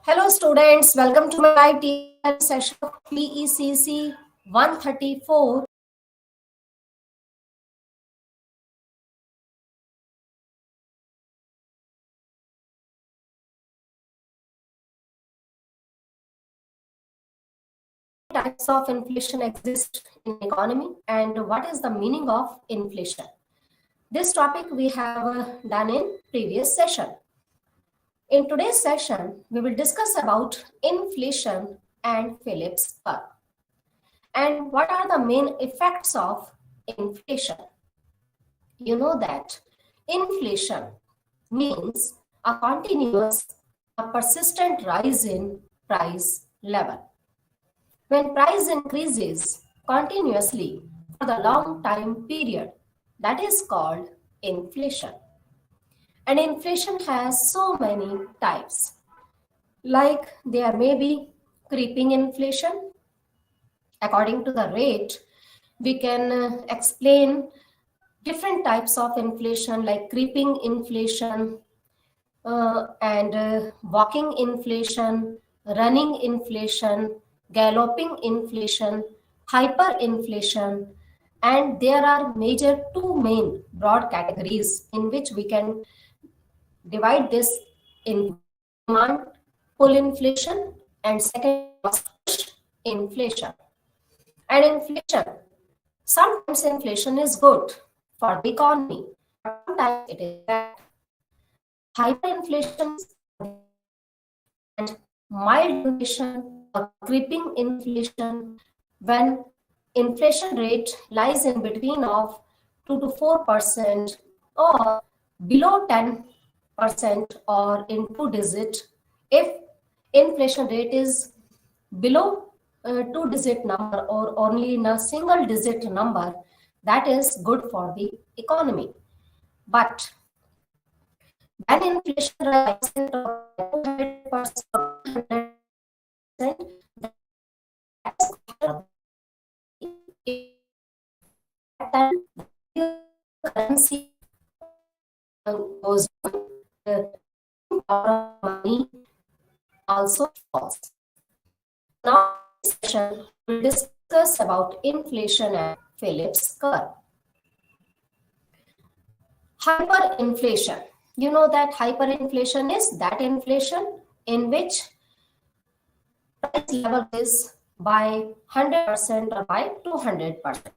Hello students, welcome to my TR session of PECC 134. Types of inflation exist in economy and what is the meaning of inflation? This topic we have done in previous session. In today's session, we will discuss about inflation and Phillips curve. And what are the main effects of inflation? You know that inflation means a continuous, a persistent rise in price level. When price increases continuously for the long time period, that is called inflation. And inflation has so many types. Like there may be creeping inflation. According to the rate, we can explain different types of inflation like creeping inflation, and walking inflation, running inflation, galloping inflation, hyperinflation, and there are major two main broad categories in which we can divide this in demand pull inflation and second cost push inflation. And inflation, sometimes inflation is good for the economy, but sometimes it is bad. Hyperinflation and mild inflation or creeping inflation when inflation rate lies in between of 2 to 4% or below 10% or in two digit. If inflation rate is below two digit number or only in a single digit number, that is good for the economy. But when inflation rises to 200% or 100%, that's that the currency goes down, the power of money also falls. Now, in this session, we'll discuss about inflation and Phillips curve. Hyperinflation. You know that hyperinflation is that inflation in which price level is by 100% or by 200%.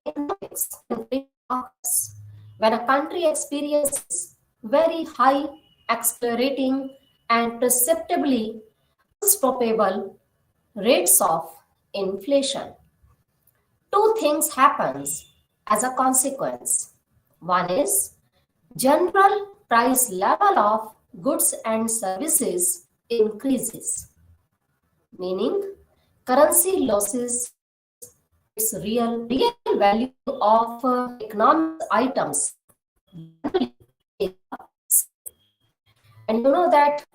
Economics occurs when a country experiences very high, accelerating, and perceptibly unstoppable rates of inflation. Two things happens as a consequence. One is general price level of goods and services increases, meaning currency losses its real value of economic items. And you know that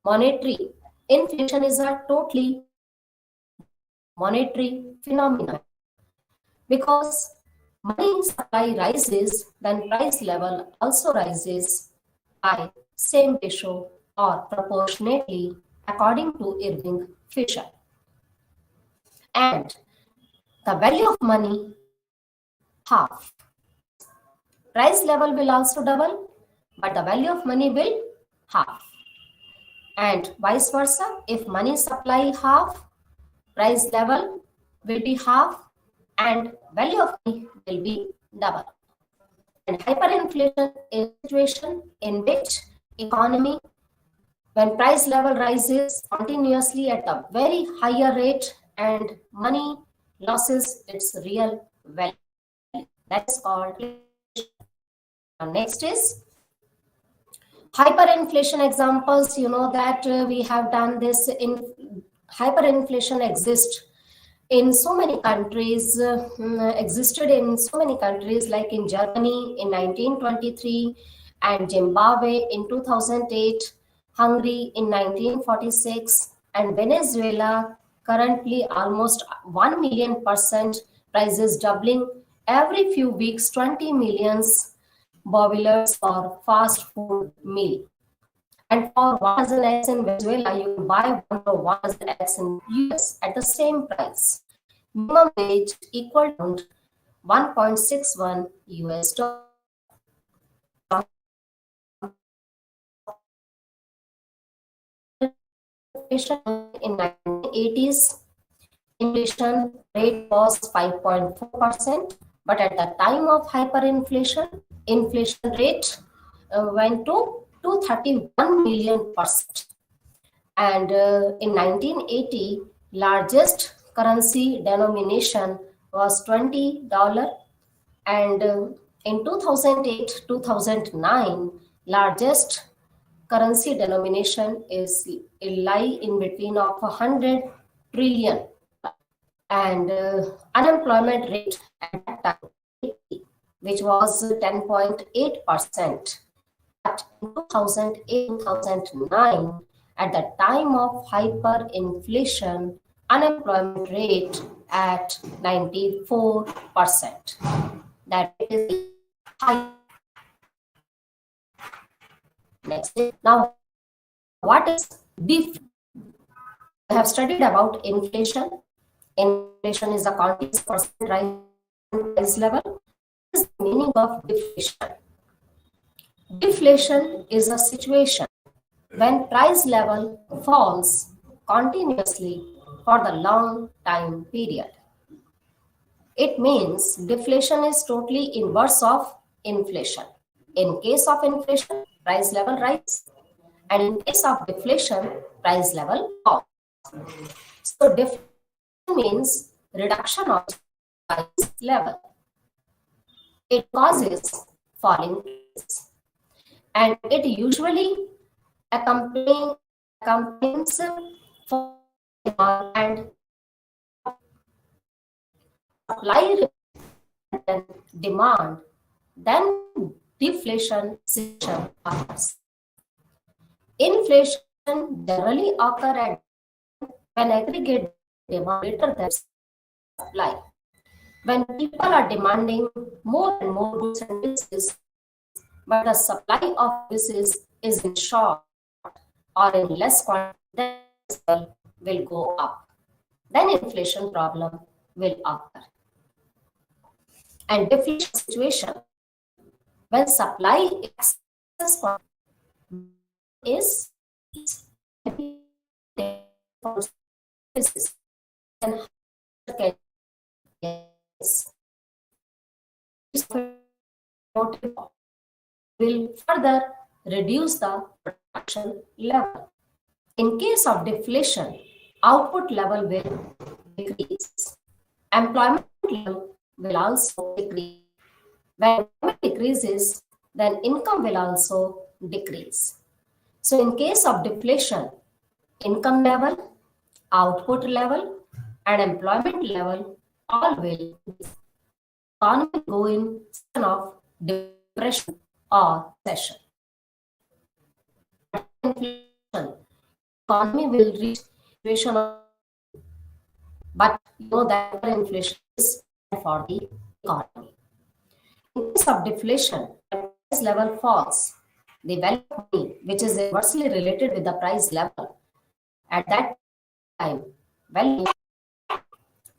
monetary inflation is a totally monetary phenomenon because money supply rises, then price level also rises by same ratio or proportionately according to Irving Fisher. And the value of money half. Price level will also double, but the value of money will half. And vice versa, if money supply half, price level will be half and value of money will be double. And hyperinflation is a situation in which economy, when price level rises continuously at a very higher rate and money loses its real value. That is called inflation. Next is hyperinflation examples. You know that we have done this in hyperinflation exists in so many countries, existed in so many countries like in Germany in 1923 and Zimbabwe in 2008, Hungary in 1946 and Venezuela currently almost 1 million% prices doubling every few weeks, 20 millions boilers for fast food meal. And for 1 dozen eggs in Venezuela, you can buy 1 for 1 dozen eggs in US at the same price. Minimum wage equal to 1.61 US dollars. Inflation in 1980s, inflation rate was 5.4%, but at the time of hyperinflation, inflation rate went to 231 million%. And in 1980, largest currency denomination was $20, and in 2008 2009, largest currency denomination is lie in between of 100 trillion, and unemployment rate at that time, which was 10.8%. But in 2008-2009, at the time of hyperinflation, unemployment rate at 94%. That is high. Next, now what is deflation? We have studied about inflation. Inflation is a continuous percent rise in price level. What is the meaning of deflation? Deflation is a situation when price level falls continuously for the long time period. It means deflation is totally inverse of inflation. In case of inflation, price level rises, and in case of deflation, price level falls. So deflation means reduction of price level. It causes falling prices, and it usually accompanies for and supply and demand, then deflation situation occurs. Inflation generally occurs at when aggregate demand greater than supply. When people are demanding more and more goods and services, but the supply of services is in short or in less quantity, then will go up. Then inflation problem will occur. And deflation situation, when supply excess is for services, then yes, will further reduce the production level. In case of deflation, output level will decrease. Employment level will also decrease. When employment decreases, then income will also decrease. So in case of deflation, income level, output level, and employment level all will economy go in state of depression or recession. Inflation, economy will reach situation of, but you know that inflation is for the economy. In case of deflation, when price level falls, the value of money, which is inversely related with the price level, at that time, value,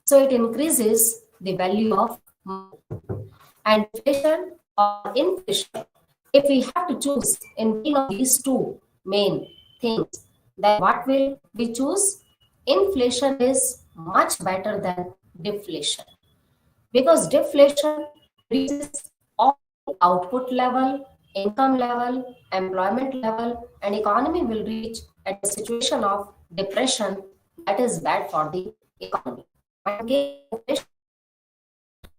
so it increases the value of money. And inflation or inflation, if we have to choose in between of these two main things, then what will we choose? Inflation is much better than deflation, because deflation reduces all output level, income level, employment level, and economy will reach at a situation of depression that is bad for the economy. And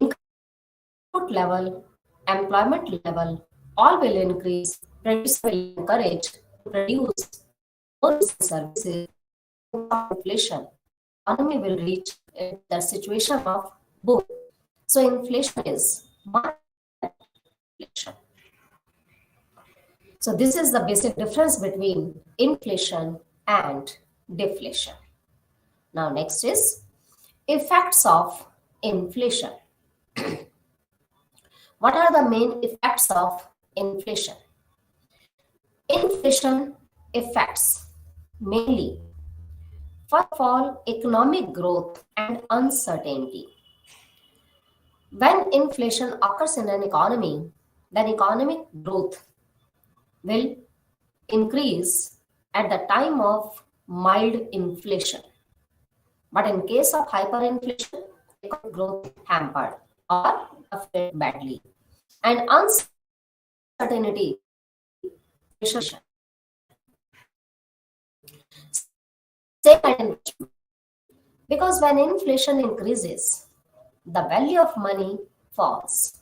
output level, employment level, all will increase. Produce will encourage to produce more services. Inflation, economy will reach the situation of boom. So inflation is inflation. So this is the basic difference between inflation and deflation. Now next is effects of inflation. What are the main effects of inflation? Inflation effects mainly, first of all, economic growth and uncertainty. When inflation occurs in an economy, then economic growth will increase at the time of mild inflation. But in case of hyperinflation, economic growth hampered or affected badly. And uncertainty, same kind of investment. Because when inflation increases, the value of money falls.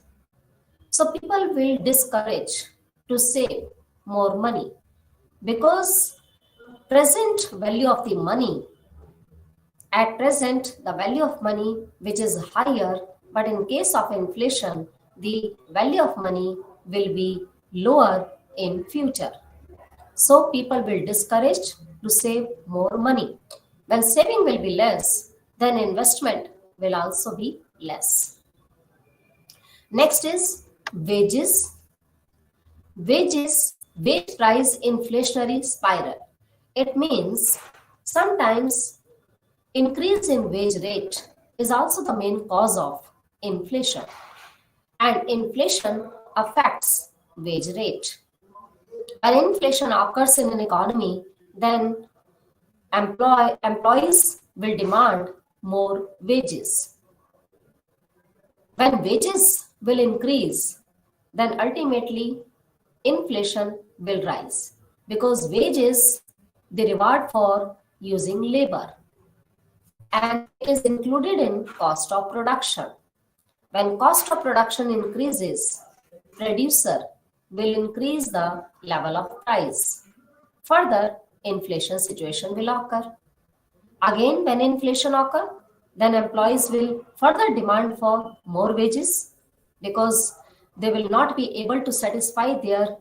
So people will discourage to save more money because present value of the money, at present the value of money which is higher, but in case of inflation the value of money will be lower in future. So people will discourage to save more money. When saving will be less, then investment will also be less. Next is wages. Wage price inflationary spiral. It means sometimes increase in wage rate is also the main cause of inflation, and inflation affects wage rate. When inflation occurs in an economy, then employees will demand more wages. When wages will increase, then ultimately inflation will rise because wages the reward for using labor and it is included in cost of production. When cost of production increases, producer will increase the level of price. Further, inflation situation will occur. Again, when inflation occurs, then employees will further demand for more wages because they will not be able to satisfy their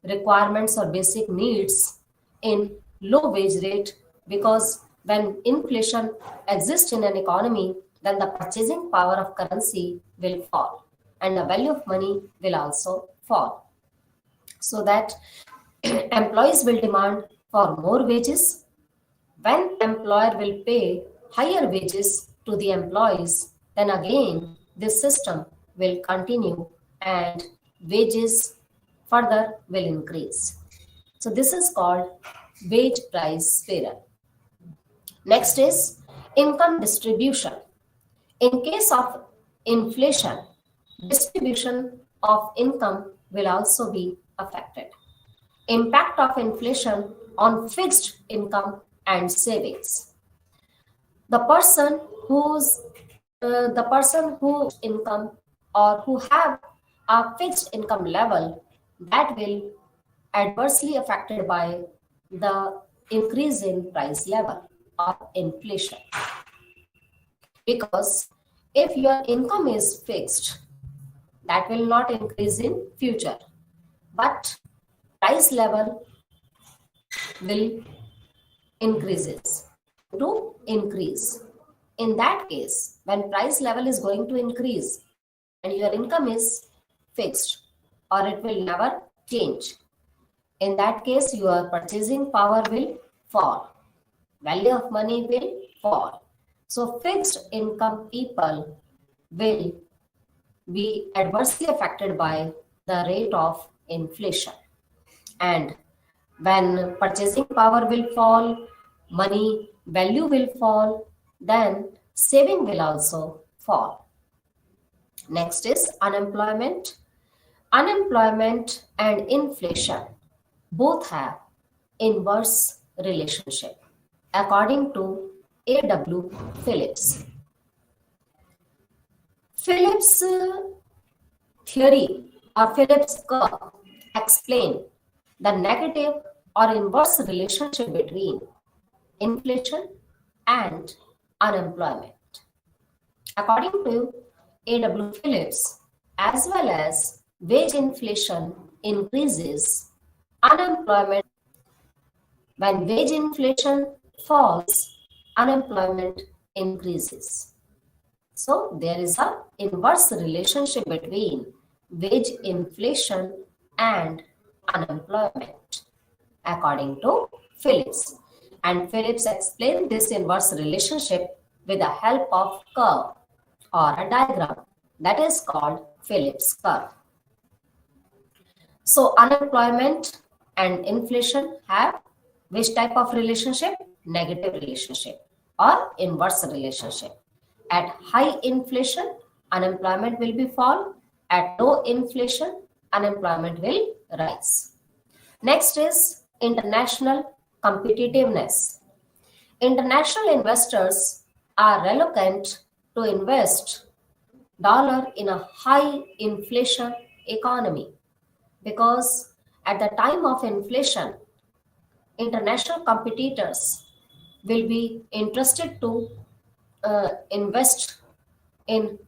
requirements or basic needs in low wage rate, because when inflation exists in an economy, then the purchasing power of currency will fall and the value of money will also fall. So that employees will demand for more wages. When employer will pay higher wages to the employees, then again this system will continue and wages further will increase. So this is called wage price spiral. Next is income distribution. In case of inflation, distribution of income will also be affected. Impact of inflation on fixed income and savings. The person who income or who have a fixed income level, that will adversely affected by the increase in price level or inflation. Because if your income is fixed, that will not increase in future, but price level will increases to increase. In that case, when price level is going to increase and your income is fixed or it will never change, in that case your purchasing power will fall, value of money will fall. So fixed income people will be adversely affected by the rate of inflation. And when purchasing power will fall, money value will fall, then saving will also fall. Next is unemployment. Unemployment and inflation both have inverse relationship according to A.W. Phillips. Phillips theory or Phillips curve explain the negative or inverse relationship between inflation and unemployment. According to A.W. Phillips, as well as wage inflation increases, unemployment, when wage inflation falls, unemployment increases. So there is an inverse relationship between wage inflation and unemployment. according to Phillips. And Phillips explained this inverse relationship with the help of curve or a diagram that is called Phillips curve. So unemployment and inflation have which type of relationship? Negative relationship or inverse relationship. At high inflation, unemployment will be fall. At low inflation, unemployment will rise. Next is international competitiveness. International investors are reluctant to invest dollar in a high inflation economy because at the time of inflation, international competitors will be interested to invest in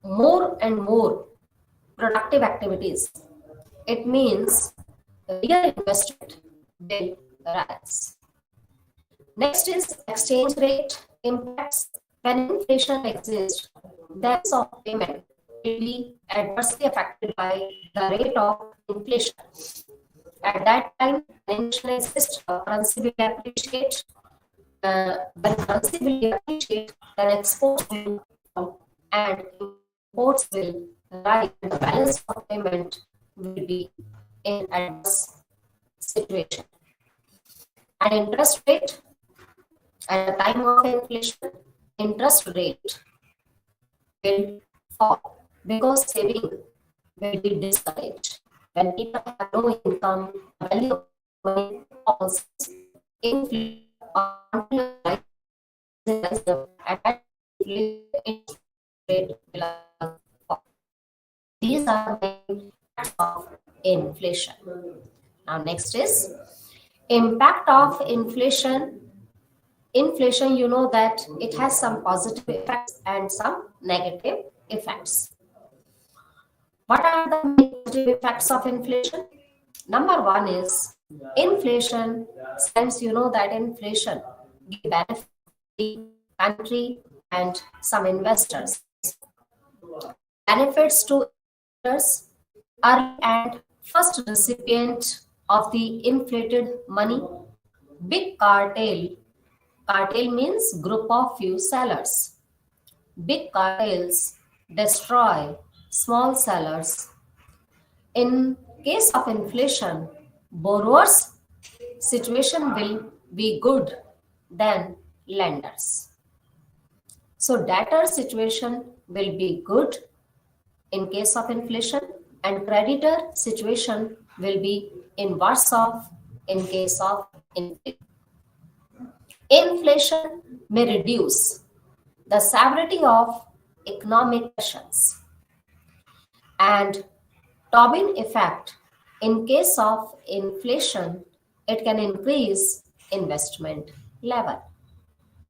more and more productive activities. It means real investment will rise. Next is exchange rate impacts. When inflation exists, the price of payment will be adversely affected by the rate of inflation. At that time, when inflation exists, currency will appreciate. When currency will appreciate, then exports will fall and imports will rise, and the balance of payment will be in adverse situation. And interest rate, at the time of inflation, interest rate will fall because saving will be discouraged. When people have no income, value of money falls, inflation until at that interest rate will fall. These are the impacts of inflation. Now next is impact of inflation. Inflation, you know that it has some positive effects and some negative effects. What are the negative effects of inflation? Number one is inflation. Since you know that inflation gives benefit to the country and some investors. Benefits to investors are and first recipient of the inflated money. Big cartel. Cartel means group of few sellers. Big cartels destroy small sellers. In case of inflation, borrowers' situation will be good than lenders. So debtor situation will be good in case of inflation and creditor situation will be inverse of in case of inflation. Inflation may reduce the severity of economic pressures and Tobin effect. In case of inflation, it can increase investment level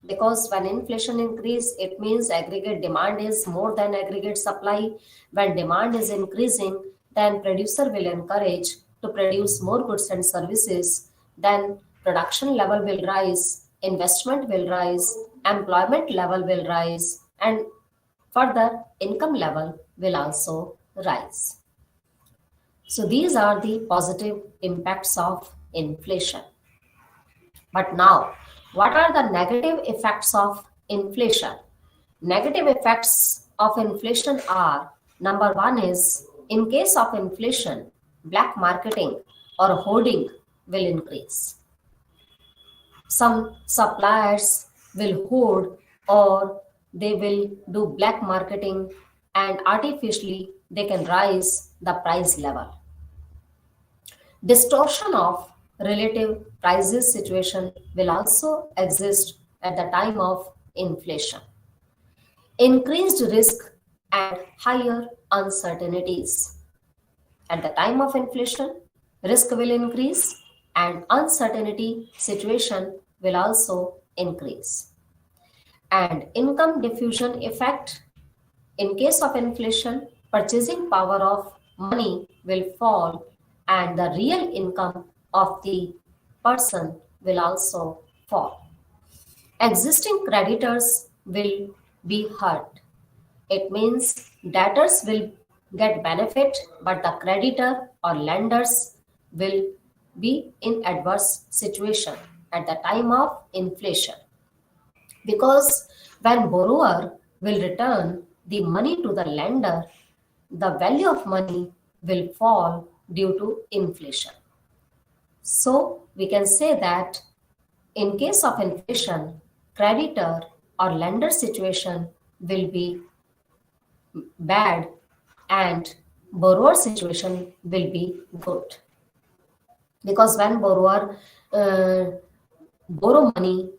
because when inflation increase, it means aggregate demand is more than aggregate supply. When demand is increasing, then producer will encourage to produce more goods and services. Then production level will rise, investment will rise, employment level will rise, and further income level will also rise. So these are the positive impacts of inflation. But now, what are the negative effects of inflation? Negative effects of inflation are number one is in case of inflation, black marketing or hoarding will increase. Some suppliers will hoard or they will do black marketing and artificially they can rise the price level. Distortion of relative prices situation will also exist at the time of inflation. Increased risk and higher uncertainties. At the time of inflation, risk will increase and uncertainty situation will also increase. And income diffusion effect. In case of inflation, purchasing power of money will fall and the real income of the person will also fall. Existing creditors will be hurt. It means debtors will get benefit, but the creditor or lenders will be in adverse situation at the time of inflation, because when borrower will return the money to the lender, the value of money will fall due to inflation. So we can say that in case of inflation, creditor or lender situation will be bad and borrower situation will be good, because when borrower uh, borrow money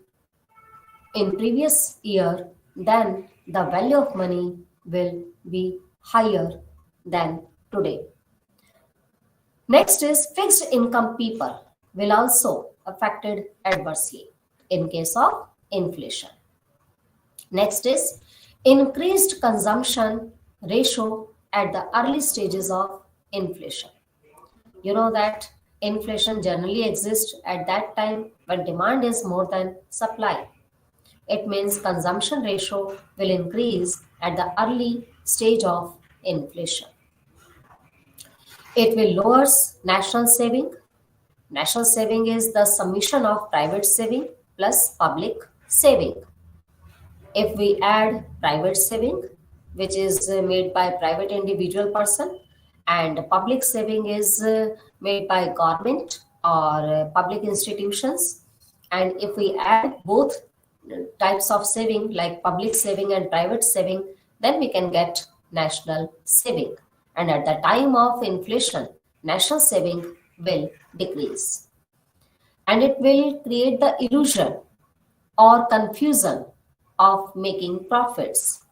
in previous year, then the value of money will be higher than today. Next is fixed income people will also affected adversely in case of inflation. Next is increased consumption ratio at the early stages of inflation. You know that inflation generally exists at that time when demand is more than supply. It means consumption ratio will increase at the early stage of inflation. It will lower national saving. National saving is the summation of private saving plus public saving. If we add private saving, which is made by private individual person, and public saving is made by government or public institutions, and if we add both types of saving like public saving and private saving, then we can get national saving. And at the time of inflation, national saving will decrease, and it will create the illusion or confusion of making profits.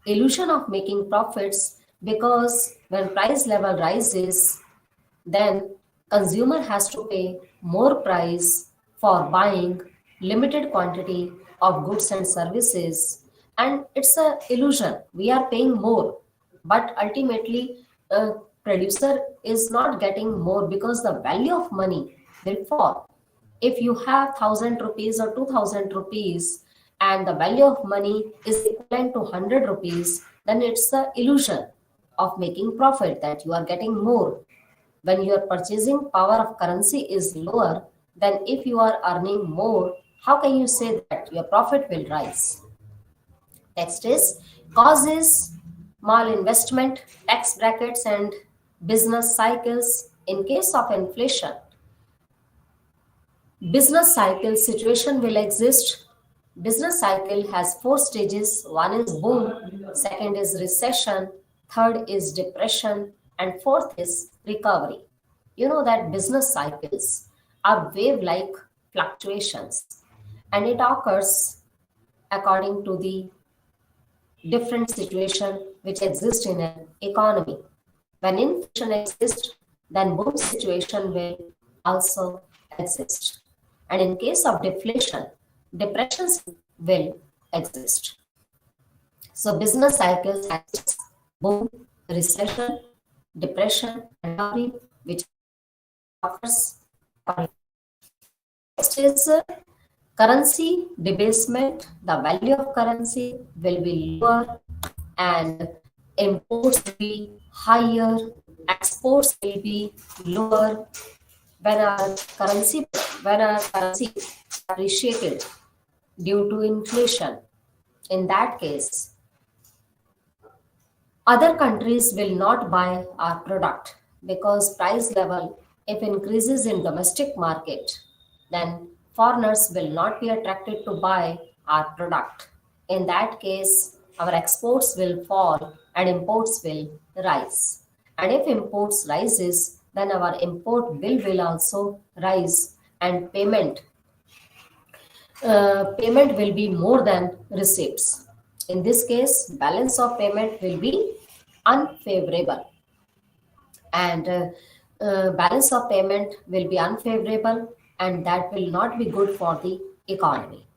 Illusion of making profits, because when price level rises, then consumer has to pay more price for buying limited quantity of goods and services, and it's a illusion. We are paying more, but ultimately producer is not getting more because the value of money will fall. If you have 1,000 rupees or 2,000 rupees and the value of money is equivalent to 100 rupees, then it's the illusion of making profit that you are getting more. When your purchasing power of currency is lower, then if you are earning more, how can you say that your profit will rise? Next is causes, malinvestment, tax brackets, and business cycles. In case of inflation, business cycle situation will exist. Business cycle has four stages. One is boom, second is recession, third is depression, and fourth is recovery. You know that business cycles are wave like fluctuations, and it occurs according to the different situation which exist in an economy. When inflation exists, then boom situation will also exist. And in case of deflation, depressions will exist. So business cycles have boom, recession, depression, and recovery, which occurs. Next is currency debasement. The value of currency will be lower and imports will be higher, exports will be lower. When our currency appreciated due to inflation, in that case other countries will not buy our product, because price level if increases in domestic market, then foreigners will not be attracted to buy our product. In that case, our exports will fall and imports will rise. And if imports rises, then our import bill will also rise, and payment will be more than receipts. In this case, balance of payment will be unfavorable, and balance of payment will be unfavorable, and that will not be good for the economy.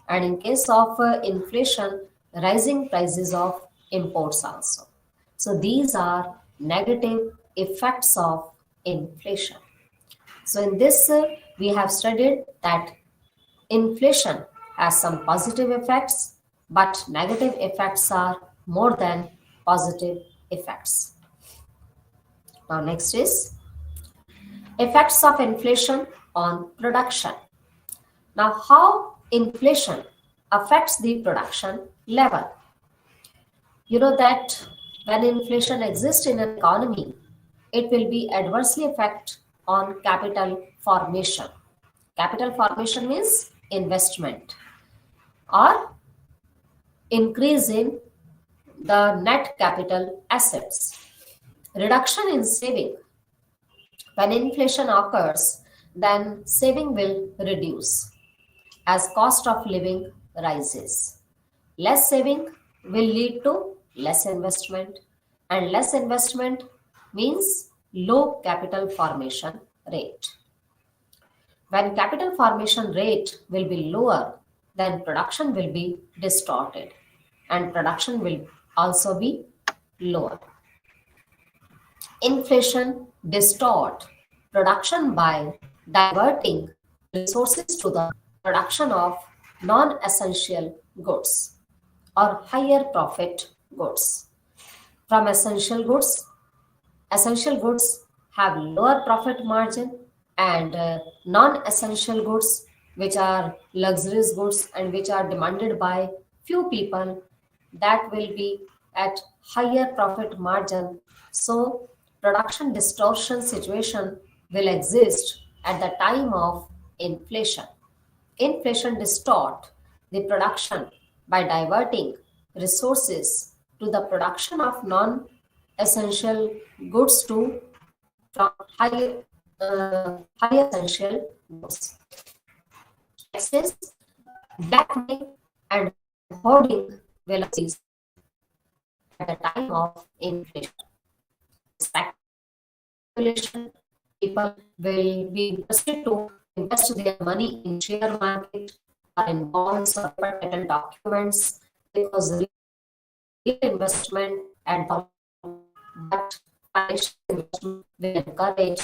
And in case of inflation, rising prices of imports also. So these are negative effects of inflation. So in this, we have studied that inflation has some positive effects, but negative effects are more than positive effects. Now next is effects of inflation on production. Now how inflation affects the production level. You know that when inflation exists in an economy, it will be adversely affect on capital formation. Capital formation means investment or increase in the net capital assets. Reduction in saving. When inflation occurs, then saving will reduce as cost of living rises. Less saving will lead to less investment, and less investment means low capital formation rate. When capital formation rate will be lower, then production will be distorted and production will also be lower. Inflation distort production by diverting resources to the production of non-essential goods or higher profit goods. From essential goods have lower profit margin, and non-essential goods, which are luxurious goods and which are demanded by few people, that will be at higher profit margin. So production distortion situation will exist at the time of inflation. Inflation distort the production by diverting resources to the production of non-essential goods to from high essential goods. Next is blackmail and hoarding will exist at the time of inflation. Speculation, people will be interested to invest their money in share market or in bonds or patent documents because real investment and but financial investment will encourage,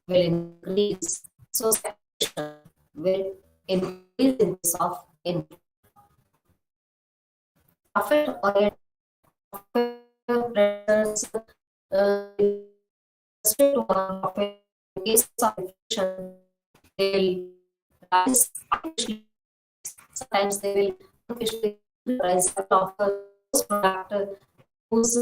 will increase. So speculation will increase in case of profit oriented pressures to profit in case of inflation, they will rise artificially. Sometimes they will artificially rise of those product whose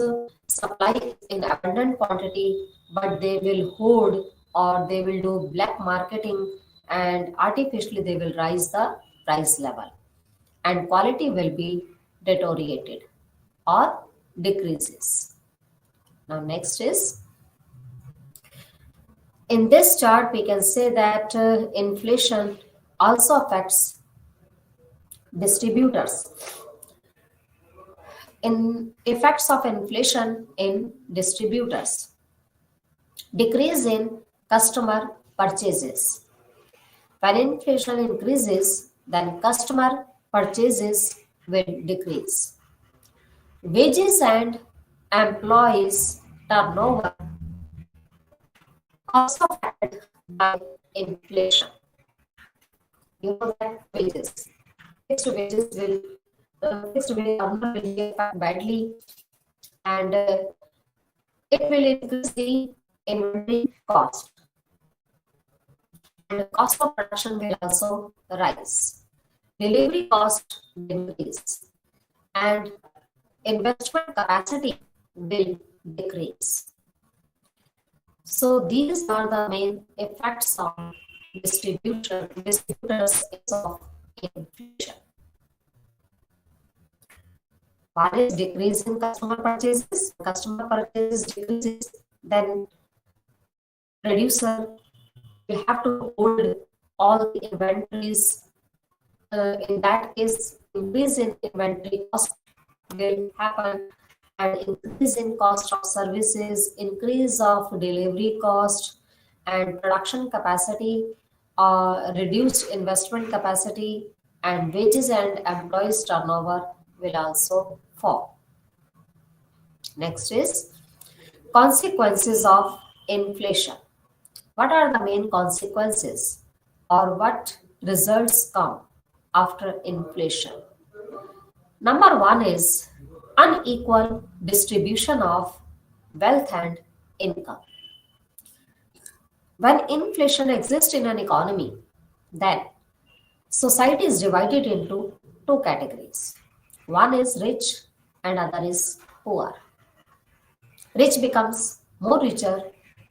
supply is in abundant quantity, but they will hoard or they will do black marketing and artificially they will rise the price level and quality will be deteriorated or decreases. Now next is, in this chart we can say that inflation also affects distributors. In effects of inflation in distributors, decrease in customer purchases. When inflation increases, then customer purchases will decrease. Wages and employees turnover also affected by inflation. You know that fixed wages will be affected badly, and it will increase the inventory cost, and the cost of production will also rise. Delivery cost will increase, and investment capacity will decrease. So these are the main effects of distributors of inflation. One is decrease in customer purchases. Customer purchases decreases, then producer will have to hold all the inventories. In that case, increase in inventory cost will happen, and increase in cost of services, increase of delivery cost, and production capacity, reduced investment capacity, and wages and employees turnover will also fall. Next is consequences of inflation. What are the main consequences or what results come after inflation? Number one is unequal distribution of wealth and income. When inflation exists in an economy, then society is divided into two categories. One is rich and other is poor. Rich becomes more richer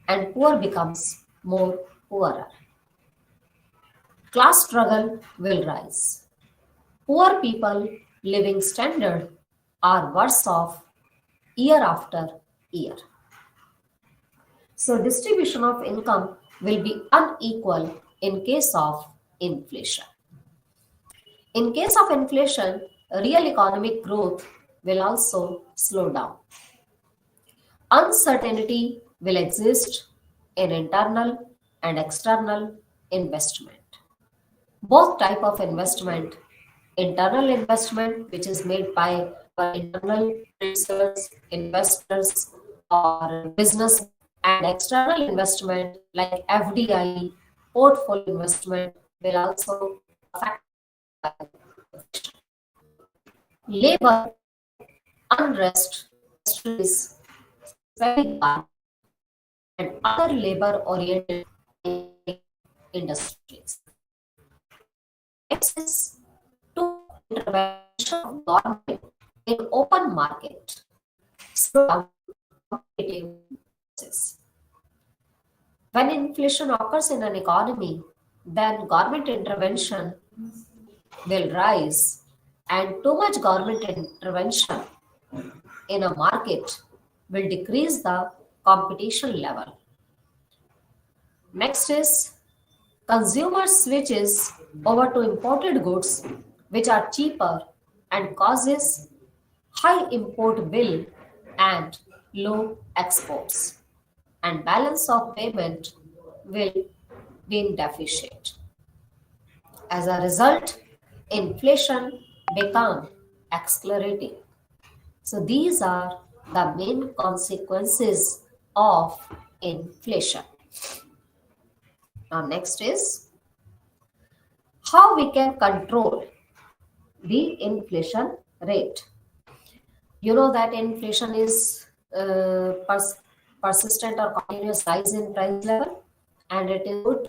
and poor becomes more poorer. Class struggle will rise. Poor people living standard are worse off year after year. So distribution of income will be unequal in case of inflation. In case of inflation, real economic growth will also slow down. Uncertainty will exist in internal and external investment. Both type of investment, internal investment which is made by our internal research investors or business, and external investment like FDI, portfolio investment will also affect labor unrest is very high and other labor oriented industries. Access to intervention of government in open market slow down competitive process. When inflation occurs in an economy, then government intervention will rise, and too much government intervention in a market will decrease the competition level. Next is consumer switches over to imported goods which are cheaper and causes high import bill and low exports, and balance of payment will be in deficit. As a result, inflation become accelerating. So these are the main consequences of inflation. Now next is how we can control the inflation rate. You know that inflation is persistent or continuous rise in price level, and it is good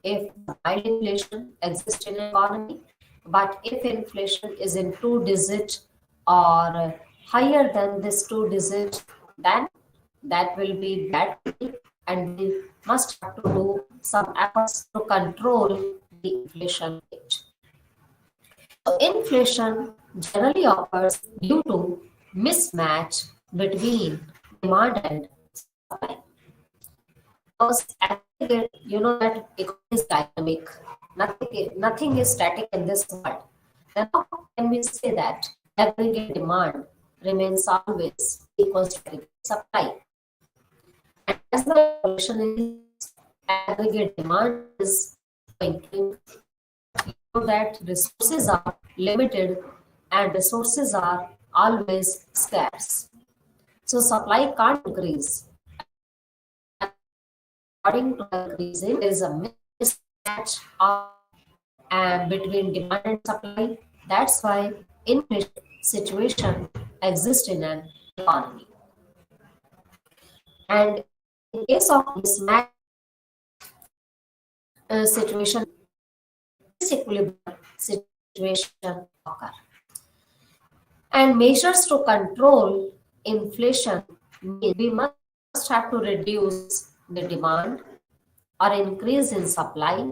if mild inflation exists in an economy. But if inflation is in two digit or higher than this two digit, then that will be bad, and we must have to do some efforts to control the inflation rate. So inflation generally occurs due to mismatch between demand and supply. Because aggregate, you know that economy is dynamic. Nothing is static in this world. Then how can we say that aggregate demand remains always equal to aggregate supply? And as the population is, aggregate demand is going to know that resources are limited and resources are always scarce. So supply can't increase. According to the increasing, there is a mismatch between demand and supply. That's why inflation situation exists in an economy. And in case of mismatch situation, disequilibrium situation occur. And measures to control inflation mean we must have to reduce the demand or increase in supply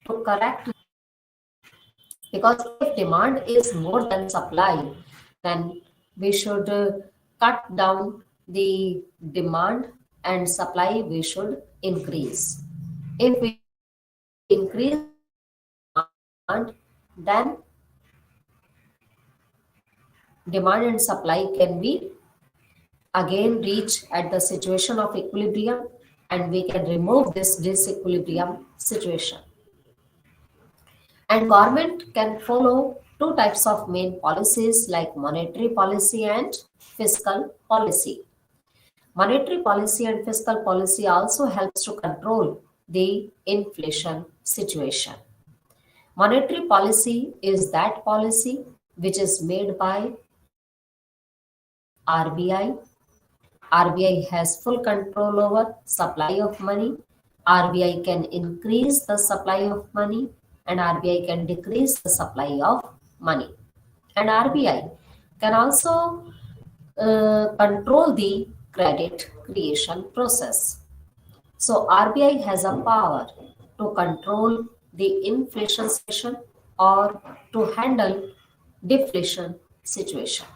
to correct, because if demand is more than supply, then we should cut down the demand and supply we should increase. If we increase demand, then demand and supply can be again reach at the situation of equilibrium, and we can remove this disequilibrium situation. And government can follow two types of main policies like monetary policy and fiscal policy. Monetary policy and fiscal policy also helps to control the inflation situation. Monetary policy is that policy which is made by RBI. RBI has full control over supply of money. RBI can increase the supply of money and RBI can decrease the supply of money. And RBI can also control the credit creation process. So RBI has a power to control the inflation situation or to handle deflation situation.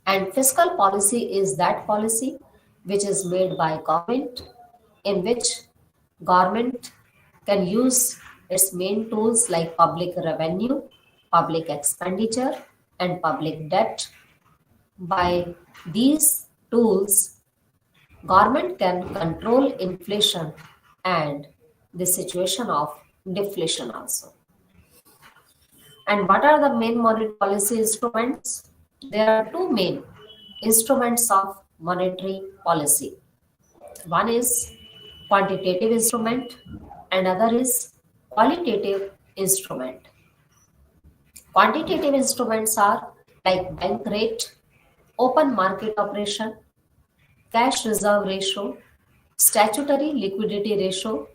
And fiscal policy is that policy which is made by government, in which government can use its main tools like public revenue, public expenditure, and public debt. By these tools, government can control inflation and the situation of deflation also. And what are the main monetary policy instruments? There are two main instruments of monetary policy. One is quantitative instrument and other is qualitative instrument. Quantitative instruments are like bank rate, open market operation, cash reserve ratio, statutory liquidity ratio,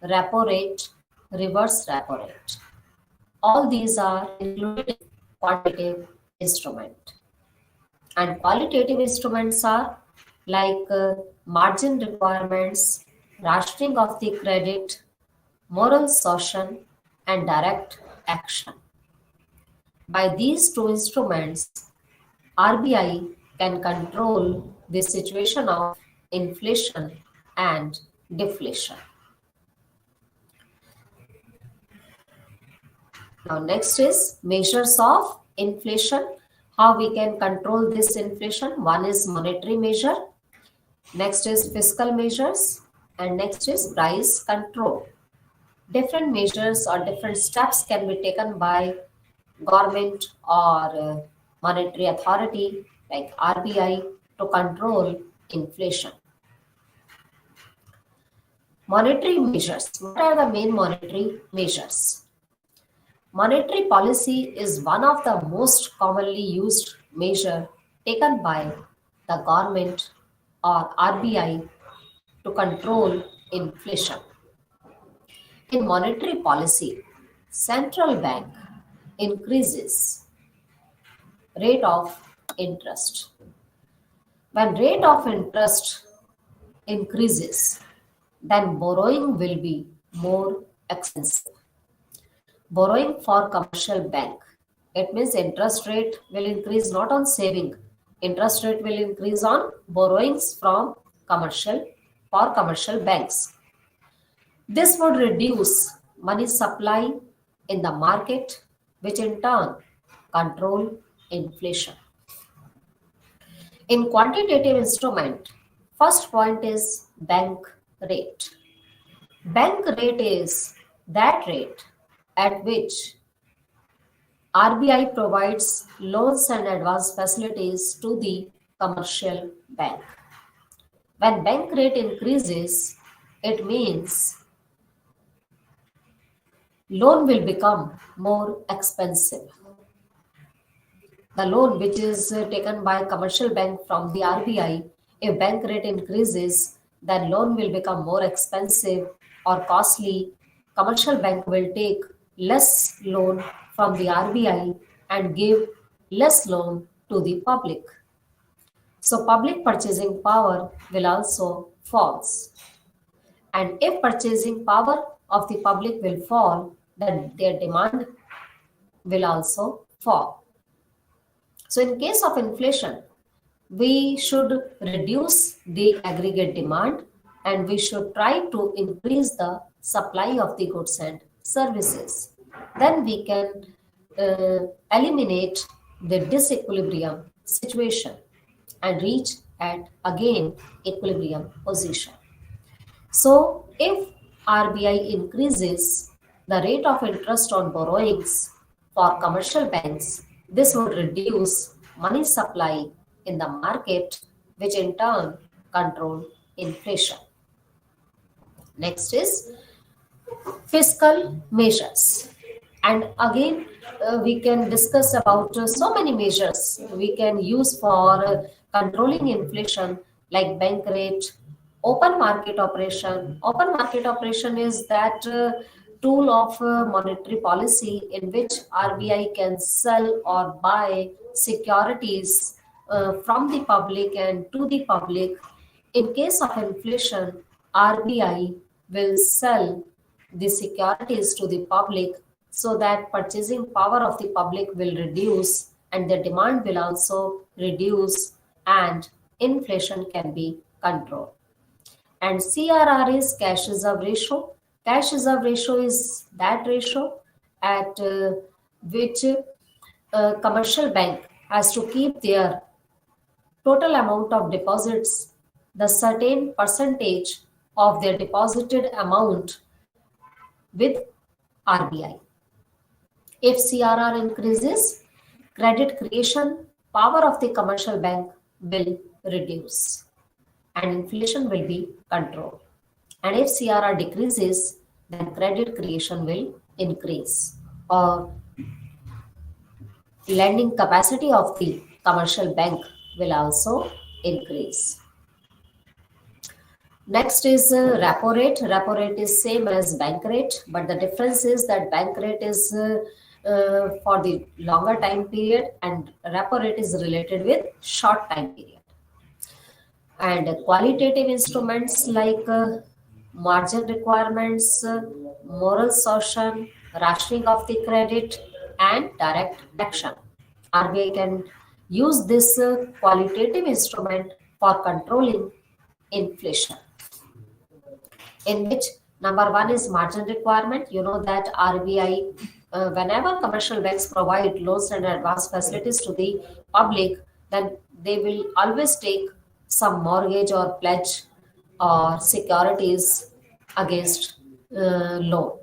repo rate, reverse repo rate. All these are included in quantitative instrument. And qualitative instruments are like margin requirements, rationing of the credit, moral suasion, and direct action. By these two instruments, RBI can control the situation of inflation and deflation. Now, next is measures of inflation. How we can control this inflation? One is monetary measure, next is fiscal measures, and next is price control. Different measures or different steps can be taken by government or monetary authority like RBI to control inflation. Monetary measures. What are the main monetary measures? Monetary policy is one of the most commonly used measure taken by the government or RBI to control inflation. In monetary policy, central bank increases rate of interest. When rate of interest increases, then borrowing will be more expensive. Borrowing for commercial bank, it means interest rate will increase not on saving, interest rate will increase on borrowings from commercial for commercial banks. This would reduce money supply in the market, which in turn control inflation. In quantitative instrument, first point is bank rate. Bank rate is that rate at which RBI provides loans and advance facilities to the commercial bank. When bank rate increases, it means loan will become more expensive. The loan which is taken by commercial bank from the RBI, if bank rate increases, then loan will become more expensive or costly. Commercial bank will take less loan from the RBI and give less loan to the public. So public purchasing power will also fall. And if purchasing power of the public will fall, then their demand will also fall. So in case of inflation, we should reduce the aggregate demand and we should try to increase the supply of the goods and services. Then we can eliminate the disequilibrium situation and reach at again equilibrium position. So if RBI increases the rate of interest on borrowings for commercial banks, this would reduce money supply in the market, which in turn control inflation. Next is fiscal measures. And again, we can discuss about so many measures we can use for controlling inflation, like bank rate, open market operation. Open market operation is that tool of monetary policy in which RBI can sell or buy securities from the public and to the public. In case of inflation, RBI will sell the securities to the public so that purchasing power of the public will reduce and the demand will also reduce and inflation can be controlled. And CRR is cash reserve ratio. Cash reserve ratio is that ratio at which commercial bank has to keep their total amount of deposits, the certain percentage of their deposited amount with RBI. If CRR increases, credit creation power of the commercial bank will reduce and inflation will be controlled. And if CRR decreases, then credit creation will increase or lending capacity of the commercial bank will also increase. Next is repo rate. Repo rate is same as bank rate, but the difference is that bank rate is for the longer time period and repo rate is related with short time period. And qualitative instruments like margin requirements, moral suasion, rationing of the credit, and direct action. RBI can use this qualitative instrument for controlling inflation, in which number one is margin requirement. You know that RBI, whenever commercial banks provide loans and advance facilities to the public, then they will always take some mortgage or pledge or securities against loan.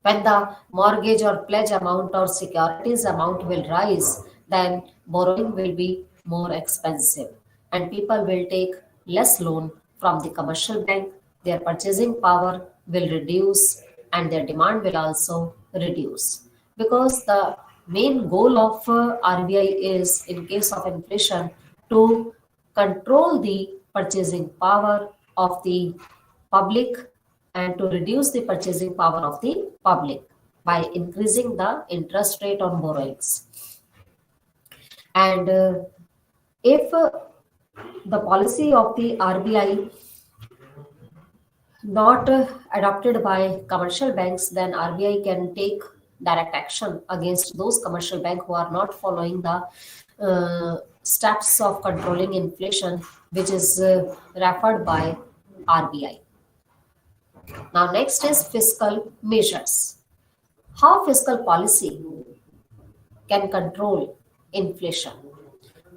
When the mortgage or pledge amount or securities amount will rise, then borrowing will be more expensive and people will take less loan from the commercial bank. Their purchasing power will reduce and their demand will also reduce. Because the main goal of RBI is, in case of inflation, to control the purchasing power of the public and to reduce the purchasing power of the public by increasing the interest rate on borrowings. And if the policy of the RBI not adopted by commercial banks, then RBI can take direct action against those commercial banks who are not following the steps of controlling inflation, which is referred by RBI. Now, next is fiscal measures. How fiscal policy can control inflation?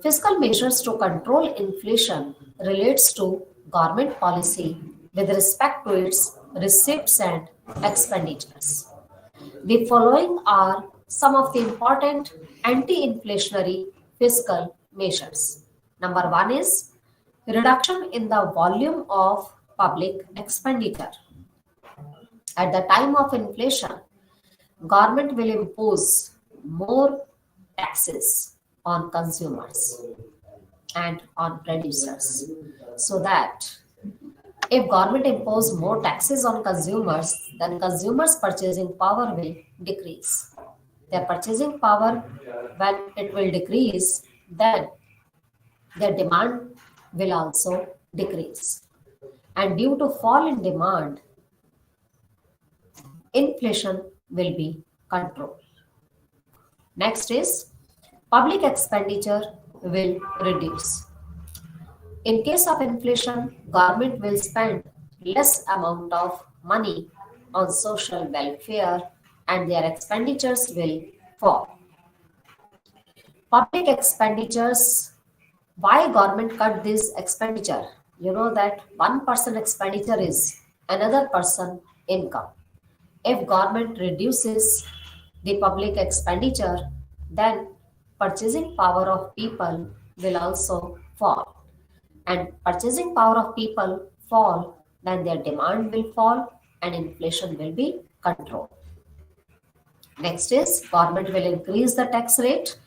Fiscal measures to control inflation relates to government policy with respect to its receipts and expenditures. The following are some of the important anti-inflationary fiscal measures. Number one is reduction in the volume of public expenditure. At the time of inflation, government will impose more taxes on consumers and on producers, so that if government impose more taxes on consumers, then consumers purchasing power will decrease. Their purchasing power, when it will decrease, then their demand will also decrease, and due to fall in demand, inflation will be controlled. Next is public expenditure will reduce. In case of inflation, government will spend less amount of money on social welfare and their expenditures will fall. Public expenditures, why government cut this expenditure? You know that one person expenditure is another person income. If government reduces the public expenditure, then purchasing power of people will also fall. And purchasing power of people fall, then their demand will fall and inflation will be controlled. Next is government will increase the tax rate,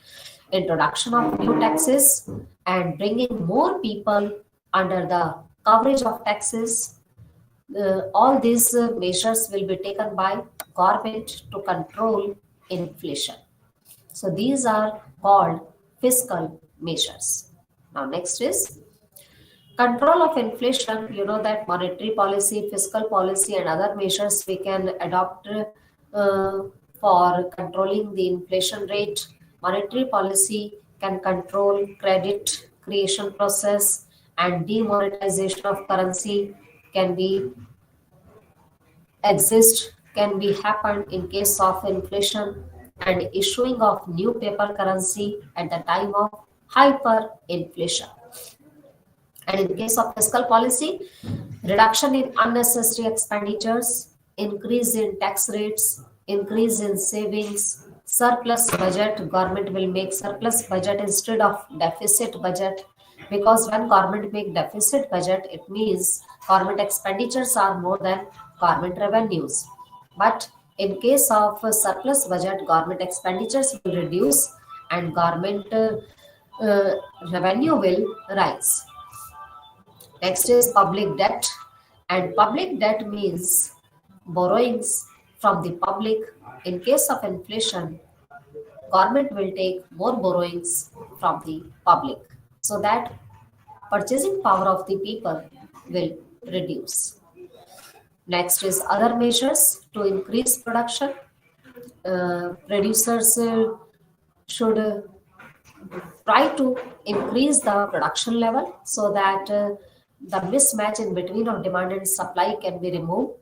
introduction of new taxes, and bringing more people under the coverage of taxes. All these measures will be taken by government to control inflation. So these are called fiscal measures. Now next is control of inflation. You know that monetary policy, fiscal policy, and other measures we can adopt uh, for controlling the inflation rate. Monetary policy can control credit creation process, and demonetization of currency can be exist can be happened in case of inflation, and issuing of new paper currency at the time of hyperinflation. And in case of fiscal policy, reduction in unnecessary expenditures, increase in tax rates, increase in savings, surplus budget. Government will make surplus budget instead of deficit budget, because when government make deficit budget, it means government expenditures are more than government revenues. But in case of surplus budget, government expenditures will reduce and government uh, revenue will rise. Next is public debt, and public debt means borrowings from the public. In case of inflation, government will take more borrowings from the public, so that purchasing power of the people will reduce. Next is other measures to increase production. Producers should try to increase the production level so that the mismatch in between of demand and supply can be removed,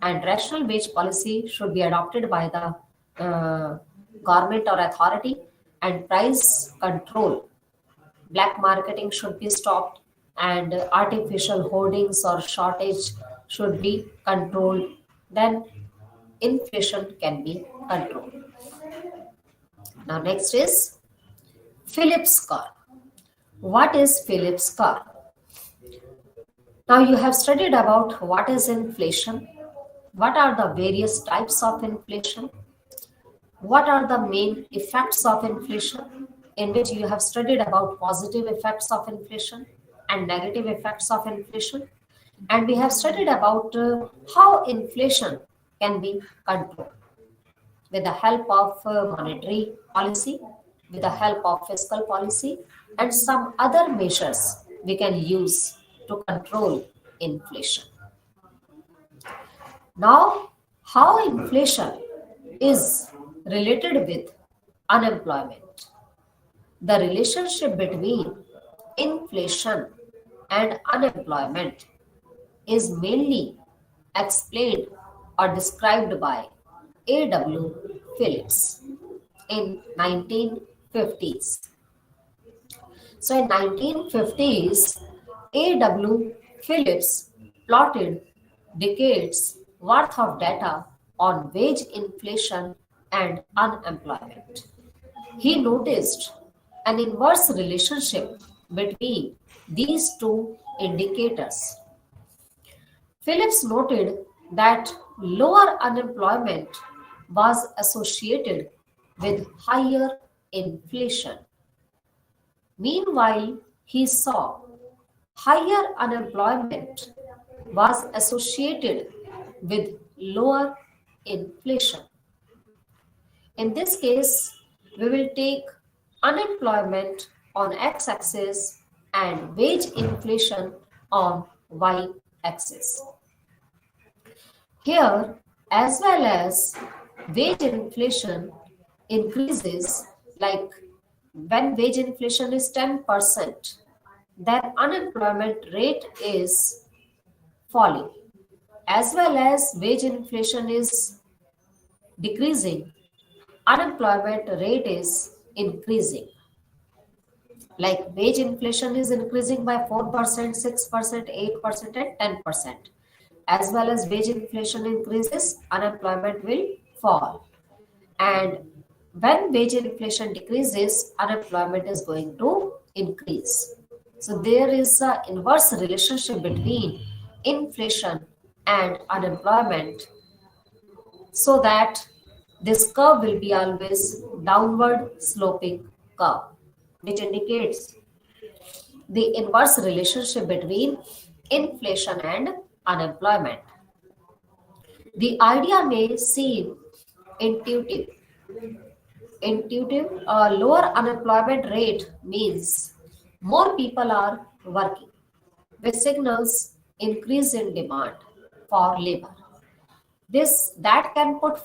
and rational wage policy should be adopted by the government or authority, and price control, black marketing should be stopped, and artificial hoardings or shortage should be controlled. Then inflation can be controlled. Now next is Phillips curve. What is Phillips curve? Now you have studied about what is inflation, what are the various types of inflation, what are the main effects of inflation, in which you have studied about positive effects of inflation and negative effects of inflation, and we have studied about how inflation can be controlled with the help of monetary policy, with the help of fiscal policy, and some other measures we can use to control inflation. Now, how inflation is related with unemployment. The relationship between inflation and unemployment is mainly explained or described by A.W. Phillips in 1950s. So in 1950s, A.W. Phillips plotted decades worth of data on wage inflation and unemployment. He noticed an inverse relationship between these two indicators. Phillips noted that lower unemployment was associated with higher inflation. Meanwhile, he saw higher unemployment was associated with lower inflation. In this case, we will take unemployment on x-axis and wage inflation on y-axis. Here, as well as wage inflation increases, like when wage inflation is 10%, then unemployment rate is falling. As well as wage inflation is decreasing, unemployment rate is increasing. Like wage inflation is increasing by 4%, 6%, 8%, and 10%. As well as wage inflation increases, unemployment will fall. And when wage inflation decreases, unemployment is going to increase. So there is an inverse relationship between inflation and unemployment, so that This curve will be always downward sloping curve, which indicates the inverse relationship between inflation and unemployment. The idea may seem intuitive. Lower unemployment rate means more people are working, which signals increase in demand for labor. This that can put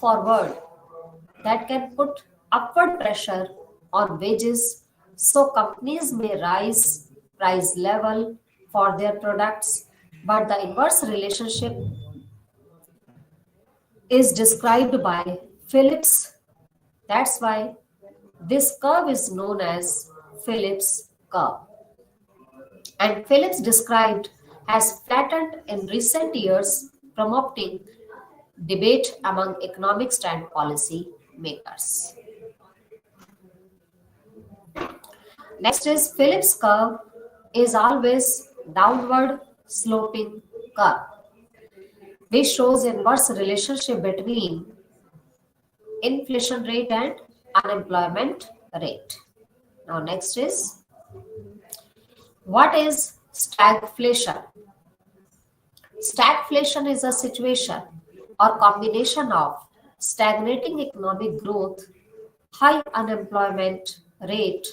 upward pressure on wages, so companies may rise price level for their products, but the inverse relationship is described by Phillips. That's why this curve is known as Phillips curve. And Phillips described has flattened in recent years, promoting debate among economics and policy makers. Next is Phillips curve is always downward sloping curve, which shows inverse relationship between inflation rate and unemployment rate. Now next is, what is stagflation? Stagflation is a situation or combination of stagnating economic growth, high unemployment rate,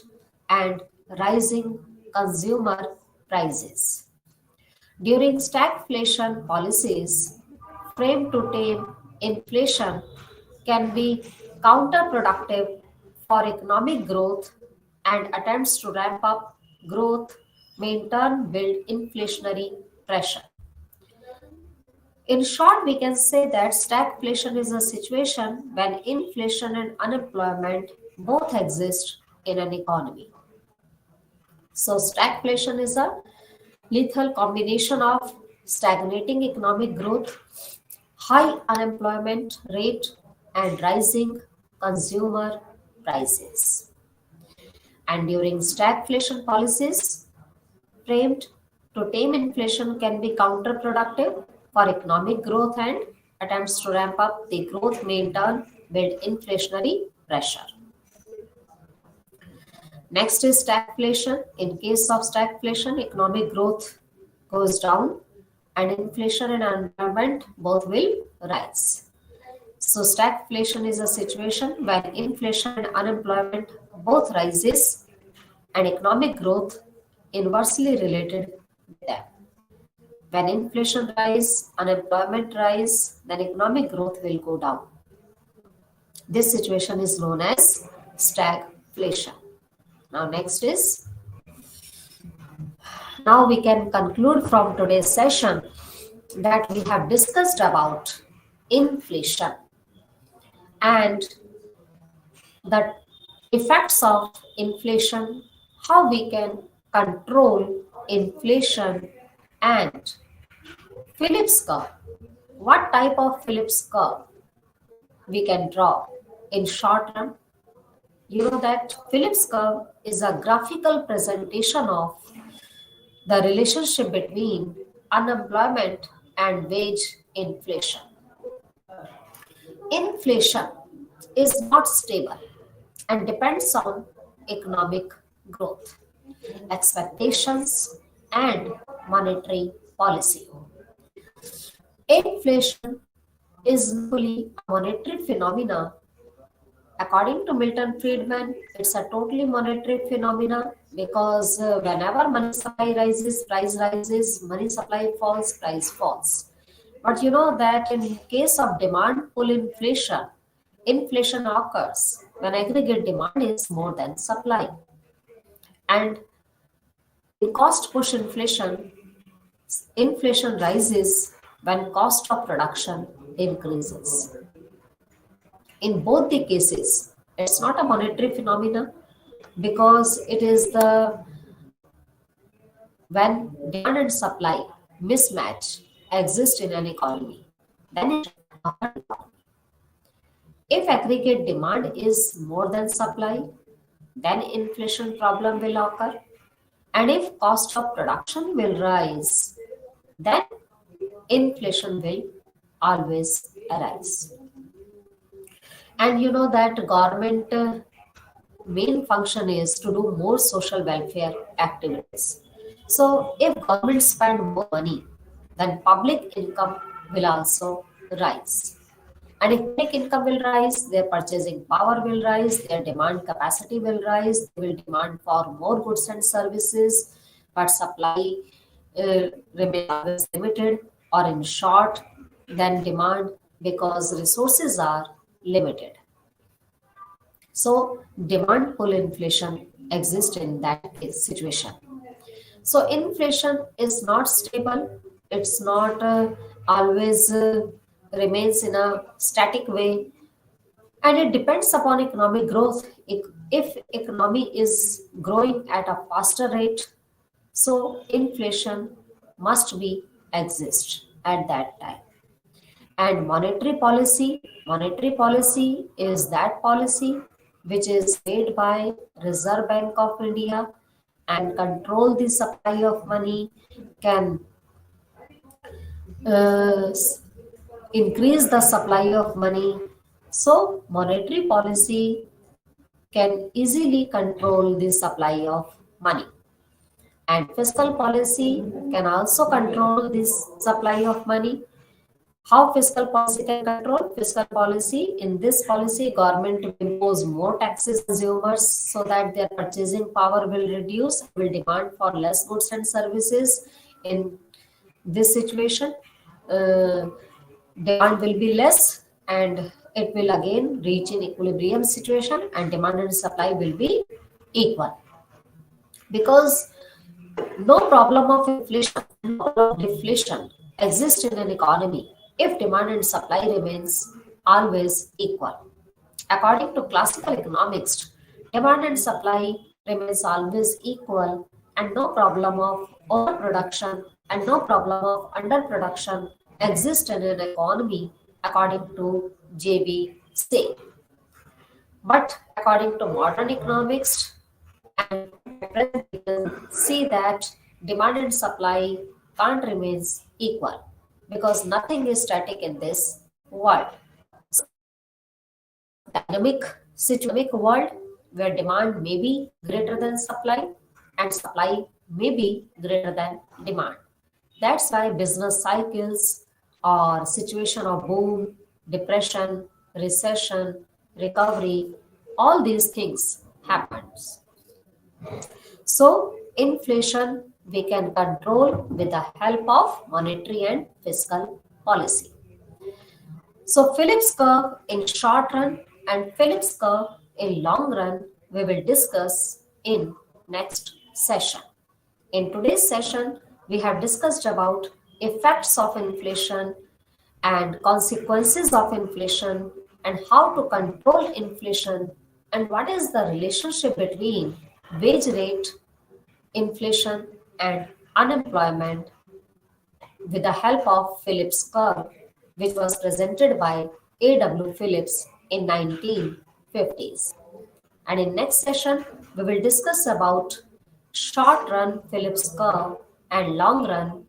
and rising consumer prices. During stagflation policies, framed to tame inflation can be counterproductive for economic growth, and attempts to ramp up growth may in turn build inflationary pressure. In short, we can say that stagflation is a situation when inflation and unemployment both exist in an economy. So, stagflation is a lethal combination of stagnating economic growth, high unemployment rate, and rising consumer prices. And during stagflation policies, framed to tame inflation can be counterproductive for economic growth, and attempts to ramp up the growth may in turn build inflationary pressure. Next is stagflation. In case of stagflation, economic growth goes down and inflation and unemployment both will rise. So stagflation is a situation when inflation and unemployment both rises and economic growth inversely related with them. When inflation rise, unemployment rise, then economic growth will go down. This situation is known as stagflation. Now next is, now we can conclude from today's session that we have discussed about inflation and the effects of inflation, how we can control inflation, and Phillips curve. What type of Phillips curve we can draw in short run? You know that Phillips curve is a graphical presentation of the relationship between unemployment and wage inflation. Inflation is not stable and depends on economic growth, expectations, and monetary policy. Inflation is fully a monetary phenomena. According to Milton Friedman, it's a totally monetary phenomena because whenever money supply rises, price rises, money supply falls, price falls. But you know that in case of demand pull inflation, inflation occurs when aggregate demand is more than supply. And in cost push inflation, inflation rises when cost of production increases. In both the cases, it's not a monetary phenomena because it is the when demand and supply mismatch exist in an economy, then it occurs. If aggregate demand is more than supply, then inflation problem will occur. And if cost of production will rise, then inflation will always arise. And you know that government main function is to do more social welfare activities. So if government spend more money, then public income will also rise. And if public income will rise, their purchasing power will rise, their demand capacity will rise, they will demand for more goods and services, but supply remain always limited or in short than demand because resources are limited. So demand pull inflation exists in that situation. So inflation is not stable. It's not always remains in a static way, and it depends upon economic growth. If economy is growing at a faster rate, so inflation must be exist at that time. And monetary policy is that policy which is made by Reserve Bank of India and control the supply of money, can uh, s- increase the supply of money. So monetary policy can easily control the supply of money, and fiscal policy can also control this supply of money. How fiscal policy can control? Fiscal policy, in this policy, government will impose more taxes on consumers so that their purchasing power will reduce, will demand for less goods and services. In this situation, uh, demand will be less, and it will again reach an equilibrium situation, and demand and supply will be equal, because no problem of inflation, no problem of deflation exists in an economy if demand and supply remains always equal. According to classical economics, demand and supply remains always equal, and no problem of overproduction and no problem of underproduction exist in an economy according to JB. But according to modern economics, and at present we can see that demand and supply can't remain equal, because nothing is static in this world. Dynamic situation world where demand may be greater than supply and supply may be greater than demand. That's why business cycles or situation of boom, depression, recession, recovery, all these things happens. So inflation we can control with the help of monetary and fiscal policy. So Phillips curve in short run and Phillips curve in long run we will discuss in next session. In today's session, we have discussed about effects of inflation and consequences of inflation and how to control inflation and what is the relationship between wage rate, inflation and unemployment with the help of Phillips curve, which was presented by A.W. Phillips in 1950s. And in next session, we will discuss about short run Phillips curve and long run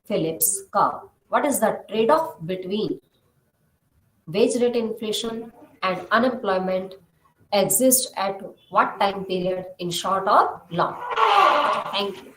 Phillips curve. What is the trade-off between wage rate inflation and unemployment exist at what time period in short or long? Thank you.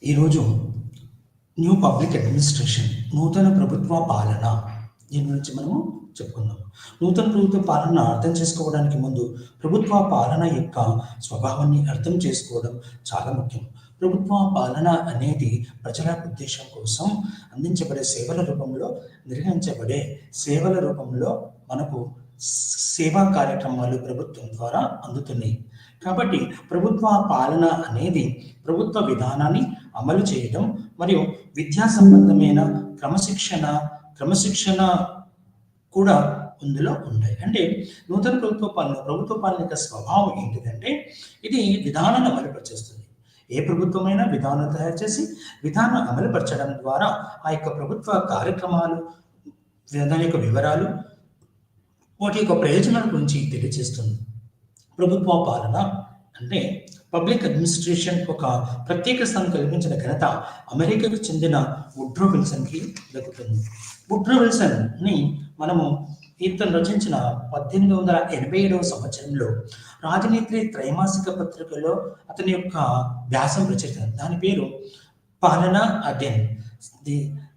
ఈరోజు new public administration, నూతన ప్రభుత్వ పాలన, దీని గురించి మనము చెప్పుకుందాం. నూతన ప్రభుత్వ పాలన అర్థం చేసుకోవడానికి ముందు ప్రభుత్వ పాలన యొక్క స్వభావాన్ని అర్థం చేసుకోవడం చాలా ముఖ్యం. ప్రభుత్వ పాలన అనేది ప్రజల ఉద్దేశం కోసం అందించబడే సేవల రూపంలో, నిర్వహించబడే సేవల రూపంలో మనకు సేవా కార్యక్రమాలు ప్రభుత్వం ద్వారా అందుతున్నాయి. కాబట్టి ప్రభుత్వ పాలన అనేది ప్రభుత్వ విధానాన్ని అమలు చేయడం మరియు విద్యా సంబంధమైన క్రమశిక్షణ కూడా ఇందులో ఉంటాయి. అంటే నూతన ప్రభుత్వ పాలన యొక్క స్వభావం ఏంటిదంటే ఇది విధానాన్ని అమలుపరిచేస్తుంది. ఏ ప్రభుత్వమైనా విధానం తయారు చేసి విధానం అమలుపరచడం ద్వారా ఆ యొక్క ప్రభుత్వ కార్యక్రమాలు, దాని యొక్క వివరాలు, వాటి యొక్క ప్రయోజనాల గురించి తెలియజేస్తుంది. ప్రభుత్వ పాలన అంటే పబ్లిక్ అడ్మినిస్ట్రేషన్ ఒక ప్రత్యేక స్థానం కల్పించిన ఘనత అమెరికాకు చెందిన వుడ్రో విల్సన్కి దక్కుతుంది. వుడ్రో విల్సన్ని మనము ఇతను రచించిన 1887 సంవత్సరంలో రాజనీతి త్రైమాసిక పత్రికలో అతని యొక్క వ్యాసం ప్రచురితం. దాని పేరు పాలన again,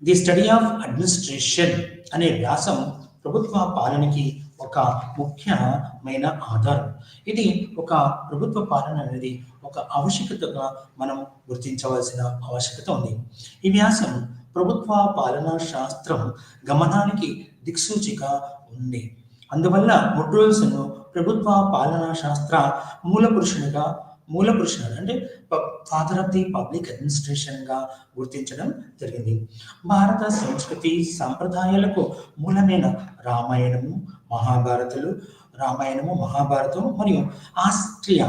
the study of administration అనే వ్యాసం ప్రభుత్వ పాలనకి ఒక ముఖ్యమైన ఆధారం. ఇది ఒక ప్రభుత్వ పాలన అనేది ఒక ఆవశ్యకతగా మనం గుర్తించవలసిన ఆవశ్యకత ఉంది. ఈ వ్యాసం ప్రభుత్వ పాలనా శాస్త్రం గమనానికి దిక్సూచిగా ఉంది. అందువల్ల వుడ్రో విల్సన్ ప్రభుత్వ పాలనా శాస్త్ర మూల పురుషుడు అంటే father of the public administration గా గుర్తించడం జరిగింది. భారత సంస్కృతి సంప్రదాయాలకు మూలమైన రామాయణము మహాభారతం మరియు ఆస్ట్రియా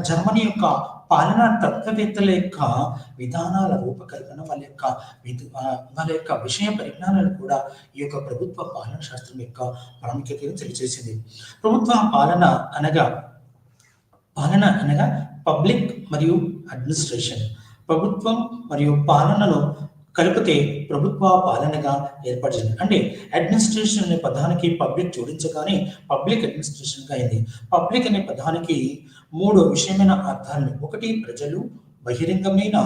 జర్మనీ యొక్క పాలనా తత్వవేత్తల యొక్క విధానాల రూపకల్పన, వాళ్ళ యొక్క విషయ పరిజ్ఞానాలు కూడా ఈ యొక్క ప్రభుత్వ పాలన శాస్త్రం యొక్క ప్రాముఖ్యతను తెలియజేసింది. ప్రభుత్వ పాలన అనగా పబ్లిక్ మరియు అడ్మినిస్ట్రేషన్, ప్రభుత్వం మరియు పాలనను కలిపితే ప్రభుత్వ పాలనగా ఏర్పడింది. అంటే అడ్మినిస్ట్రేషన్ అనే పదానికి పబ్లిక్ జోడించగానే పబ్లిక్ అడ్మినిస్ట్రేషన్గా అయింది. పబ్లిక్ అనే పదానికి 3 విషయమైన అర్థాలు. ఒకటి ప్రజలు, బహిరంగమైన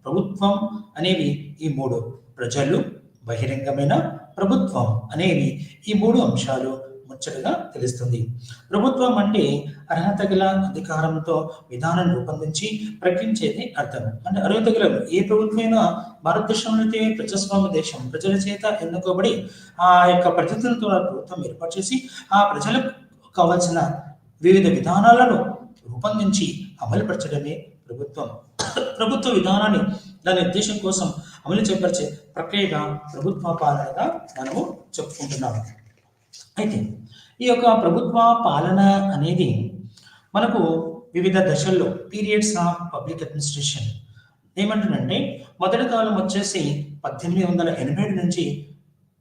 ప్రభుత్వం అనేవి ఈ 3. ప్రజలు, బహిరంగమైన ప్రభుత్వం అనేవి ఈ 3 అంశాలు ముచ్చటగా తెలుస్తుంది. ప్రభుత్వం అంటే అర్హత గల అధికారంతో విధానం రూపొందించి ప్రకటించేది అర్థం. అంటే అర్హత గల ఏ ప్రభుత్వమైనా భారతదేశంలో అయితే ప్రజాస్వామ్య దేశం, ప్రజల చేత ఎన్నుకోబడి ఆ యొక్క ప్రతినిధులతో ప్రభుత్వం ఏర్పాటు చేసి ఆ ప్రజలకు కావాల్సిన వివిధ విధానాలను రూపొందించి అమలుపరచడమే ప్రభుత్వం. ప్రభుత్వ విధానాన్ని దాని ఉద్దేశం కోసం అమలు చేపరిచే ప్రక్రియగా ప్రభుత్వ పాలనగా మనము చెప్పుకుంటున్నాము. అయితే ఈ యొక్క ప్రభుత్వ పాలన అనేది మనకు వివిధ దశల్లో పీరియడ్స్ ఆఫ్ పబ్లిక్ అడ్మినిస్ట్రేషన్ ఏమంటుందంటే, మొదటి కాలం వచ్చేసి 1887 నుంచి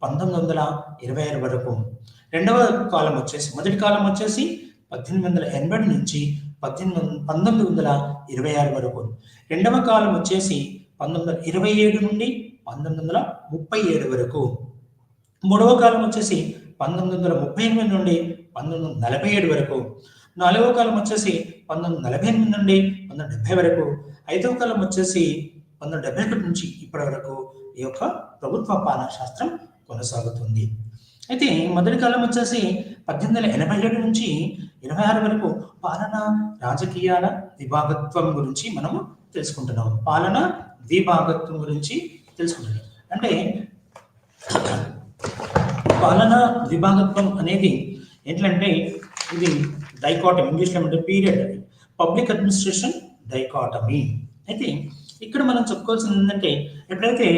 1926 వరకు. రెండవ కాలం వచ్చేసి మొదటి కాలం వచ్చేసి 1880 నుంచి 1926 వరకు. రెండవ కాలం వచ్చేసి 1927 నుండి 1937 వరకు. మూడవ కాలం వచ్చేసి 1938 నుండి 1947 వరకు. నాలుగవ కాలం వచ్చేసి 1948 నుండి 1970 వరకు. ఐదవ కాలం వచ్చేసి 1971 నుంచి ఇప్పటి వరకు ఈ యొక్క ప్రభుత్వ పాలనా శాస్త్రం కొనసాగుతుంది. అయితే మొదటి కాలం వచ్చేసి 1887 నుంచి 26 వరకు పాలన రాజకీయాల విభాగత్వం గురించి మనము తెలుసుకుంటున్నాం. పాలన ద్విభాగత్వం గురించి తెలుసుకుంటున్నాం. అంటే పాలనా విభాగత్వం అనేది ఏంటంటే ఇది డైకాటమీ, ఇంగ్లీష్లో అంటే పీరియడ్, పబ్లిక్ అడ్మినిస్ట్రేషన్ డైకాటమీ. అయితే ఇక్కడ మనం చెప్పుకోవాల్సింది ఏంటంటే, ఎప్పుడైతే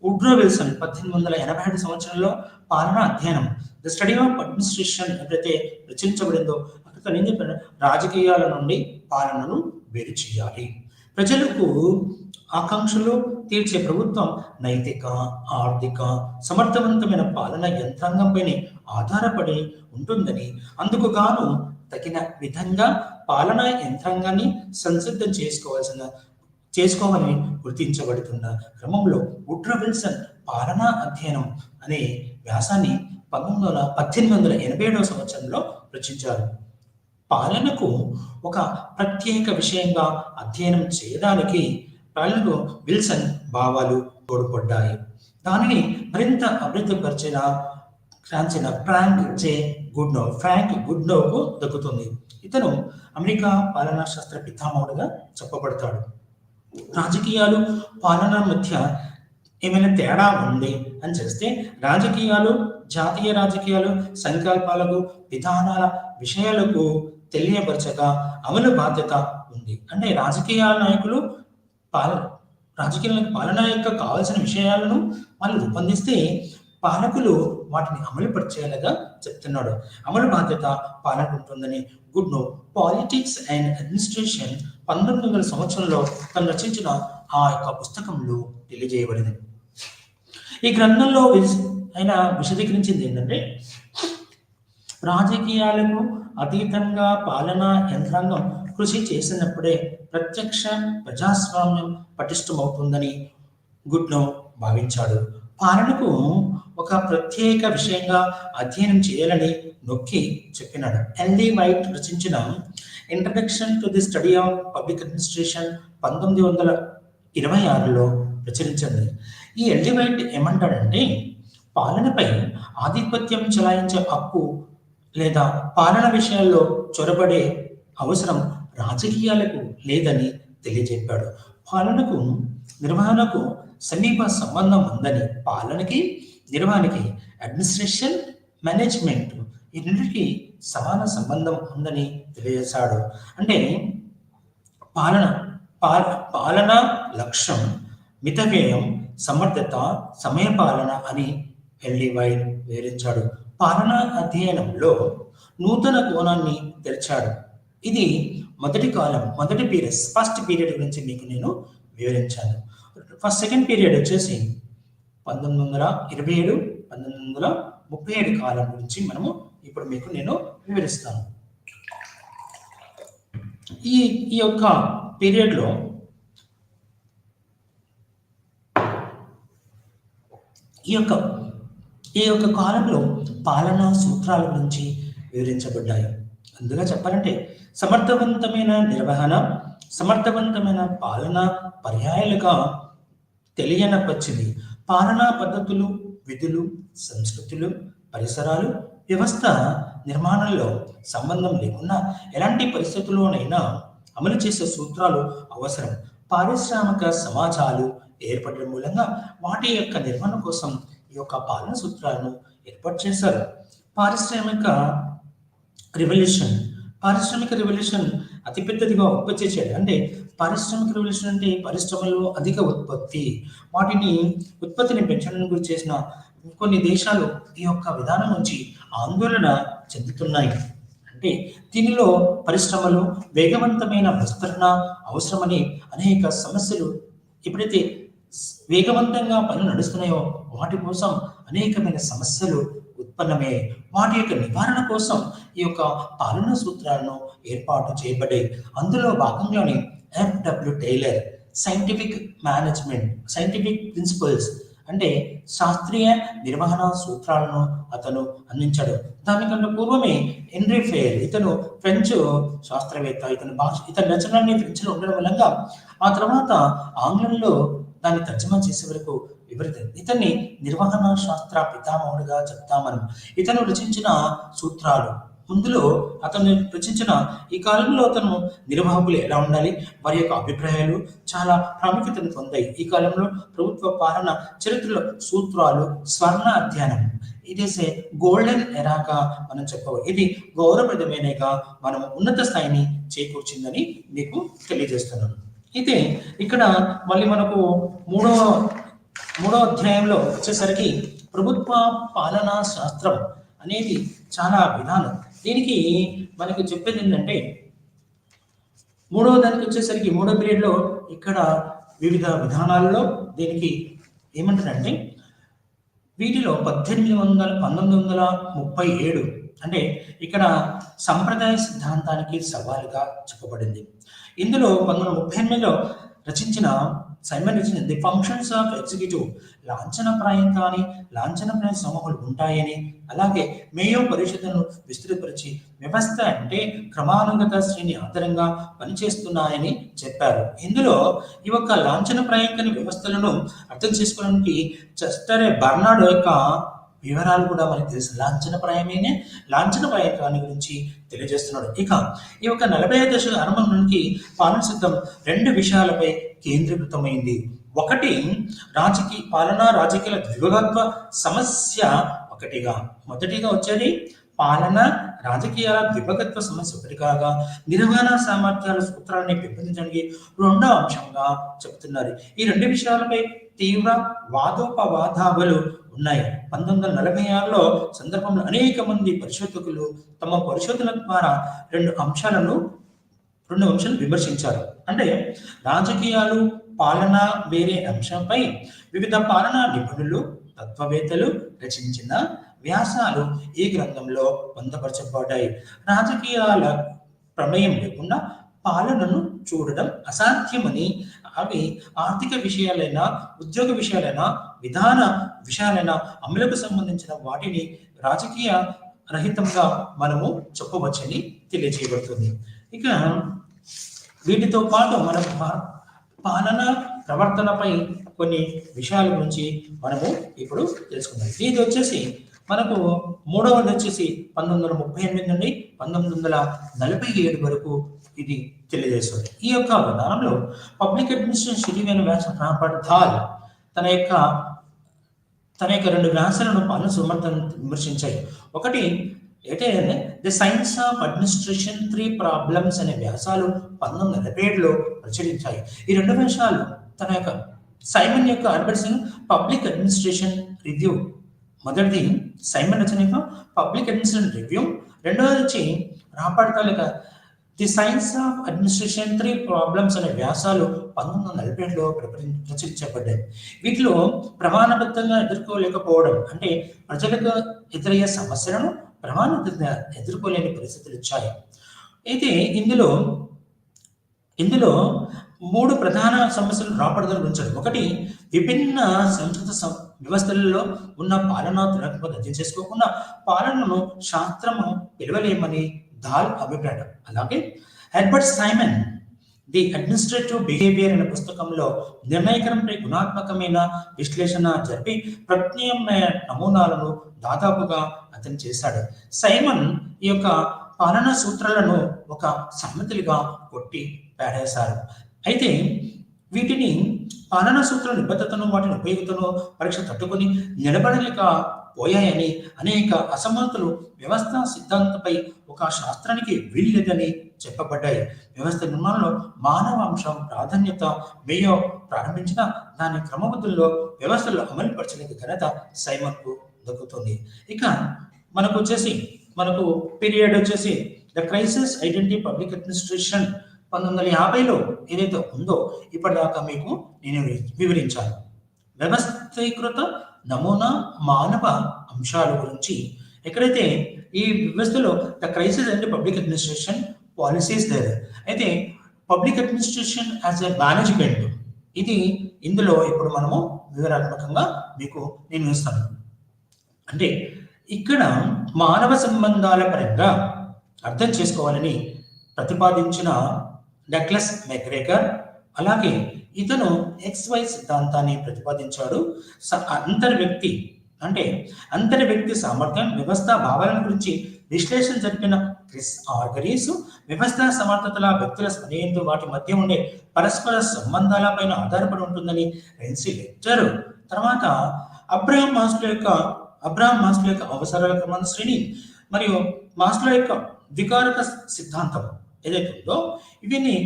వుడ్రో విల్సన్ 1887 సంవత్సరంలో పాలనా అధ్యయనం ద స్టడీ ఆఫ్ అడ్మినిస్ట్రేషన్ ఎప్పుడైతే రచించబడిందో అక్కడ ఏం చెప్పారు, రాజకీయాల నుండి పాలనను వేరు చేయాలి. ప్రజలకు ఆకాంక్షలు తీర్చే ప్రభుత్వం నైతిక, ఆర్థిక, సమర్థవంతమైన పాలన యంత్రాంగంపైనే ఆధారపడి ఉంటుందని, అందుకు గాను తగిన విధంగా పాలనా యంత్రాంగాన్ని సంసిద్ధం చేసుకోవాలని గుర్తించబడుతున్న క్రమంలో వుడ్రో విల్సన్ పాలనా అధ్యయనం అనే వ్యాసాన్ని 1887 సంవత్సరంలో రచించారు. పాలనకు ఒక ప్రత్యేక విషయంగా అధ్యయనం చేయడానికి పాలనకు విల్సన్ భావాలు తోడ్పడ్డాయి. దానిని మరింత అభివృద్ధిపరిచిన ఫ్రాంక్ గుడ్నోకు దక్కుతుంది. ఇతను అమెరికా పాలనా శాస్త్ర పితామహుడుగా చెప్పబడతాడు. రాజకీయాలు పాలన మధ్య ఏమైనా తేడా ఉంది అని చేస్తే జాతీయ రాజకీయాలు సంకల్పాలకు విధానాల విషయాలకు తెలియపరచక అమలు బాధ్యత ఉంది. అంటే రాజకీయ నాయకులు పాలన యొక్క కావాల్సిన విషయాలను వాళ్ళు రూపొందిస్తే పాలకులు వాటిని అమలు పరిచేలాగా చెప్తున్నాడు. అమలు బాధ్యత పాలన ఉంటుందని గుడ్నో పాలిటిక్స్ అండ్ అడ్మినిస్ట్రేషన్ 1900 సంవత్సరంలో తను రచించిన ఆ యొక్క పుస్తకంలో తెలియజేయబడింది. ఈ గ్రంథంలో ఆయన విశదీకరించింది ఏంటంటే, రాజకీయాలకు అతీతంగా పాలనా యంత్రాంగం కృషి చేసినప్పుడే ప్రత్యక్ష ప్రజాస్వామ్యం పటిష్టమవుతుందని గుడ్నో భావించాడు. పాలనకు ఒక ప్రత్యేక విషయంగా అధ్యయనం చేయాలని నొక్కి చెప్పినాడు. ఎల్డి వైట్ రచించిన introduction to the study of public administration 1926లో ప్రచురించింది. ఈ ఎల్డి వైట్ ఏమంటాడంటే, పాలనపై ఆధిపత్యం చెలాయించే హక్కు లేదా పాలన విషయాల్లో చొరబడే అవసరం రాజకీయాలకు లేదని తెలియజెప్పాడు. పాలనకు నిర్వహణకు సమీప సంబంధం ఉందని, పాలనకి నిర్వహణకి అడ్మినిస్ట్రేషన్ మేనేజ్మెంట్ ఈ రెండింటికి సమాన సంబంధం ఉందని తెలియజేశాడు. అంటే పాలన లక్ష్యం మితవ్యయం, సమర్థత, సమయపాలన అని ఎల్డి వైట్ వివరించాడు. పాలనా అధ్యయనంలో నూతన కోణాన్ని తెరిచాడు. ఇది మొదటి పీరియడ్, ఫస్ట్ పీరియడ్ గురించి మీకు నేను వివరించాను. సెకండ్ పీరియడ్ వచ్చేసి 1927, 1937 కాలం గురించి మనము ఇప్పుడు మీకు నేను వివరిస్తాను. ఈ యొక్క పీరియడ్లో ఈ యొక్క కాలంలో పాలనా సూత్రాల గురించి వివరించబడ్డాయి. అందుగా చెప్పాలంటే సమర్థవంతమైన నిర్వహణ, సమర్థవంతమైన పాలన పర్యాయాలుగా తెలియనపచ్చింది. పాలనా పద్ధతులు, విధులు, సంస్కృతులు, పరిసరాలు, వ్యవస్థ నిర్మాణంలో సంబంధం లేకుండా ఎలాంటి పరిస్థితుల్లోనైనా అమలు చేసే సూత్రాలు అవసరం. పారిశ్రామిక సమాజాలు ఏర్పడడం మూలంగా వాటి యొక్క నిర్వహణ కోసం ఈ యొక్క పాలన సూత్రాలను ఏర్పాటు చేశారు. పారిశ్రామిక రెవల్యూషన్ అతిపెద్దదిగా ఉత్పత్తి చేయడం. అంటే పారిశ్రామిక రెవల్యూషన్ అంటే పరిశ్రమల్లో అధిక ఉత్పత్తిని పెంచడం గురించి చేసిన కొన్ని దేశాలు ఈ యొక్క విధానం నుంచి ఆందోళన చెందుతున్నాయి. అంటే దీనిలో పరిశ్రమలు వేగవంతమైన విస్తరణ అవసరమని అనేక సమస్యలు, ఎప్పుడైతే వేగవంతంగా పనులు నడుస్తున్నాయో వాటి కోసం అనేకమైన సమస్యలు ఉత్పన్నమయ్యాయి. వాటి యొక్క నివారణ కోసం ఈ యొక్క పాలనా సూత్రాలను ఏర్పాటు చేయబడ్డాయి. అందులో భాగంగానే ఎఫ్డబ్ల్యూ టైలర్ సైంటిఫిక్ ప్రిన్సిపల్స్ అంటే శాస్త్రీయ నిర్వహణ సూత్రాలను అతను అందించాడు. దానికన్నా పూర్వమే హెన్రీ ఫెయిర్, ఇతను ఫ్రెంచ్ శాస్త్రవేత్త, ఇతని రచనలన్నీ ఫ్రెంచ్లో ఉండడం వల్ల ఆ తర్వాత ఆంగ్లంలో దాన్ని తర్జుమా చేసే వరకు ఇతన్ని నిర్వహణ శాస్త్ర పితామహుడిగా చెప్తామని. ఇతను రచించిన సూత్రాలు, ముందులో అతను రచించిన ఈ కాలంలో అతను నిర్వాహకులు ఎలా ఉండాలి, వారి యొక్క అభిప్రాయాలు చాలా ప్రాముఖ్యతను పొందాయి. ఈ కాలంలో ప్రభుత్వ పాలన చరిత్రలో సూత్రాలు స్వర్ణ అధ్యయనం, ఇట్ ఈస్ ఏ గోల్డెన్ ఎరాగా మనం చెప్పవచ్చు. ఇది గౌరవప్రదమైనగా మనం ఉన్నత స్థాయిని చేకూర్చిందని మీకు తెలియజేస్తున్నాను. అయితే ఇక్కడ మళ్ళీ మనకు మూడో అధ్యాయంలో వచ్చేసరికి ప్రభుత్వ పాలనా శాస్త్రం అనేది చాలా విధానం. దీనికి మనకి చెప్పేది ఏంటంటే, మూడో పీరియడ్లో ఇక్కడ వివిధ విధానాల్లో దీనికి ఏమంటారంటే, వీటిలో 1937 అంటే ఇక్కడ సంప్రదాయ సిద్ధాంతానికి సవాలుగా చెప్పబడింది. ఇందులో 1938లో రచించిన సైమన్ ఇచ్చిన ది ఫంక్షన్స్ ఆఫ్ ఎగ్జిక్యూటివ్ లాంఛనప్రాయం కానీ లాంఛనప్రాయ సమూహాలు ఉంటాయని, అలాగే మేయో పరిషత్తును విస్తృతపరిచి వ్యవస్థ అంటే క్రమానుగత శ్రేణి ఆధారంగా పనిచేస్తున్నాయని చెప్పారు. ఇందులో ఈ యొక్క లాంఛనప్రాయం వ్యవస్థలను అర్థం చేసుకోవడానికి చెస్టర్ బర్నార్డ్ యొక్క వివరాలు కూడా మనకు తెలుసు. లాంఛనప్రాయాన్ని గురించి తెలియజేస్తున్నాడు. ఇక ఈ యొక్క 45 దశల ఆరంభం నుంచి పాలన సిద్ధం 2 విషయాలపై కేంద్రీకృతమైంది. ఒకటి రాజకీయాల ద్విభాగత్వ సమస్య మొదటిగా వచ్చేది పాలన రాజకీయాల ద్విభాగత్వ సమస్య ఒకటి కాగా, నిర్వహణ సామర్థ్యాల సూత్రాన్ని పెంపొందించడానికి 2వ అంశంగా చెబుతున్నారు. ఈ 2 విషయాలపై తీవ్ర వాదోపవాదాలు ఉన్నాయి. 1946లో సందర్భంలో అనేక మంది పరిశోధకులు తమ పరిశోధన ద్వారా 2 అంశాలను విమర్శించారు. అంటే రాజకీయాలు పాలన వేరే అంశంపై వివిధ పాలనా నిపుణులు తత్వవేత్తలు రచించిన వ్యాసాలు ఈ గ్రంథంలో పొందపరచబడ్డాయి. రాజకీయాల ప్రమేయం లేకుండా పాలనను చూడడం అసాధ్యమని, అవి ఆర్థిక విషయాలైనా ఉద్యోగ విషయాలైనా విధాన విషయాలైనా అమలుకు సంబంధించిన వాటిని రాజకీయ రహితంగా మనము చెప్పవచ్చని తెలియజేయబడుతుంది. ఇక వీటితో పాటు మన పాలన ప్రవర్తనపై కొన్ని విషయాల గురించి మనము ఇప్పుడు తెలుసుకుందాం. ఇది వచ్చేసి మనకు 3వది వచ్చేసి 1938 నుండి 1947 వరకు ఇది తెలియజేస్తుంది. ఈ యొక్క విధానంలో పబ్లిక్ అడ్మినిస్ట్రేషన్ షెడ్యూల్ అయిన వ్యాసం రాబర్ట్ థాల్ తన యొక్క 2 వ్యాసాలను పాలన సమర్థన విమర్శించాయి. ఒకటి అయితే the science of administration 3 problems అనే వ్యాసాలు 1947లో ప్రచురించాయి. ఈ 2 వ్యాసాలు తన యొక్క సైమన్ యొక్క ఆల్బర్ట్సన్ పబ్లిక్ అడ్మినిస్ట్రేషన్ రివ్యూ, మొదటిది సైమన్ రచన యొక్క పబ్లిక్ అడ్మినిస్ట్రేషన్ రివ్యూ, రెండవది వచ్చి రాబర్ట్ థాల్ యొక్క the science of administration 3 problems అనే వ్యాసాలు 1947లో ప్రచురించబడ్డాయి. వీటిలో ప్రమాణబద్ధంగా ఎదుర్కోలేకపోవడం అంటే ప్రజలకు ఎదురయ్యే సమస్యలను ప్రమాణబద్ధంగా ఎదుర్కోలేని పరిస్థితులు వచ్చాయి. అయితే ఇందులో 3 ప్రధాన సమస్యలు రాబర్ట్ ఉంచాడు. ఒకటి, విభిన్న సంస్కృత వ్యవస్థలలో ఉన్న పాలనా తులకను అర్థం చేసుకోకుండా పాలనను శాస్త్రము పిలవలేమని థాల్ అభిప్రాయం. అలాగే Herbert Simon the administrative behaviour అనే పుస్తకంలో నిర్ణయకరంపై గుణాత్మకమైన విశ్లేషణ జరిపి ప్రత్యామ్నాయ నమూనాలను దాదాపుగా అతను చేశాడు. సైమన్ ఈ యొక్క పాలనా సూత్రాలను ఒక సమ్మతులుగా కొట్టి పాడేశారు. అయితే వీటిని పాలనా సూత్ర నిబద్ధతను వాటిని ఉపయోగితను పరీక్ష తట్టుకుని నిలబడలేక పోయాయని, అనేక అసమర్థతలు వ్యవస్థ సిద్ధాంతంపై ఒక శాస్త్రానికి వీల్లేదని చెప్పబడ్డాయి. వ్యవస్థ నిర్మాణంలో మానవ అంశం ప్రాధాన్యత మేయో ప్రారంభించిన దాని క్రమబద్ధంలో వ్యవస్థలో అమలుపరచలేక ఘనత సైమన్కు దక్కుతుంది. ఇక మనకు పీరియడ్ వచ్చేసి the crisis identity public administration 1950లో ఏదైతే ఉందో ఇప్పటిదాకా మీకు నేను వివరించాను. వ్యవస్థీకృత నమూనా మానవ అంశాల గురించి ఎక్కడైతే ఈ వ్యవస్థలో the crisis and public administration policies there. అయితే public administration as a management, ఇది ఇందులో ఇప్పుడు మనము వివరాత్మకంగా మీకు నేను ఇస్తాను. అంటే ఇక్కడ మానవ సంబంధాల పరంగా అర్థం చేసుకోవాలని ప్రతిపాదించిన డగ్లస్ మెక్గ్రేగర్, అలాగే ఇతను XY సిద్ధాంతాన్ని ప్రతిపాదించాడు. అంతర్వ్యక్తి సామర్థ్యం వ్యవస్థ భావాల గురించి విశ్లేషణ జరిపిన క్రిస్ ఆర్గరీస్, వ్యవస్థ సమర్థతల వ్యక్తుల స్పందనతో వాటి మధ్య ఉండే పరస్పర సంబంధాల పైన ఆధారపడి ఉంటుందని రెన్సీ లెక్చర్. తర్వాత అబ్రహాం మాస్లో యొక్క అవసరాల క్రమాన శ్రేణి మరియు మాస్లో యొక్క వికారక సిద్ధాంతం ఏదైతే ఉందో ఇవన్నీ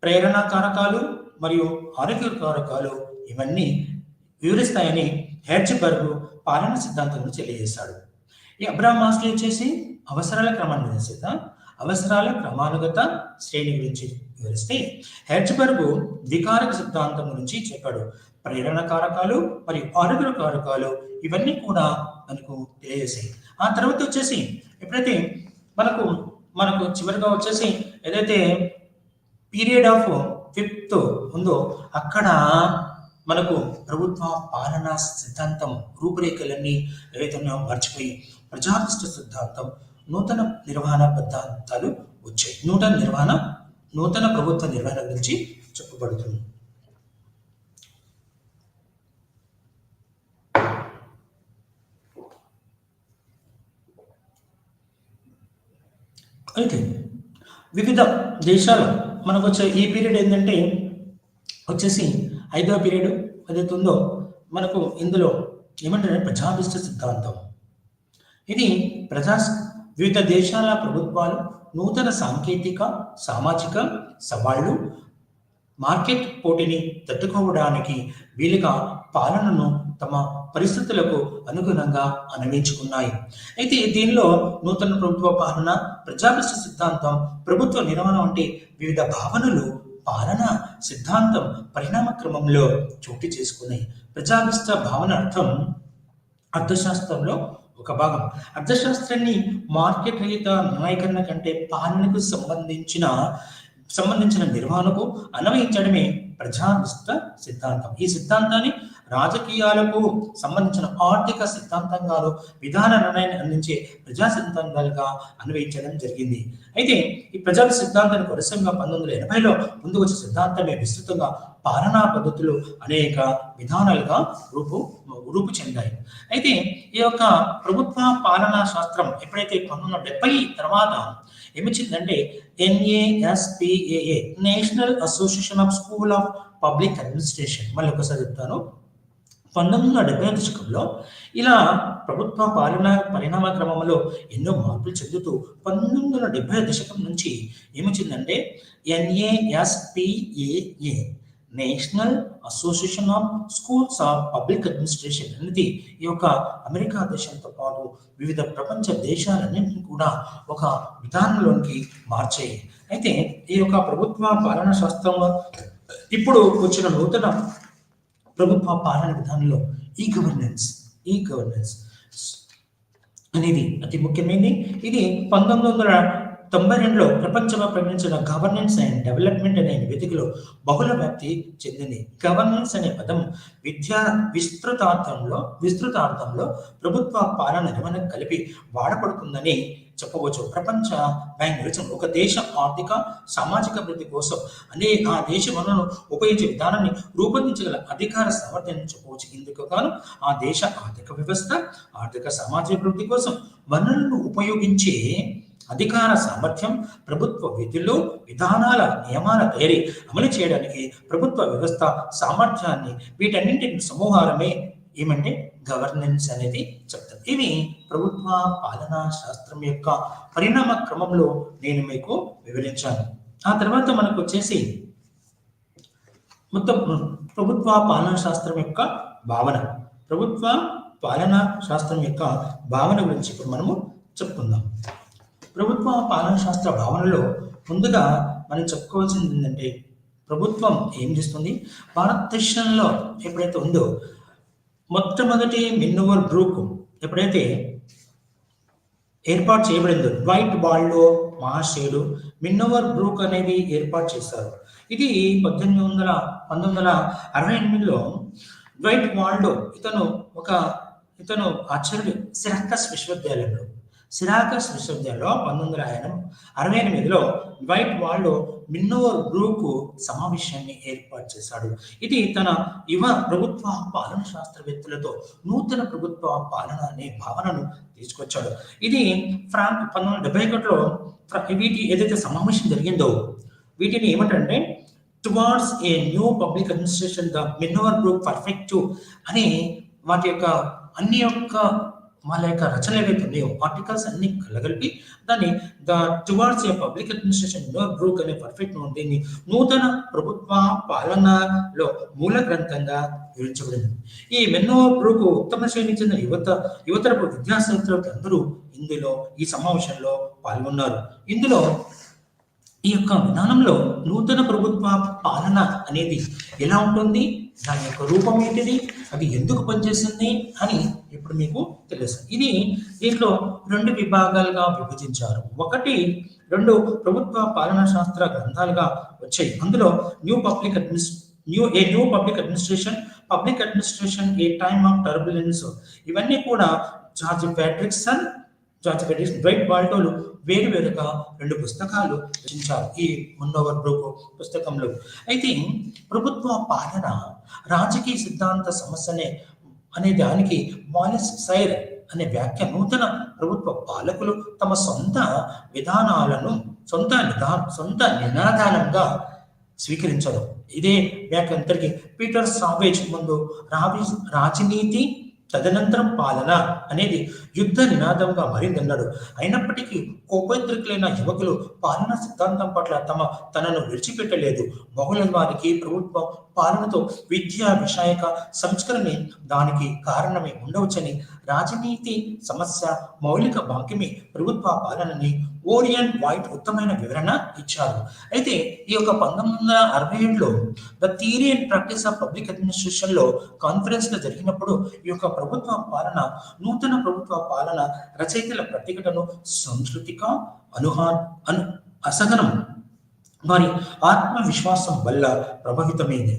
ప్రేరణ కారకాలు మరియు ఆరోగ్య కారకాలు ఇవన్నీ వివరిస్తాయని హెర్జ్బర్గ్ పాలన సిద్ధాంతం తెలియజేశాడు. ఈ అబ్రహాం మాస్లో వచ్చేసి అవసరాల క్రమానుగత శ్రేణి గురించి వివరిస్తే, హెర్జ్బర్గ్ వికారక సిద్ధాంతం గురించి చెప్పాడు. ప్రేరణ కారకాలు మరియు ఆరోగ్య కారకాలు ఇవన్నీ కూడా మనకు తెలియజేసాయి. ఆ తర్వాత వచ్చేసి ఎప్పుడైతే మనకు చివరిగా వచ్చేసి ఏదైతే పీరియడ్ ఆఫ్ 5th ఉందో అక్కడ మనకు ప్రభుత్వ పాలనా సిద్ధాంతం రూపురేఖలన్నీ ఏవైతే ఉన్నాయో మర్చిపోయి ప్రజాభిష్ట సిద్ధాంతం, నూతన నిర్వహణ పద్ధతులు వచ్చాయి. నూతన ప్రభుత్వ నిర్వహణ గురించి చెప్పబడుతుంది. అయితే వివిధ దేశాలు మనకు వచ్చే ఈ పీరియడ్ ఏంటంటే వచ్చేసి 5వ పీరియడ్ ఏదైతే ఉందో మనకు ఇందులో ఏమంటారంటే ప్రజాభిష్ట సిద్ధాంతం. ఇది వివిధ దేశాల ప్రభుత్వాలు నూతన సాంకేతిక సామాజిక సవాళ్లు మార్కెట్ పోటీని తట్టుకోవడానికి వీలుగా పాలనను తమ పరిస్థితులకు అనుగుణంగా అన్వయించుకున్నాయి. అయితే దీనిలో నూతన ప్రభుత్వ పాలన, ప్రజాభిష్ట సిద్ధాంతం, ప్రభుత్వ నిర్వహణ వంటి వివిధ భావనలు పాలన సిద్ధాంతం పరిణామ క్రమంలో చోటు చేసుకున్నాయి. ప్రజాభిష్ట భావన అర్థశాస్త్రంలో ఒక భాగం. అర్థశాస్త్రాన్ని మార్కెట్ రహిత న్యాయీకరణ కంటే పాలనకు సంబంధించిన నిర్వహణకు అన్వయించడమే ప్రజాభిష్ట సిద్ధాంతం. ఈ సిద్ధాంతాన్ని రాజకీయాలకు సంబంధించిన ఆర్థిక సిద్ధాంతంగాను విధాన నిర్ణయాన్ని అందించే ప్రజా సిద్ధాంతాలుగా అన్వయించడం జరిగింది. అయితే ఈ ప్రజా సిద్ధాంతాన్ని కొరసంగా 1980లో ముందుకు వచ్చే సిద్ధాంతమే విస్తృతంగా పాలనా పద్ధతులు అనేక విధానాలుగా రూపు చెందాయి. అయితే ఈ యొక్క ప్రభుత్వ పాలనా శాస్త్రం ఎప్పుడైతే 1970 తర్వాత ఏమిచ్చిందంటే NASPAA, national association of school of public administration. మళ్ళీ ఒకసారి చెప్తాను. 1970 దశకంలో ఇలా ప్రభుత్వ పరిణామ క్రమంలో ఎన్నో మార్పులు చెందుతూ 1970 దశకం నుంచి ఏమొచ్చిందంటే NASPAA, national association of schools of public administration అనేది ఈ యొక్క అమెరికా దేశంతో పాటు వివిధ ప్రపంచ దేశాలన్నింటినీ కూడా ఒక విధానంలోనికి మార్చాయి. అయితే ఈ యొక్క ప్రభుత్వ పాలనా శాస్త్రంలో ఇప్పుడు వచ్చిన నూతన ప్రభుత్వ పాలన విధానంలో ఈ గవర్నెన్స్ అనేది అతి ముఖ్యమైనది. ఇది 1992లో ప్రపంచంలో ప్రకటించిన గవర్నెన్స్ అండ్ డెవలప్మెంట్ అనే నివేదికలో బహుళ వ్యాప్తి చెందింది. గవర్నెన్స్ అనే పదం విస్తృతార్థంలో ప్రభుత్వ పాలన నిర్వహణ కలిపి వాడబడుతుందని చెప్పవచ్చు. ప్రపంచ బ్యాంక్ నిర్వచనం ఒక దేశ ఆర్థిక సామాజిక అభివృద్ధి కోసం ఆ దేశ వనరులను ఉపయోగించే విధానాన్ని రూపొందించగల అధికార సామర్థ్యాన్ని చెప్పవచ్చు. ఇందుకు గాను ఆ దేశ ఆర్థిక వ్యవస్థ ఆర్థిక సామాజిక అభివృద్ధి కోసం వనరులను ఉపయోగించే అధికార సామర్థ్యం, ప్రభుత్వ విధులు విధానాల నియమాల తయారీ అమలు చేయడానికి ప్రభుత్వ వ్యవస్థ సామర్థ్యాన్ని వీటన్నింటిని సమూహారమే ఏమంటే గవర్నెన్స్ అనేది చెప్తారు. ఇవి ప్రభుత్వ పాలనా శాస్త్రం యొక్క పరిణామ క్రమంలో నేను మీకు వివరించాను. ఆ తర్వాత మనకు వచ్చేసి మొత్తం ప్రభుత్వ పాలనా శాస్త్రం యొక్క భావన గురించి ఇప్పుడు మనము చెప్పుకుందాం. ప్రభుత్వ పాలనా శాస్త్ర భావనలో ముందుగా మనం చెప్పుకోవాల్సింది ఏంటంటే ప్రభుత్వం ఏం చేస్తుంది. భారతదేశంలో ఎప్పుడైతే ఉందో మొట్టమొదటి మిన్నోవర్ బ్రూక్ ఎప్పుడైతే ఏర్పాటు చేయబడిందో వైట్ బాల్లో మహాశయుడు మిన్నోవర్ బ్రూక్ అనేది ఏర్పాటు చేశారు. ఇది 1968లో వైట్ బాల్లో ఇతను ఆచార్యుడు సిరాకస్ విశ్వవిద్యాలయంలో 1968లో వైట్ వాల్లో మిన్నోవర్ బ్రూక్ సమావేశాన్ని ఏర్పాటు చేశాడు. ఇది తన యువ ప్రభుత్వ పాలన శాస్త్రవేత్తలతో నూతన ప్రభుత్వ పాలన అనే భావనను తీసుకొచ్చాడు. ఇది 1971లో వీటి ఏదైతే సమావేశం జరిగిందో వీటిని ఏమంటారంటే towards a new public administration the Minnowbrook perspective అని వాటి యొక్క వాళ్ళ యొక్క రచనలు ఏవైతే ఉన్నాయో ఆర్టికల్స్ అన్ని కలగలిపి దాన్ని the towards a public administration Minnowbrook అనే పర్ఫెక్ట్ దీన్ని నూతన ప్రభుత్వ పాలనలో మూల గ్రంథంగా వివరించబడింది. ఈ మిన్నోవర్ బ్రూక్ ఉత్తమ శ్రేణికి చెందిన యువతరపు విద్యాసంస్థలకు అందరూ ఈ సమావేశంలో పాల్గొన్నారు. ఇందులో ఈ యొక్క విధానంలో నూతన ప్రభుత్వ పాలన అనేది ఎలా ఉంటుంది, దాని యొక్క రూపం ఏంటిది, అది ఎందుకు పనిచేస్తుంది అని ఇప్పుడు మీకు తెలుస్తుంది. దీంట్లో 2 విభాగాలుగా విభజించారు. ఒకటి 2 ప్రభుత్వ పాలనా శాస్త్ర గ్రంథాలుగా వచ్చాయి. అందులో new public administration, public administration A time of turbulence, ఇవన్నీ కూడా జార్జ్ ఫ్రెడరిక్సన్, డ్రైట్ బాల్టోలు వేరువేరుగా 2 పుస్తకాలు రచించారు ఈ మున్నోవర్ బ్రూక్ పుస్తకంలో. అయితే ప్రభుత్వ పాలన రాజకీయ సిద్ధాంత సమస్యనే అనే దానికి మాలిస్ సైర్ అనే వ్యాఖ్య నూతన ప్రభుత్వ పాలకులు తమ సొంత విధానాలను సొంత నినాదానంగా స్వీకరించడం. ఇదే వ్యాఖ్య అంతరికి పీటర్ సావేజ్ ముందు రాజనీతి తదనంతరం పాలన అనేది యుద్ధ నినాదంగా మారిందన్నాడు. అయినప్పటికీ కోపోద్రికులైన యువకులు పాలనా సిద్ధాంతం పట్ల తనను విడిచిపెట్టలేదు. మొఘలుల వారికి ప్రభుత్వం పాలనతో విద్యా విషయక సంస్కరణ దానికి కారణమే ఉండవచ్చని, రాజనీతి సమస్య మౌలిక వాక్యమే ప్రభుత్వ పాలనని ఓరియన్ వైట్ ఉత్తమైన వివరణ ఇచ్చారు. అయితే ఈ యొక్క 1967లో the theory and practice of public administration లో కాన్ఫరెన్స్ లో జరిగినప్పుడు ఈ యొక్క నూతన ప్రభుత్వ పాలన రచయితల ప్రత్యేకతను సంస్కృతిక అసహనం వారి ఆత్మవిశ్వాసం వల్ల ప్రభావితమైంది.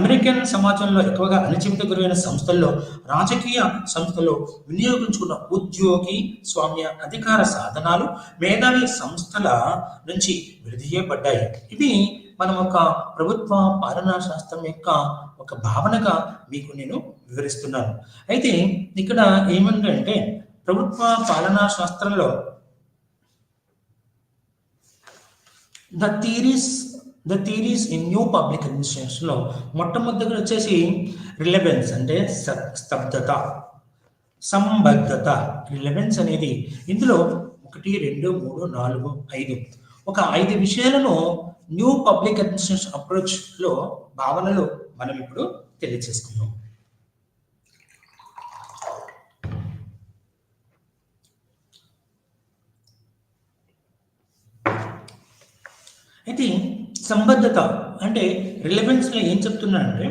అమెరికన్ సమాజంలో ఎక్కువగా అణచివేత గురైన సంస్థల్లో, రాజకీయ సంస్థల్లో వినియోగించుకున్న ఉద్యోగి స్వామ్య అధికార సాధనాలు మేధావి సంస్థల నుంచి విడదీయబడ్డాయి. ఇవి మనం ఒక ప్రభుత్వ పాలనా శాస్త్రం యొక్క ఒక భావనగా మీకు నేను వివరిస్తున్నాను. అయితే ఇక్కడ ఏమంటే ప్రభుత్వ పాలనా శాస్త్రంలో the theories in new public administration లో మొట్టమొదటిగా వచ్చేసి రిలవెన్స్ అంటే స్తబ్దత, సంబద్ధత. రిలవెన్స్ అనేది ఇందులో 1, 2, 3, 4, 5 ఒక 5 విషయాలను న్యూ పబ్లిక్ అడ్మినిస్ట్రేషన్ అప్రోచ్ లో భావనలు మనం ఇప్పుడు తెలియజేసుకున్నాం. అయితే సంబద్ధత అంటే రిలవెన్స్ లో ఏం చెప్తున్నానంటే,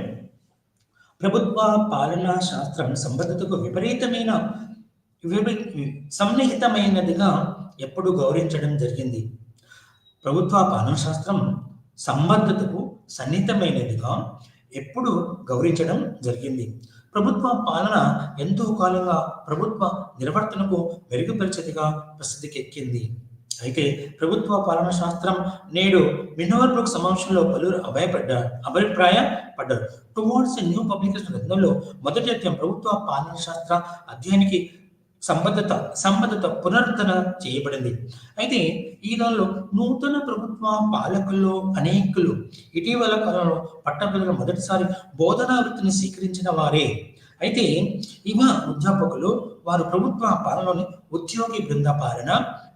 ప్రభుత్వ పాలనా శాస్త్రం సంబద్ధతకు సన్నిహితమైనదిగా ఎప్పుడు గౌరవించడం జరిగింది. ప్రభుత్వ పాలనా శాస్త్రం సంబద్ధతకు సన్నిహితమైనదిగా ఎప్పుడు గౌరవించడం జరిగింది. ప్రభుత్వ పాలన ఎంతో కాలంగా ప్రభుత్వ నిర్వర్తనకు మెరుగుపరిచేదిగా ప్రసిద్ధికెక్కింది. అయితే ప్రభుత్వ పాలనా శాస్త్రం నేడు మున్నోవర్ బ్రూక్ సమావేశంలో పలువురు అభిప్రాయపడ్డారు. టువర్డ్స్ న్యూ పబ్లికేషన్ గ్రంథంలో మొదటి అధ్యాయం ప్రభుత్వ పాలనా శాస్త్ర అధ్యాయానికి సంబద్ధత పునరుద్ధరణ చేయబడింది. అయితే ఈ దానిలో నూతన ప్రభుత్వ పాలకుల్లో అనేకులు ఇటీవల కాలంలో పట్టభద్రులు మొదటిసారి బోధనా వృత్తిని స్వీకరించిన వారే. అయితే అధ్యాపకులు వారు ప్రభుత్వ పాలనలోని ఉద్యోగి బృంద పాలన,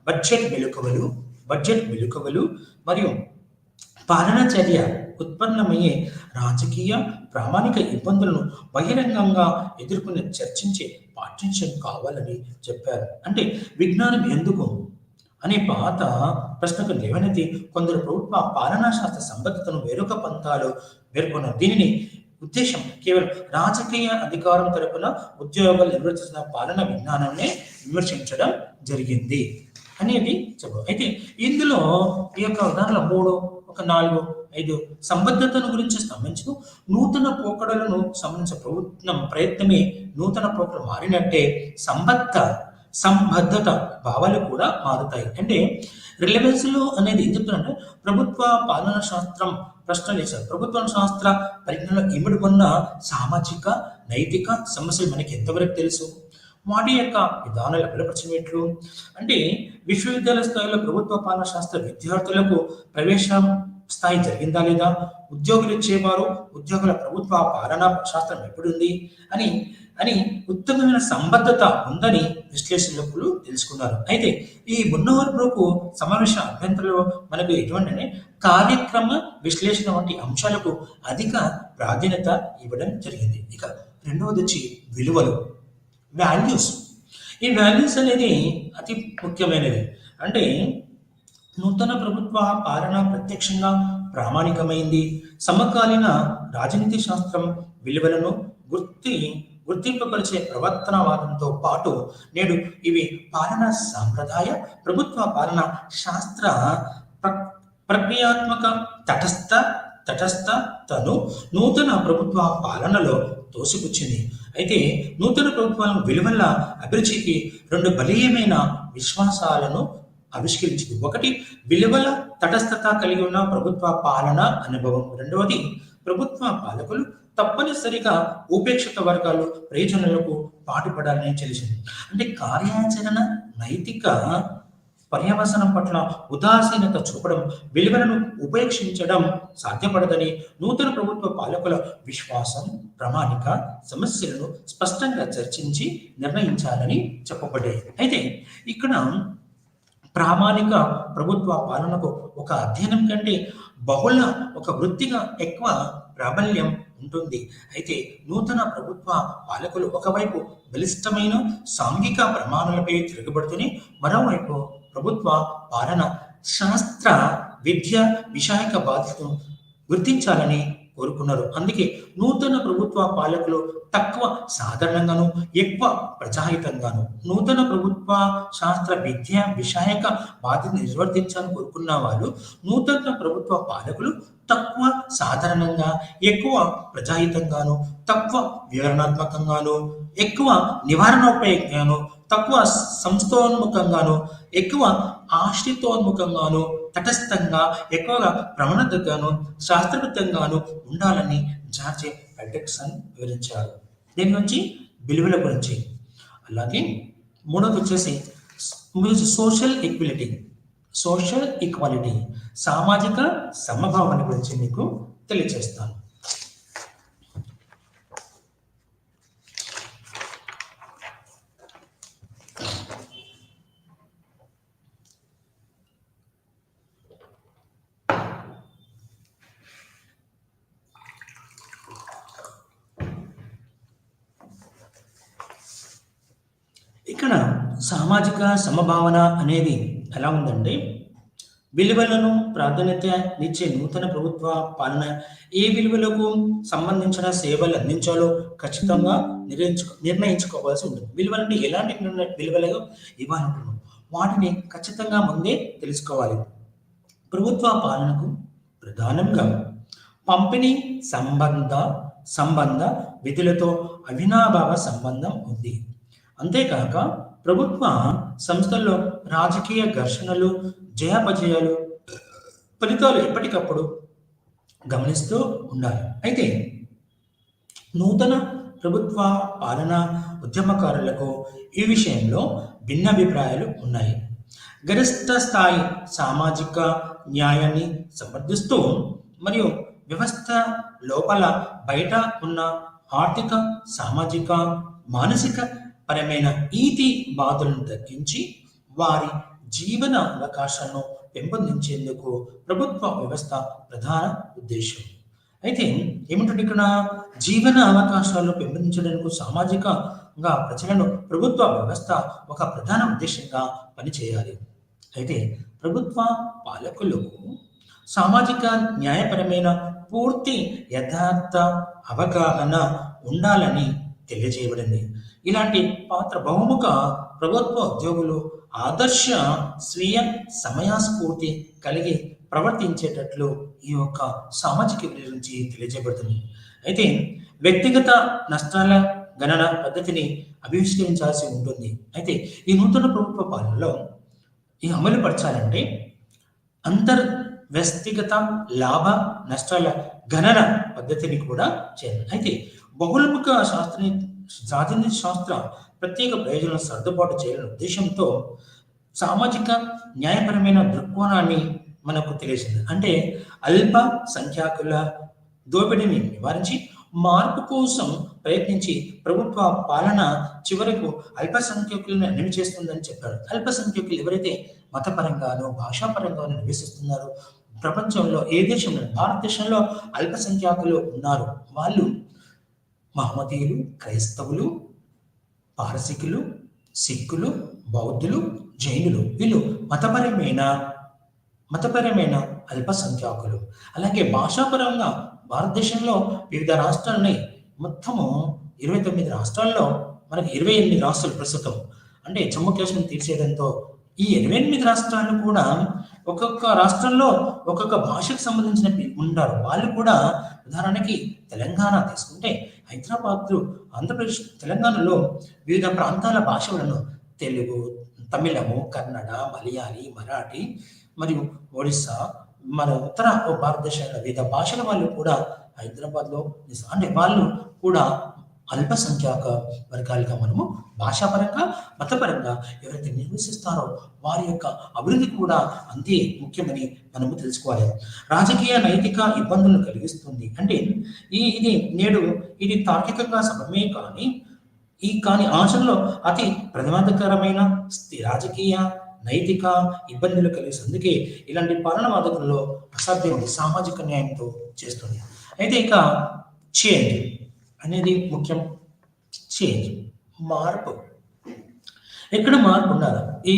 బడ్జెట్ మెలకువలు మరియు పాలనా చర్య ఉత్పన్నమయ్యే రాజకీయ ప్రామాణిక ఇబ్బందులను బహిరంగంగా ఎదుర్కొని చర్చించే పాఠ్యాంశం కావాలని చెప్పారు. అంటే విజ్ఞానం ఎందుకు అనే పాత ప్రశ్నకు లేవనెత్తి కొందరు ప్రభుత్వ పాలనా శాస్త్ర సంబద్ధతను వేరొక పంథాలు పేర్కొన్నారు. దీనిని ఉద్దేశం కేవలం రాజకీయ అధికారం తరపున ఉద్యోగాలు నిర్వర్తించిన పాలన విజ్ఞానాన్ని విమర్శించడం జరిగింది అనేది చెప్పారు. అయితే ఇందులో ఈ యొక్క ఉదాహరణ 3, 4, 5 సంబద్ధతను గురించి సంబంధించి నూతన పోకడలను సంబంధించిన ప్రయత్నమే నూతన పోకడలు మారినట్టే సంబద్ధత భావాలు కూడా మారుతాయి. అంటే రిలవెన్స్ లో అనేది ఏం చెప్తున్నారంటే ప్రభుత్వ పాలనా శాస్త్రం ప్రశ్నలు వేశారు. ప్రభుత్వ శాస్త్ర పరిజ్ఞానంలో ఇమిడి ఉన్న సామాజిక నైతిక సమస్యలు మనకి ఎంతవరకు తెలుసు, వాటి యొక్క విధానాలు అమలుపరిచినట్లు. అంటే విశ్వవిద్యాలయ స్థాయిలో ప్రభుత్వ పాలనా శాస్త్ర విద్యార్థులకు ప్రవేశం స్థాయి జరిగిందా లేదా, ఉద్యోగులు ఇచ్చేవారు ఉద్యోగుల ప్రభుత్వ పాలనా శాస్త్రం ఎప్పుడుంది అని ఉత్తమమైన సంబద్ధత ఉందని విశ్లేషకులు తెలుసుకున్నారు. అయితే ఈ మున్నోవర్ బ్రూక్ సమావేశ అభ్యంతరంలో మనకు ఎటువంటి కార్యక్రమ విశ్లేషణ వంటి అంశాలకు అధిక ప్రాధాన్యత ఇవ్వడం జరిగింది. ఇక రెండవది వచ్చి విలువలు, వాల్యూస్. ఈ వాల్యూస్ అనేది అతి ముఖ్యమైనది. అంటే నూతన ప్రభుత్వ పాలన ప్రత్యక్షంగా ప్రామాణికమైంది. సమకాలీన రాజనీతి శాస్త్రం విలువలను గుర్తింపపరిచే ప్రవర్తనవాదంతో పాటు నేడు ఇవి పాలనా సాంప్రదాయ ప్రభుత్వ పాలన శాస్త్ర ప్రక్రియాత్మక తటస్థతను నూతన ప్రభుత్వ పాలనలో తోసిపుచ్చింది. అయితే నూతన ప్రభుత్వం విలువల అభిరుచికి రెండు బలీయమైన విశ్వాసాలను ఆవిష్కరించింది. ఒకటి, విలువల తటస్థత కలిగి ఉన్న ప్రభుత్వ పాలన అనుభవం. రెండవది, ప్రభుత్వ పాలకులు తప్పనిసరిగా ఉపేక్షిత వర్గాలు ప్రయోజనాలకు పాటుపడాలని తెలిసింది. అంటే కార్యాచరణ నైతిక పర్యవసనం పట్ల ఉదాసీనత చూపడం, విలువలను ఉపేక్షించడం సాధ్యపడదని నూతన ప్రభుత్వ పాలకుల విశ్వాసం, ప్రామాణిక సమస్యలను స్పష్టంగా చర్చించి నిర్ణయించాలని చెప్పబడ్డాయి. అయితే ఇక్కడ ప్రామాణిక ప్రభుత్వ పాలనకు ఒక అధ్యయనం కంటే ఒక వృత్తిగా ఎక్కువ ప్రాబల్యం ఉంటుంది. అయితే నూతన ప్రభుత్వ పాలకులు ఒకవైపు బలిష్టమైన సాంఘిక ప్రమాణాలపై తిరగబడుతూనే మరోవైపు ప్రభుత్వ పాలన శాస్త్ర విద్య విషయక బాధ్యతను గుర్తించాలని కోరుకున్నారు. అందుకే నూతన ప్రభుత్వ పాలకులు తక్కువ సాధారణంగాను, ఎక్కువ ప్రజాహితంగాను నూతన ప్రభుత్వ శాస్త్ర విద్య విషయక బాధ్యతను నిర్వర్తించాలని కోరుకున్న వాళ్ళు నూతన ప్రభుత్వ పాలకులు తక్కువ సాధారణంగా, ఎక్కువ ప్రజాహితంగాను, తక్కువ వివరణాత్మకంగాను, ఎక్కువ నివారణోపయోగాను, తక్కువ సంస్థోన్ముఖంగాను, ఎక్కువ ఆశ్రితోన్ముఖంగాను, తటస్థంగా, ఎక్కువగా ప్రమాణికంగాను, శాస్త్రబద్ధంగాను ఉండాలని జార్జ్ ఫెడ్రిక్సన్ వివరించారు. దీని నుంచి విలువల గురించి. అలాగే మూడోది వచ్చేసి సోషల్ ఈక్వాలిటీ సామాజిక సమభావన గురించి మీకు తెలియజేస్తాను. ఇక్కడ సామాజిక సమభావన అనేది ఎలా ఉందంటే, విలువలను ప్రాధాన్యతనిచ్చే నూతన ప్రభుత్వ పాలన ఏ విలువలకు సంబంధించిన సేవలు అందించాలో ఖచ్చితంగా నిర్ణయించుకోవాల్సి ఉంటుంది. విలువలు అంటే ఎలాంటి విలువలు ఇవ్వాలంటున్నాం, వాటిని ఖచ్చితంగా ముందే తెలుసుకోవాలి. ప్రభుత్వ పాలనకు ప్రధానంగా పంపిణీ సంబంధ విధులతో అవినాభావ సంబంధం ఉంది. అంతేకాక ప్రభుత్వ సంస్థల్లో రాజకీయ ఘర్షణలు, జయాపజయాలు, ఫలితాలు ఎప్పటికప్పుడు గమనిస్తూ ఉండాలి. అయితే నూతన ప్రభుత్వ పాలన ఉద్యమకారులకు ఈ విషయంలో భిన్నాభిప్రాయాలు ఉన్నాయి. గరిష్ట స్థాయి సామాజిక న్యాయాన్ని సమర్థిస్తూ మరియు వ్యవస్థ లోపల బయట ఉన్న ఆర్థిక, సామాజిక, మానసిక పరమైన ఈతి బాధలను తగ్గించి వారి జీవన అవకాశాలను పెంపొందించేందుకు ప్రభుత్వ వ్యవస్థ ప్రధాన ఉద్దేశం. అయితే ఏమిటంటే ఇక్కడ జీవన అవకాశాలను పెంపొందించడానికి సామాజికంగా ప్రజలను ప్రభుత్వ వ్యవస్థ ఒక ప్రధాన ఉద్దేశంగా పనిచేయాలి. అయితే ప్రభుత్వ పాలకులకు సామాజిక న్యాయపరమైన పూర్తి యథార్థ అవగాహన ఉండాలని తెలియజేయబడింది. ఇలాంటి పాత్ర బహుముఖ ప్రభుత్వ ఉద్యోగులు ఆదర్శ స్వీయ సమయస్ఫూర్తి కలిగి ప్రవర్తించేటట్లు ఈ యొక్క సామాజిక గురించి తెలియజేయబడుతుంది. అయితే వ్యక్తిగత నష్టాల గణన పద్ధతిని ఆవిష్కరించాల్సి ఉంటుంది. అయితే ఈ నూతన ప్రభుత్వ పాలనలో ఈ అమలు పరచాలంటే వ్యక్తిగత లాభ నష్టాల గణన పద్ధతిని కూడా చేయాలి. అయితే బహుళముఖ రాజనీతి శాస్త్ర ప్రత్యేక ప్రయోజనాలను సర్దుబాటు చేయాలనే ఉద్దేశంతో సామాజిక న్యాయపరమైన దృక్కోణాన్ని మనకు తెలిసింది. అంటే అల్ప సంఖ్యాకుల దోపిడీని నివారించి మార్పు కోసం ప్రయత్నించి ప్రభుత్వ పాలన చివరకు అల్పసంఖ్యాకులను ఎన్నిక చేస్తుందని చెప్పారు. అల్పసంఖ్యాకులు ఎవరైతే మతపరంగానో భాషాపరంగానో నివసిస్తున్నారో ప్రపంచంలో ఏ దేశంలో, భారతదేశంలో అల్పసంఖ్యాకులు ఉన్నారు. వాళ్ళు మహమ్మదీయులు, క్రైస్తవులు, పారసికులు, సిక్కులు, బౌద్ధులు, జైనులు. వీళ్ళు మతపరమైన మతపరమైన అల్పసంఖ్యాకులు. అలాగే భాషాపరంగా భారతదేశంలో వివిధ రాష్ట్రాలని మొత్తము 29 రాష్ట్రాల్లో మనకి 28 రాష్ట్రాలు ప్రస్తుతం. అంటే జమ్మూ కాశ్మీర్ తీర్చేయడంతో ఈ 28 రాష్ట్రాలు కూడా ఒక్కొక్క రాష్ట్రంలో ఒక్కొక్క భాషకు సంబంధించిన ఉంటారు. వాళ్ళు కూడా ఉదాహరణకి తెలంగాణ తీసుకుంటే హైదరాబాద్, ఆంధ్రప్రదేశ్, తెలంగాణలో వివిధ ప్రాంతాల భాషలను తెలుగు, తమిళము, కన్నడ, మలయాళీ, మరాఠీ మరియు ఒడిస్సా మన ఉత్తర భారతదేశంలో వివిధ భాషల వాళ్ళు కూడా హైదరాబాద్లో అంటే వాళ్ళు కూడా అల్పసంఖ్యాక వర్గాలుగా మనము భాషాపరంగా మతపరంగా ఎవరైతే నివసిస్తారో వారి యొక్క అభివృద్ధి కూడా అంతే ముఖ్యమని మనము తెలుసుకోవాలి. రాజకీయ నైతిక ఇబ్బందులను కలిగిస్తుంది. అంటే ఇది నేడు ఇది తార్కికంగా సమమే కానీ ఆచరణలో అతి ప్రమాదకరమైన రాజకీయ నైతిక ఇబ్బందులు కలిగిస్తుంది. అందుకే ఇలాంటి పాలనవాదకుల్లో అసాధ్యం సామాజిక న్యాయంతో చేస్తుంది. అయితే ఇక చేంజ్ అనేది ముఖ్యం. చేంజ్ మార్పు, ఎక్కడ మార్పు ఉండాలి? ఈ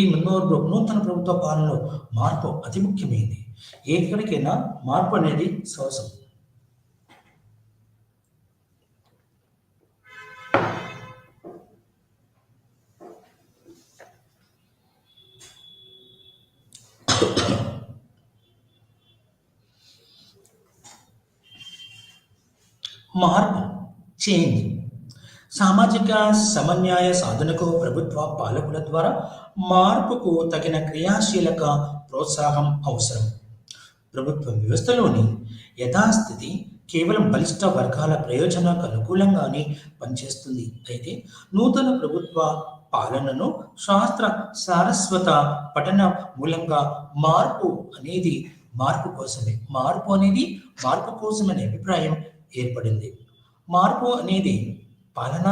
నూతన ప్రభుత్వ పాలనలో మార్పు అతి ముఖ్యమైనది. ఎక్కడికైనా మార్పు అనేది అవసరం. మార్పు, చేంజ్ సామాజిక సమన్యాయ సాధనకు ప్రభుత్వ పాలకుల ద్వారా మార్పుకు తగిన క్రియాశీలక ప్రోత్సాహం అవసరం. ప్రభుత్వ వ్యవస్థలోని యథాస్థితి కేవలం బలిష్ట వర్గాల ప్రయోజనాలకు అనుకూలంగానే పనిచేస్తుంది. అయితే నూతన ప్రభుత్వ పాలనను శాస్త్ర సారస్వత పఠన మూలంగా మార్పు కోసమనే అభిప్రాయం ఏర్పడింది. మార్పు అనేది పాలన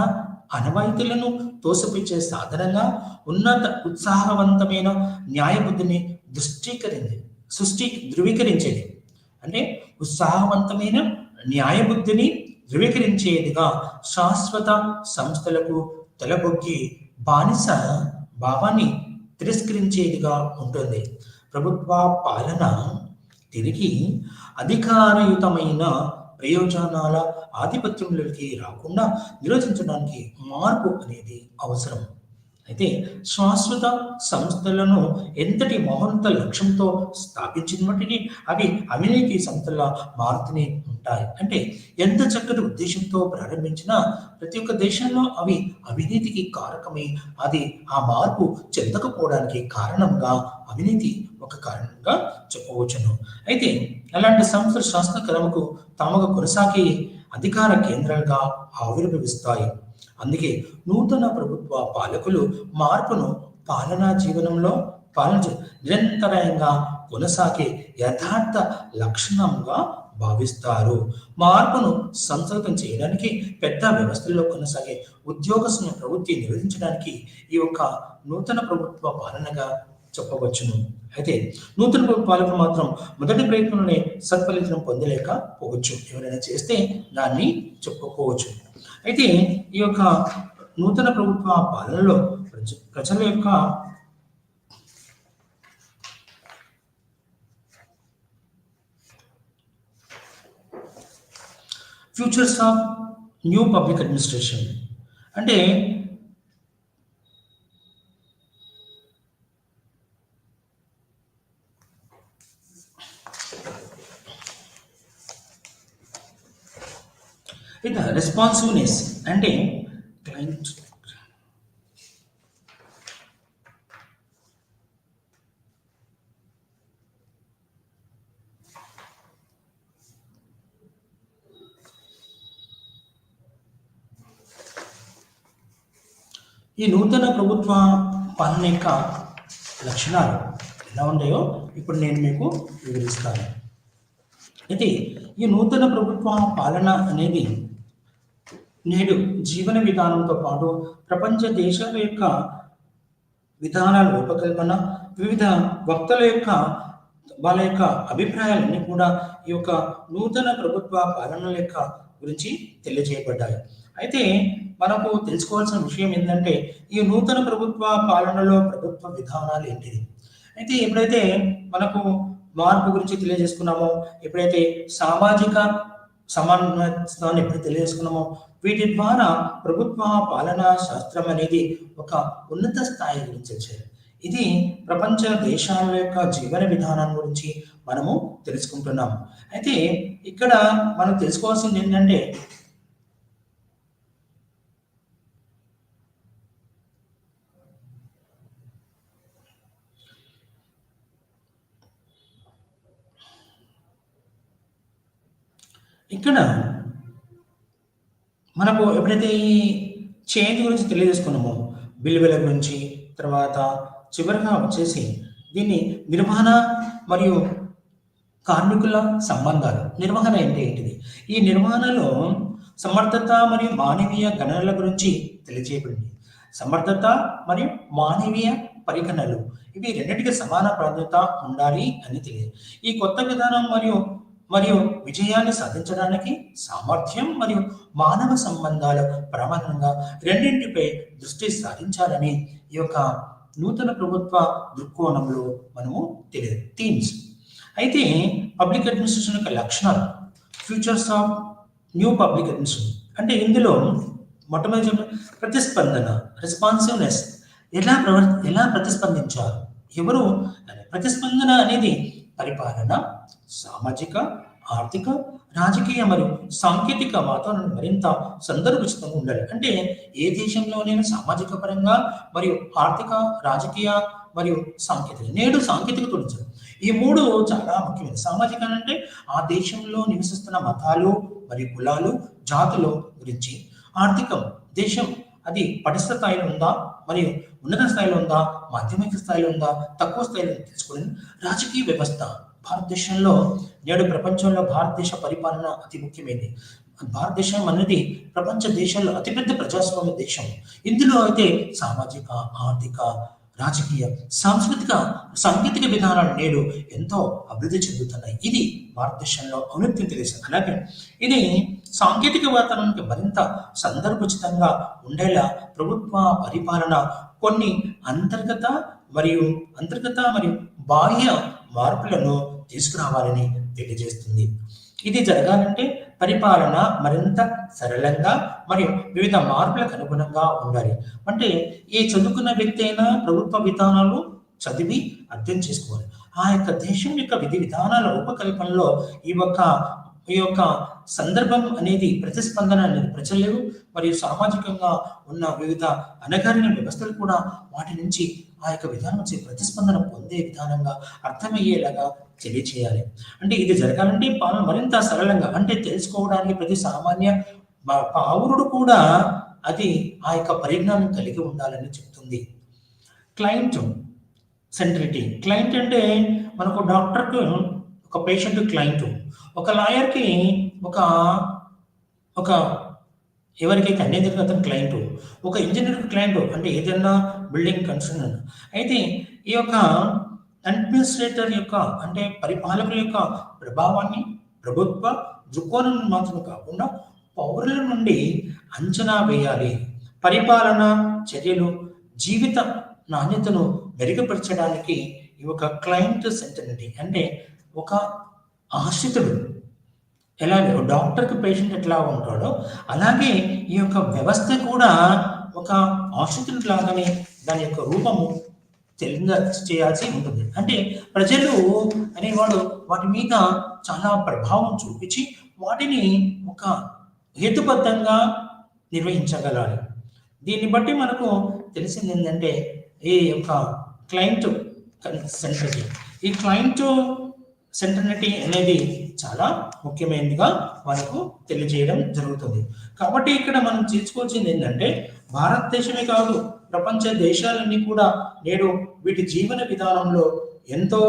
అనవాయితీలను తోసిపుచ్చే సాధనంగా ఉన్నత ఉత్సాహవంతమైన న్యాయబుద్ధిని ధృవీకరించేది. అంటే ఉత్సాహవంతమైన న్యాయబుద్ధిని ధృవీకరించేదిగా శాశ్వత సంస్థలకు తలబొగ్గి బానిస భావాన్ని తిరస్కరించేదిగా ఉంటుంది. ప్రభుత్వ పాలన తిరిగి అధికారయుతమైన ప్రయోజనాల ఆధిపత్యంలోకి రాకుండా నిరోధించడానికి మార్పు అనేది అవసరం. అయితే శాశ్వత సంస్థలను ఎంతటి మహోన్నత లక్ష్యంతో స్థాపించినప్పటికీ అవి అవినీతి సంస్థలా మారుతూనే ఉంటాయి. అంటే ఎంత చక్కటి ఉద్దేశంతో ప్రారంభించినా ప్రతి ఒక్క దేశంలో అవి అవినీతికి కారకమై అది ఆ మార్పు చెందకపోవడానికి కారణంగా అవినీతి ఒక కారణంగా చెప్పవచ్చును. అయితే అలాంటి సంస్థలు శాస్త్రకరముకు తాముగా కొనసాగే అధికార కేంద్రాలుగా ఆవిర్భవిస్తాయి. అందుకే నూతన ప్రభుత్వ పాలకులు మార్పును పాలనా జీవనంలో నిరంతరంగా కొనసాగే యథార్థ లక్షణంగా భావిస్తారు. మార్పును సంస్కృతం చేయడానికి పెద్ద వ్యవస్థల్లో కొనసాగే ఉద్యోగస్తుల ప్రవృత్తి నిరోధించడానికి ఈ యొక్క నూతన ప్రభుత్వ పాలనగా చెప్పవచ్చును. అయితే నూతన ప్రభుత్వ పాలకులు మాత్రం మొదటి ప్రయత్నంలోనే సత్ఫలితం పొందలేకపోవచ్చు. ఎవరైనా చేస్తే దాన్ని చెప్పుకోవచ్చు. అయితే ఈ యొక్క నూతన ప్రభుత్వ పాలనలో ప్రజల యొక్క features of new public administration అంటే with responsiveness అంటే client ఈ నూతన ప్రభుత్వ పాలన యొక్క లక్షణాలు ఎలా ఉన్నాయో ఇప్పుడు నేను మీకు వివరిస్తాను. అయితే ఈ నూతన ప్రభుత్వ పాలన అనేది నేడు జీవన విధానంతో పాటు ప్రపంచ దేశాల యొక్క విధానాల రూపకల్పన, వివిధ వక్తల యొక్క వాళ్ళ యొక్క అభిప్రాయాలన్నీ కూడా ఈ యొక్క నూతన ప్రభుత్వ పాలనల యొక్క గురించి తెలియజేయబడ్డాయి. అయితే మనకు తెలుసుకోవాల్సిన విషయం ఏంటంటే ఈ నూతన ప్రభుత్వ పాలనలో ప్రభుత్వ విధానాలు ఏంటిది. అయితే ఎప్పుడైతే మనకు మార్పు గురించి తెలియజేసుకున్నామో, ఎప్పుడైతే సామాజిక సమానత్వాన్ని ఎప్పుడు తెలియజేసుకున్నామో, వీటి ద్వారా ప్రభుత్వ పాలనా శాస్త్రం అనేది ఒక ఉన్నత స్థాయి గురించి వచ్చారు. ఇది ప్రపంచ దేశాల యొక్క జీవన విధానం గురించి మనము తెలుసుకుంటున్నాము. అయితే ఇక్కడ మనం తెలుసుకోవాల్సింది ఏంటంటే, ఇక్కడ మనకు ఎప్పుడైతే ఈ చేంజ్ గురించి తెలియజేసుకున్నామో, విలువల గురించి, తర్వాత చివరిగా వచ్చేసి దీన్ని నిర్వహణ మరియు కార్మికుల సంబంధాలు. నిర్వహణ అంటే ఏంటిది? ఈ నిర్వహణలో సమర్థత మరియు మానవీయ గణనల గురించి తెలియజేయబడింది. సమర్థత మరియు మానవీయ పరిగణనలు, ఇవి రెండింటికి సమాన ప్రాధాన్యత ఉండాలి అని తెలియదు. ఈ కొత్త విధానం మరియు మరియు విజయాన్ని సాధించడానికి సామర్థ్యం మరియు మానవ సంబంధాల ప్రమాణంగా రెండింటిపై దృష్టి సారించాలని ఈ యొక్క నూతన ప్రభుత్వ దృక్కోణంలో మనము తెలియదు థీమ్స్. అయితే పబ్లిక్ అడ్మినిస్ట్రేషన్ యొక్క లక్షణాలు, features of new public administration అంటే ఇందులో మొట్టమొదటి ప్రతిస్పందన, రెస్పాన్సివ్నెస్, ఎలా ప్రతిస్పందించారు, ఎవరు ప్రతిస్పందన అనేది పరిపాలన, సామాజిక, ఆర్థిక, రాజకీయ మరియు సాంకేతిక వాతావరణం మరింత సందర్భోచితంగా ఉండాలి. అంటే ఏ దేశంలోనైనా సామాజిక పరంగా మరియు ఆర్థిక, రాజకీయ మరియు సాంకేతిక, నేడు సాంకేతికత ఉంచారు. ఈ మూడు చాలా ముఖ్యమైనది. సామాజిక అంటే ఆ దేశంలో నివసిస్తున్న మతాలు మరియు కులాలు, జాతుల గురించి. ఆర్థికం, దేశం అది పటిష్ట స్థాయిలో ఉందా మరియు ఉన్నత స్థాయిలో ఉందా, మాధ్యమిక స్థాయిలో ఉందా, తక్కువ స్థాయిలో తెలుసుకోవడం. రాజకీయ వ్యవస్థ, భారతదేశంలో నేడు ప్రపంచంలో భారతదేశ పరిపాలన అతి ముఖ్యమైనది. భారతదేశం అనేది ప్రపంచ దేశాల్లో అతిపెద్ద ప్రజాస్వామ్య దేశం. ఇందులో అయితే సామాజిక, ఆర్థిక, రాజకీయ, సాంస్కృతిక, సాంకేతిక విధానాలు నేడు ఎంతో అభివృద్ధి చెందుతున్నాయి. ఇది భారతదేశంలో ఔన్నత్యం తెలియజేస్తుంది. అలాగే ఇది సాంకేతిక వాతావరణానికి మరింత సందర్భోచితంగా ఉండేలా ప్రభుత్వ పరిపాలన కొన్ని అంతర్గత మరియు బాహ్య మార్పులను తీసుకురావాలని తెలియజేస్తుంది. ఇది జరగాలంటే పరిపాలన మరింత సరళంగా మరియు వివిధ మార్పులకు అనుగుణంగా ఉండాలి. అంటే ఏ చదువుకున్న వ్యక్తి అయినా ప్రభుత్వ విధానాలు చదివి అర్థం చేసుకోవాలి. ఆ యొక్క దేశం యొక్క విధి విధానాల రూపకల్పనలో ఈ యొక్క సందర్భం అనేది, ప్రతిస్పందన అనేది ప్రజలు మరియు సామాజికంగా ఉన్న వివిధ అణగారిన వ్యవస్థలు కూడా వాటి నుంచి ఆ యొక్క విధానం నుంచి ప్రతిస్పందన పొందే విధానంగా అర్థమయ్యేలాగా తెలియచేయాలి. అంటే ఇది జరగాలంటే పాలన మరింత సరళంగా, అంటే తెలుసుకోవడానికి ప్రతి సామాన్య పౌరుడు కూడా అది ఆ యొక్క పరిజ్ఞానం కలిగి ఉండాలని చెప్తుంది. క్లయింట్ సెంట్రిటీ. క్లయింట్ అంటే మనకు డాక్టర్కు ఒక పేషెంట్ క్లయింట్, ఒక లాయర్కి ఒక ఎవరికైతే అన్ని అతను క్లయింట్, ఒక ఇంజనీర్ క్లయింట్, అంటే ఏదైనా బిల్డింగ్ కన్స్ట్రక్షన్. అయితే ఈ యొక్క అడ్మినిస్ట్రేటర్ యొక్క అంటే పరిపాలకుల యొక్క ప్రభావాన్ని ప్రభుత్వ దృక్కోణం మాత్రమే కాకుండా పౌరుల నుండి అంచనా వేయాలి. పరిపాలన చర్యలు జీవిత నాణ్యతను మెరుగుపరచడానికి ఈ ఒక క్లయింట్ సెంట్రిటీ, అంటే ఒక ఆశ్రితుడు ఎలాగే డాక్టర్కి పేషెంట్ ఎట్లా ఉంటాడో అలాగే ఈ యొక్క వ్యవస్థ కూడా ఒక ఆశ్రితుడు లాగానే దాని యొక్క రూపము చేయాల్సి ఉంటుంది. అంటే ప్రజలు అనేవాడు వాటి మీద చాలా ప్రభావం చూపించి వాటిని ఒక హేతుబద్ధంగా నిర్వహించగలాలి. దీన్ని బట్టి మనకు తెలిసింది ఏంటంటే ఈ యొక్క క్లయింట్ సెంట్రిటీ, ఈ క్లయింట్ సెంట్రిటీ అనేది చాలా ముఖ్యమైనదిగా మనకు తెలియజేయడం జరుగుతుంది. కాబట్టి ఇక్కడ మనం చేసుకోవాల్సింది ఏంటంటే భారతదేశమే కాదు ప్రపంచ దేశాలన్నీ కూడా నేడు వీటి జీవన విధానంలో ఎంతో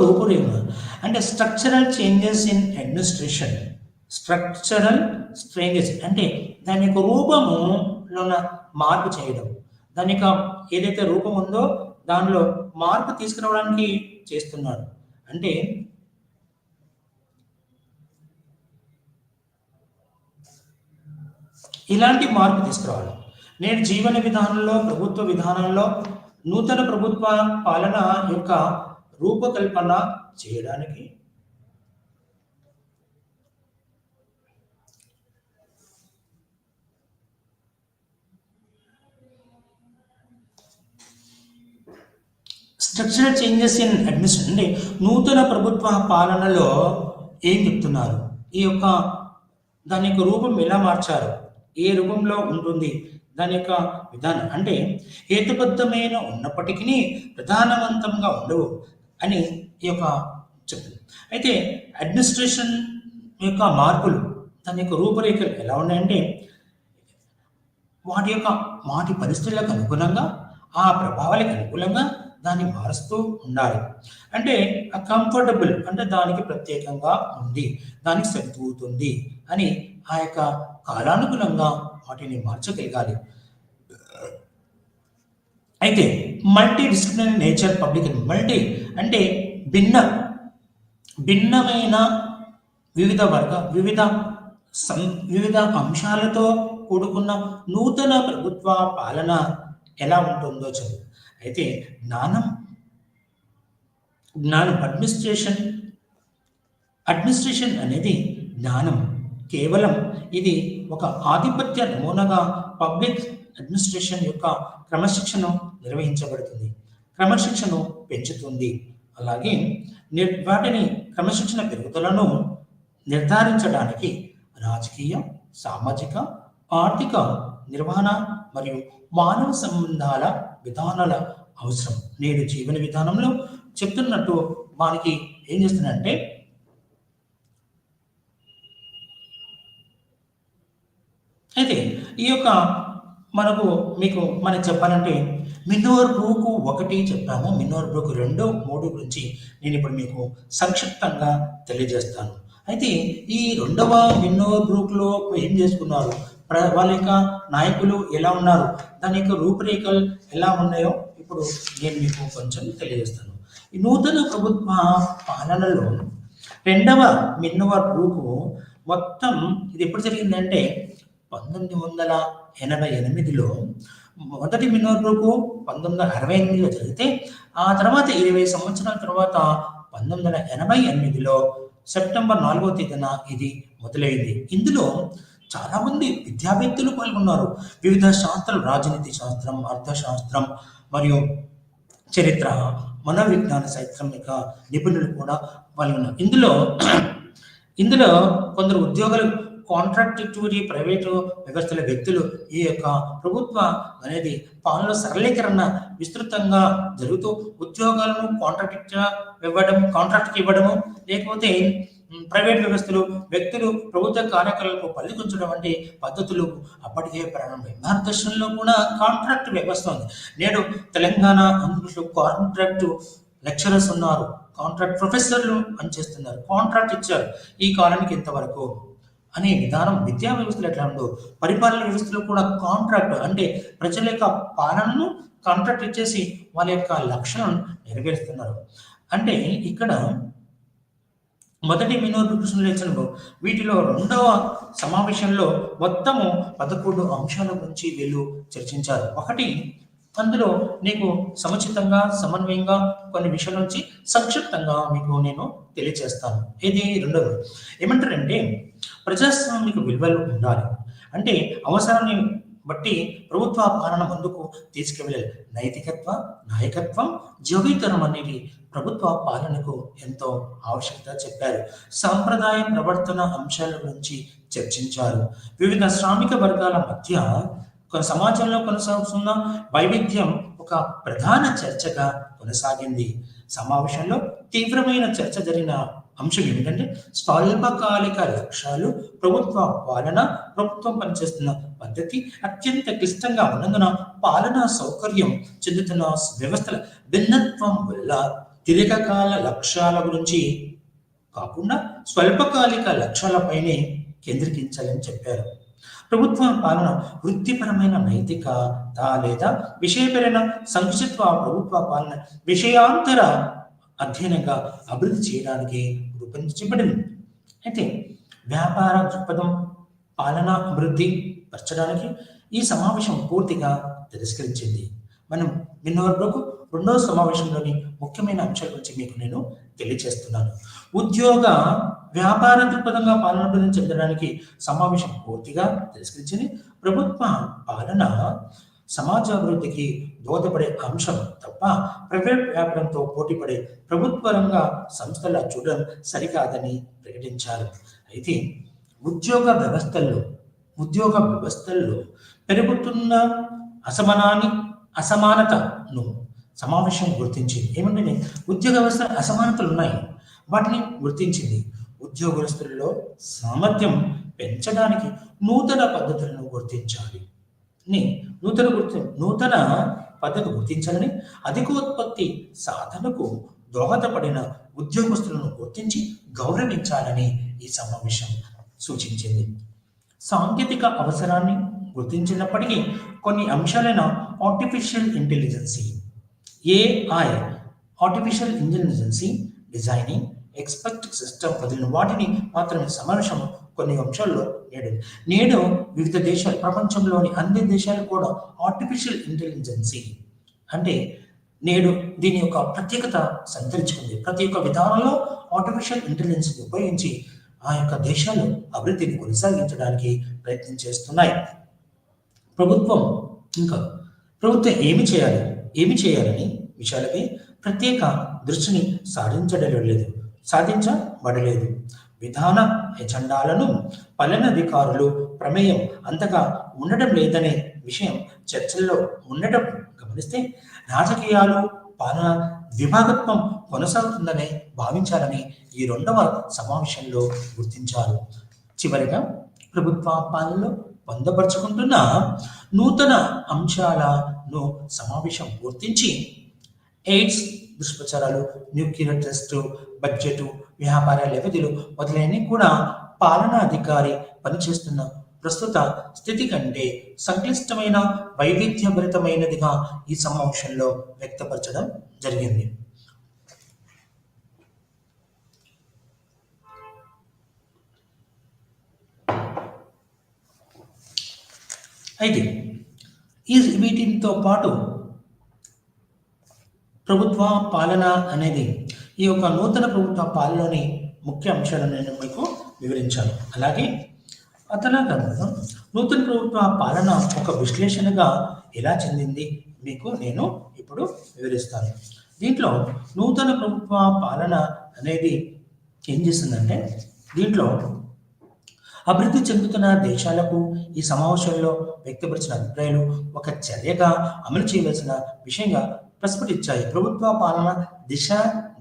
రూపురేఖ, అంటే structural changes in administration. Structural changes అంటే దాని యొక్క రూపములో మార్పు చేయడం, దాని యొక్క ఏదైతే రూపం ఉందో దానిలో మార్పు తీసుకురావడానికి చేస్తున్నాడు. అంటే ఇలాంటి మార్పు తీసుకురావాలి. నేడు జీవన విధానంలో ప్రభుత్వ విధానంలో నూతన ప్రభుత్వ పాలన యొక్క రూపకల్పన చేయడానికి స్ట్రక్చరల్ చేంజెస్ ఇన్ అడ్మినిస్ట్రేషన్ అంటే నూతన ప్రభుత్వ పాలనలో ఏం చెప్తున్నారు, ఈ యొక్క దాని యొక్క రూపం ఎలా మార్చారు, ఏ రూపంలో ఉంటుంది, దాని యొక్క విధానం అంటే హేతుబద్ధమైన ఉన్నప్పటికీ ప్రధానవంతంగా ఉండవు అని ఈ యొక్క చెప్తుంది. అయితే అడ్మినిస్ట్రేషన్ యొక్క మార్పులు దాని యొక్క రూపురేఖలు ఎలా ఉన్నాయంటే వాటి పరిస్థితులకు అనుగుణంగా ఆ ప్రభావాలకు అనుకూలంగా దాన్ని మారుస్తూ ఉండాలి. అంటే కంఫర్టబుల్ అంటే దానికి ప్రత్యేకంగా ఉంది, దానికి సరితూగుతుంది అని ఆ యొక్క కాలానుగుణంగా వాటిని మార్చగలగాలి. అయితే multi disciplinary nature public multi అంటే భిన్నమైన వివిధ అంశాలతో కూడుకున్న నూతన ప్రభుత్వ పాలన ఎలా ఉంటుందో చదువు. అయితే జ్ఞానం అడ్మినిస్ట్రేషన్ అనేది జ్ఞానం కేవలం ఇది ఒక ఆధిపత్య నమూనాగా పబ్లిక్ అడ్మినిస్ట్రేషన్ యొక్క క్రమశిక్షణ నిర్వహించబడుతుంది, క్రమశిక్షణను పెంచుతుంది. అలాగే వాటిని క్రమశిక్షణ పెరుగుదలను నిర్ధారించడానికి రాజకీయ, సామాజిక, ఆర్థిక నిర్వహణ మరియు మానవ సంబంధాల విధానాల అవసరం. నేడు జీవన విధానంలో చెప్తున్నట్టు మనకి ఏం చేస్తున్నారంటే అయితే ఈ యొక్క మనకు చెప్పాలంటే మినోర్ బ్రూక్ 1 చెప్పాము, మినోర్ బ్రూక్ 2, 3 గురించి నేను ఇప్పుడు మీకు సంక్షిప్తంగా తెలియజేస్తాను. అయితే ఈ 2వ మినోర్ బ్రూక్లో ఏం చేసుకున్నారు, వాళ్ళ యొక్క నాయకులు ఎలా ఉన్నారు, దాని యొక్క రూపురేఖలు ఎలా ఉన్నాయో ఇప్పుడు నేను మీకు కొంచెం తెలియజేస్తాను. ఈ నూతన ప్రభుత్వ పాలనలో 2వ మినోర్ బ్రూక్ మొత్తం ఇది ఎప్పుడు జరిగిందంటే 1988లో మొదటి మినోర్ బ్రూక్ 1968లో జరిగితే ఆ తర్వాత 20 సంవత్సరాల తర్వాత 1988లో సెప్టెంబర్ 4వ తేదీన ఇది మొదలైంది. ఇందులో చాలా మంది విద్యావేత్తలు పాల్గొన్నారు. వివిధ శాస్త్రాలు, రాజనీతి శాస్త్రం, అర్థశాస్త్రం మరియు చరిత్ర, మనోవిజ్ఞాన శాస్త్రం యొక్క నిపుణులు కూడా పాల్గొన్నారు. ఇందులో కొందరు ఉద్యోగులు, కాంట్రాక్టివిటీ, ప్రైవేటు వ్యవస్థల వ్యక్తులు ఈ యొక్క ప్రభుత్వ అనేది పాలన సరళీకరణ విస్తృతంగా జరుగుతూ ఉద్యోగాలను కాంట్రాక్ట్కి ఇవ్వడము, లేకపోతే ప్రైవేట్ వ్యక్తులు ప్రభుత్వ కార్యకలాపాలకు పల్లికుంచడం వంటి పద్ధతులు అప్పటికే ప్రారంభమై భారతదేశంలో కూడా కాంట్రాక్ట్ వ్యవస్థ ఉంది. నేడు తెలంగాణ, ఆంధ్రప్రదేశ్లో కాంట్రాక్ట్ లెక్చరర్స్ ఉన్నారు, కాంట్రాక్ట్ ప్రొఫెసర్లు పనిచేస్తున్నారు, కాంట్రాక్ట్ ఇచ్చారు ఈ కాలానికి ఇంతవరకు అనే విధానం విద్యా వ్యవస్థలో ఎట్లా ఉందో పరిపాలన వ్యవస్థలో కూడా కాంట్రాక్ట్ అంటే ప్రజల యొక్క పాలనను కాంట్రాక్ట్ ఇచ్చేసి వాళ్ళ యొక్క లక్ష్యాలను నెరవేరుస్తున్నారు. అంటే ఇక్కడ మొదటి మినోర్ బ్రూక్ వీటిలో 2వ సమావేశంలో మొత్తము 11 అంశాల గురించి వీళ్ళు చర్చించారు. ఒకటి అందులో నీకు సముచితంగా సమన్వయంగా కొన్ని విషయాల నుంచి సంక్షిప్తంగా మీకు నేను తెలియజేస్తాను. ఇది 2వ ఏమంటారంటే ప్రజాస్వామిక విలువలు ఉండాలి, అంటే అవసరాన్ని బట్టి ప్రభుత్వ పాలన ముందుకు తీసుకువెళ్ళాలి. నైతికత్వ, నాయకత్వం, జోగీకరణం అనేవి ప్రభుత్వ పాలనకు ఎంతో ఆవశ్యకత చెప్పారు. సాంప్రదాయ ప్రవర్తన అంశాల గురించి చర్చించారు. వివిధ శ్రామిక వర్గాల మధ్య సమాజంలో కొనసాగుతున్న వైవిధ్యం ఒక ప్రధాన చర్చగా కొనసాగింది. సమావేశంలో తీవ్రమైన చర్చ జరిగిన అంశం ఏమిటంటే స్వల్పకాలిక లక్ష్యాలు, ప్రభుత్వం పనిచేస్తున్న పద్ధతి అత్యంత క్లిష్టంగా ఉన్నందున పాలనా సౌకర్యం చెందుతున్న వ్యవస్థల భిన్నత్వం వల్ల దీర్ఘకాల లక్ష్యాల గురించి కాకుండా స్వల్పకాలిక లక్ష్యాలపైనే కేంద్రీకరించాలని చెప్పారు. ప్రభుత్వ పాలన వృత్తిపరమైన నైతికత లేదా విషయపరమైన సంకుచిత్వ ప్రభుత్వ పాలన విషయాంతర అధ్యయనంగా అభివృద్ధి చేయడానికి రూపొందించబడింది. అయితే వ్యాపార దృక్పథం పాలన అభివృద్ధి పరచడానికి ఈ సమావేశం పూర్తిగా తిరస్కరించింది. మనం విన్నవరకు రెండవ సమావేశంలోని ముఖ్యమైన అంశాల గురించి మీకు నేను తెలియజేస్తున్నాను. ఉద్యోగ వ్యాపార దృక్పథంగా పాలన అభివృద్ధి చెందడానికి సమావేశం పూర్తిగా తిరస్కరించింది. ప్రభుత్వ పాలన సమాజాభివృద్ధికి దోహదపడే అంశం తప్ప ప్రైవేట్ వ్యాపారంతో పోటీపడే ప్రభుత్వ రంగ సంస్థల చూడడం సరికాదని ప్రకటించారు. అయితే ఉద్యోగ వ్యవస్థల్లో పెరుగుతున్న అసమానతను సమావేశం గుర్తించింది. ఏమంటే ఉద్యోగ వ్యవస్థ అసమానతలు ఉన్నాయి, వాటిని గుర్తించింది. ఉద్యోగస్తులలో సామర్థ్యం పెంచడానికి నూతన పద్ధతులను గుర్తించాలి. నూతన పద్ధతి గుర్తించాలని, అధికోత్పత్తి సాధనకు దోహదపడిన ఉద్యోగస్తులను గుర్తించి గౌరవించాలని ఈ సమావేశం సూచించింది. సాంకేతిక అవసరాన్ని గుర్తించినప్పటికీ కొన్ని అంశాలైన artificial intelligence, AI, artificial intelligence, designing, expert system వదిలిన వాటిని మాత్రమే సమావేశం కొన్ని అంశాల్లో నేడు వివిధ దేశాలు, ప్రపంచంలోని అన్ని దేశాలు కూడా ఆర్టిఫిషియల్ ఇంటెలిజెన్సీ అంటే నేడు దీని యొక్క ప్రత్యేకత సంతరించుకుంది. ప్రతి ఒక్క విధానంలో ఆర్టిఫిషియల్ ఇంటెలిజెన్స్ని ఉపయోగించి ఆ యొక్క దేశాలు అభివృద్ధిని కొనసాగించడానికి ప్రయత్నం చేస్తున్నాయి. ప్రభుత్వం ఏమి చేయాలని విషయాలపై ప్రత్యేక దృష్టిని సాధించబడలేదు. విధాన ఎజెండాలను పాలనాధికారులు ప్రమేయం అంతగా ఉండడం లేదనే విషయం చర్చల్లో ఉండడం గమనిస్తే రాజకీయాలు పాలన విభాగత్వం కొనసాగుతుందనే భావించాలని ఈ రెండవ సమావేశంలో గుర్తించారు. చివరిగా ప్రభుత్వ పాలనలో పొందపరుచుకుంటున్న నూతన అంశాలను సమావేశం గుర్తించి ఎయిడ్స్ దుష్ప్రచారాలు, న్యూక్లియర్ టెస్టు, బడ్జెట్, వ్యాపార వ్యవధిలు మొదలైనవి కూడా పాలనాధికారి పనిచేస్తున్న ప్రస్తుత స్థితి కంటే సంక్లిష్టమైన, వైవిధ్యభరితమైనదిగా ఈ సమావేశంలో వ్యక్తపరచడం జరిగింది. అయితే వీటితో పాటు ప్రభుత్వ పాలన అనేది ఈ యొక్క నూతన ప్రభుత్వ పాలనలోని ముఖ్య అంశాలను నేను మీకు వివరించాను. అలాగే నూతన ప్రభుత్వ పాలన ఒక విశ్లేషణగా ఎలా చెందింది మీకు నేను ఇప్పుడు వివరిస్తాను. దీంట్లో నూతన ప్రభుత్వ పాలన అనేది ఏం చేస్తుందంటే, దీంట్లో అభివృద్ధి చెందుతున్న దేశాలకు ఈ సమావేశంలో వ్యక్తపరిచిన అభిప్రాయాలు ఒక చర్యగా అమలు చేయవలసిన విషయంగా ప్రస్ఫుటించాయి. ప్రభుత్వ పాలన దిశ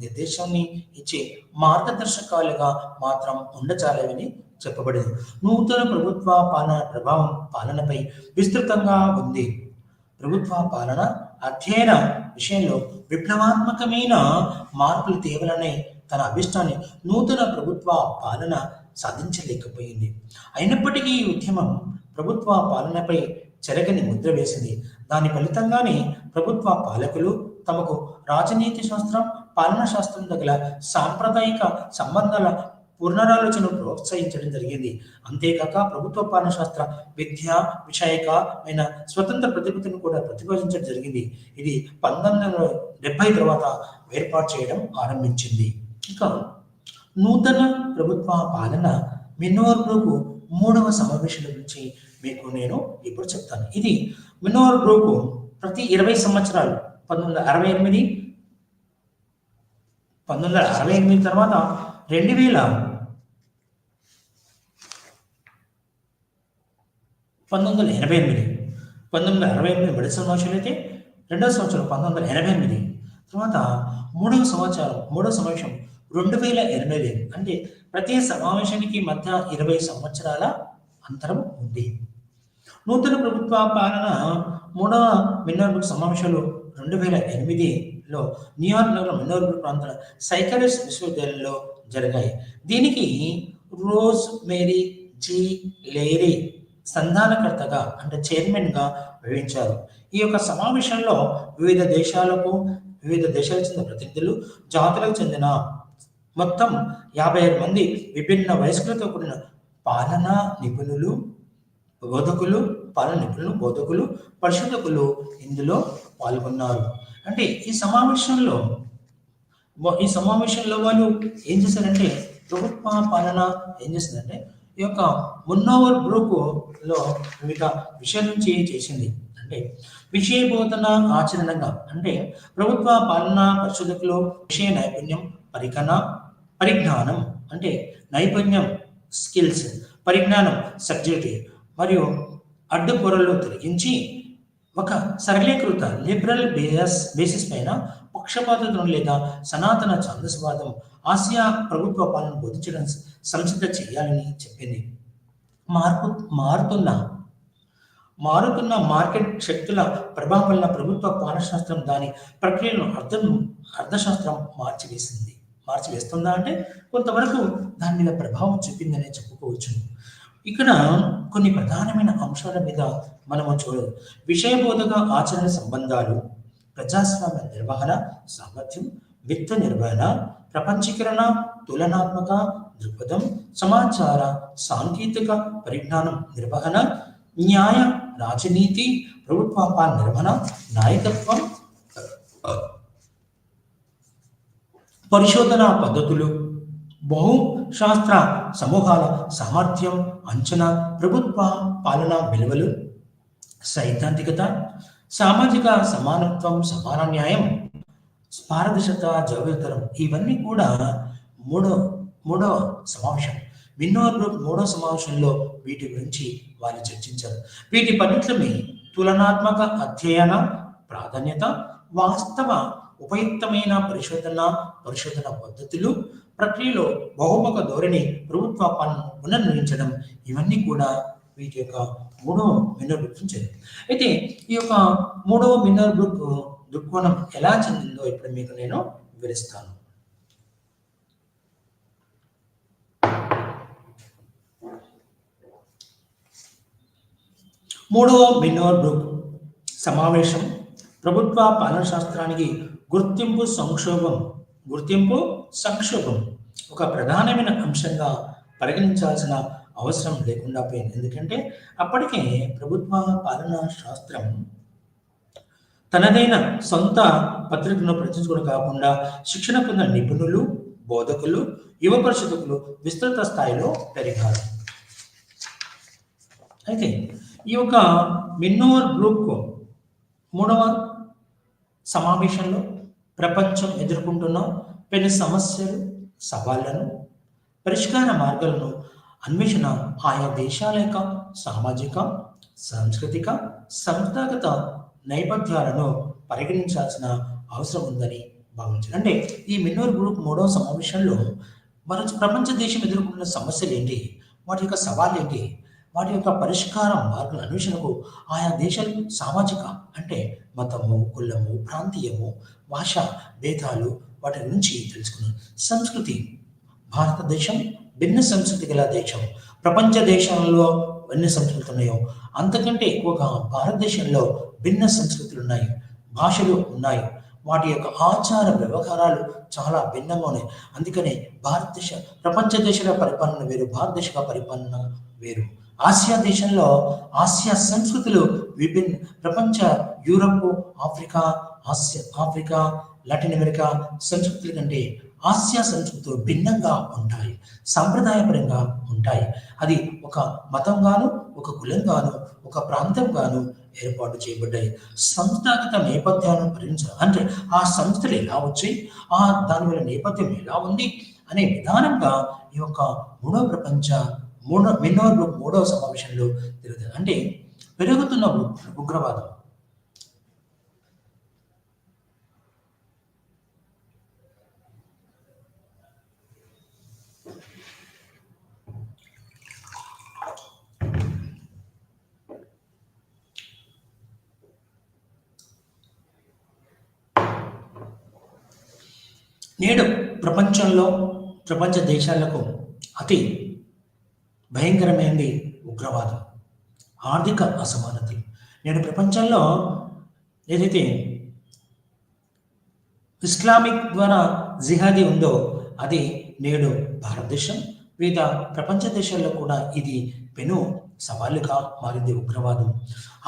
నిర్దేశాన్ని ఇచ్చే మార్గదర్శకాలుగా మాత్రం ఉండచాలని చెప్పబడింది. నూతన ప్రభుత్వ పాలన ప్రభావం పాలనపై విస్తృతంగా ఉంది. ప్రభుత్వ పాలన అధ్యయన విషయంలో విప్లవాత్మకమైన మార్పులు తేవాలనే తన అభిష్టాన్ని నూతన ప్రభుత్వ పాలన సాధించలేకపోయింది. అయినప్పటికీ ఈ ఉద్యమం ప్రభుత్వ పాలనపై చెరగని ముద్ర వేసింది. దాని ఫలితంగానే ప్రభుత్వ పాలకులు తమకు రాజనీతి శాస్త్రం, పాలనా శాస్త్రం దగ్గర సాంప్రదాయిక సంబంధాల పునరాలోచనను ప్రోత్సహించడం జరిగింది. అంతేకాక ప్రభుత్వ పాలనా శాస్త్ర విద్యా విషయకమైన స్వతంత్ర ప్రతిపత్తిని కూడా ప్రతిపాదించడం జరిగింది. ఇది 1970 తర్వాత ఏర్పాటు చేయడం ఆరంభించింది. ఇక నూతన ప్రభుత్వ పాలన మినోర్బ్రూక్ 3వ సమావేశం గురించి మీకు నేను ఇప్పుడు చెప్తాను. ఇది మినోర్బ్రూక్ ప్రతి 20 సంవత్సరాలు 1968 తర్వాత 1968 మొదటి సంవత్సరం అయితే, రెండవ సంవత్సరం 1988 తర్వాత మూడవ సమావేశం 2008. అంటే ప్రతి సమావేశానికి మధ్య 20 సంవత్సరాల అంతరం ఉంది. నూతన ప్రభుత్వ పాలన 3వ మినోర్బ్రూక్ సమావేశాలు 2008లో న్యూయార్క్ నగరం మినోర్బ్రూక్ ప్రాంతంలో సైకరిస్ విశ్వవిద్యాలయంలో జరిగాయి. దీనికి రోజ్ మేరీ జి లేరీ సంధానకర్తగా అంటే చైర్మన్గా వ్యవహరించారు. ఈ యొక్క సమావేశంలో వివిధ దేశాలకు చెందిన ప్రతినిధులు, జాతులకు చెందిన మొత్తం 55 మంది విభిన్న వయస్కులతో కూడిన పాలనా నిపుణులు, బోధకులు, పరిశోధకులు ఇందులో పాల్గొన్నారు. అంటే ఈ సమావేశంలో వాళ్ళు ఏం చేశారంటే ప్రభుత్వ పాలన ఏం చేసిందంటే ఈ యొక్క మున్నోవర్ గ్రూప్ లో వివిధ విషయాల నుంచి చేసింది. అంటే విషయ బోధన ఆచరణగా అంటే ప్రభుత్వ పాలనా పరిశోధకులు విషయ నైపుణ్యం పరిజ్ఞానం అంటే నైపుణ్యం స్కిల్స్, పరిజ్ఞానం సబ్జెక్ట్ మరియు అడ్డుకొరలు తొలగించి ఒక సరళీకృత లిబరల్ బేసిస్ పైన పక్షపాతం లేదా సనాతన ఛాందసవాదం ఆసియా ప్రభుత్వ పాలన బోధించడం సంసిద్ధ చేయాలని చెప్పింది. మారుతున్న మార్కెట్ శక్తుల ప్రభావం వలన ప్రభుత్వ పాలనశాస్త్రం దాని ప్రక్రియను అర్థశాస్త్రం మార్చివేస్తుందా అంటే కొంతవరకు దాని మీద ప్రభావం చూపిందనే చెప్పుకోవచ్చు. ఇక్కడ కొన్ని ప్రధానమైన అంశాల మీద మనము చూడదు. విషయబోధక ఆచరణ సంబంధాలు, ప్రజాస్వామ్య నిర్వహణ సామర్థ్యం, విత్త నిర్వహణ, ప్రపంచీకరణ, తులనాత్మక దృక్పథం, సమాచార సాంకేతిక పరిజ్ఞానం నిర్వహణ, న్యాయ రాజనీతి, ప్రభుత్వ పాలన నిర్వహణ, నాయకత్వం, పరిశోధన పద్ధతులు, బహుశాస్త్ర సమూహాల సామర్థ్యం, అంచనా, ప్రభుత్వ పాలనా విలువలు, సైద్ధాంతికత, సామాజిక సమానత్వం, సమాన న్యాయం, పారదర్శకత, జవాబుదారం ఇవన్నీ కూడా మూడవ సమావేశం. విన్నోవర్ గ్రూప్ మూడో సమావేశంలో వీటి గురించి వాళ్ళు చర్చించారు. వీటి పన్నిట్లమే తులనాత్మక అధ్యయన ప్రాధాన్యత, వాస్తవ ఉపయుక్తమైన పరిశోధన పద్ధతులు, ప్రక్రియలో బహుముఖ ధోరణి, ప్రభుత్వ పాలనను పునర్నిర్మించడం ఇవన్నీ కూడా వీటి యొక్క మూడవ మిన్నర్ గ్రూప్ నుంచి. అయితే ఈ యొక్క మూడవ మిన్నర్ గ్రూప్ దృక్కోణం ఎలా చెందిందో ఇప్పుడు మీకు నేను వివరిస్తాను. మూడవ మిన్నర్ గ్రూప్ సమావేశం ప్రభుత్వ పాలన శాస్త్రానికి గుర్తింపు సంక్షోభం ఒక ప్రధానమైన అంశంగా పరిగణించాల్సిన అవసరం లేకుండా పోయింది. ఎందుకంటే అప్పటికే ప్రభుత్వ పాలనా శాస్త్రం తనదైన సొంత పత్రికను ప్రచురించుకోవడం కాకుండా శిక్షణ పొందిన నిపుణులు, బోధకులు, యువ పరిశోధకులు విస్తృత స్థాయిలో పెరిగారు. అయితే ఈ యొక్క మిన్నోవర్ గ్రూప్ మూడవ సమావేశంలో ప్రపంచం ఎదుర్కొంటున్న పెను సమస్యలు, సవాళ్లను, పరిష్కార మార్గాలను అన్వేషణ ఆయా దేశాల యొక్క సామాజిక, సాంస్కృతిక, సంస్థాగత నేపథ్యాలను పరిగణించాల్సిన అవసరం ఉందని భావించారు. అంటే ఈ మిన్నోవర్ గ్రూప్ మూడవ సమావేశంలో ప్రపంచ దేశం ఎదుర్కొంటున్న సమస్యలు ఏంటి, వాటి యొక్క సవాళ్ళు ఏంటి, వాటి యొక్క పరిష్కార మార్గాల అన్వేషణకు ఆయా దేశాలు సామాజిక అంటే మతము, కులము, ప్రాంతీయము, భాష భేదాలు వాటి గురించి తెలుసుకున్నారు. సంస్కృతి, భారతదేశం భిన్న సంస్కృతి గల దేశం. ప్రపంచ దేశాలలో ఎన్ని సంస్కృతులు ఉన్నాయో అంతకంటే ఎక్కువగా భారతదేశంలో భిన్న సంస్కృతులు ఉన్నాయి, భాషలు ఉన్నాయి, వాటి యొక్క ఆచార వ్యవహారాలు చాలా భిన్నంగా ఉన్నాయి. అందుకనే ప్రపంచ దేశాల పరిపాలన వేరు, భారతదేశ పరిపాలన వేరు. ఆసియా దేశంలో ఆసియా సంస్కృతులు విభిన్న, ప్రపంచ యూరప్, ఆఫ్రికా, లాటిన్ అమెరికా సంస్కృతుల కంటే ఆసియా సంస్కృతులు భిన్నంగా ఉంటాయి, సాంప్రదాయపరంగా ఉంటాయి. అది ఒక మతంగాను, ఒక కులంగాను, ఒక ప్రాంతంగాను ఏర్పాటు చేయబడ్డాయి. సంస్థాగత నేపథ్యాలను పరిగణించాలి. అంటే ఆ సంస్థలు ఎలా వచ్చాయి, దాని వల్ల నేపథ్యం ఎలా ఉంది అనే విధానంగా ఈ యొక్క మిన్నోవర్ గ్రూప్ మూడవ సమావేశంలో జరుగుతుంది. అంటే పెరుగుతున్న ఉగ్రవాదం, నేడు ప్రపంచ దేశాలకు అతి భయంకరమైనది ఉగ్రవాదం, ఆర్థిక అసమానతలు. నేడు ప్రపంచంలో ఏదైతే ఇస్లామిక్ ద్వారా జిహాదీ ఉందో అది నేడు భారతదేశం, వివిధ ప్రపంచ దేశాల్లో కూడా ఇది పెను సవాలుగా మారింది ఉగ్రవాదం,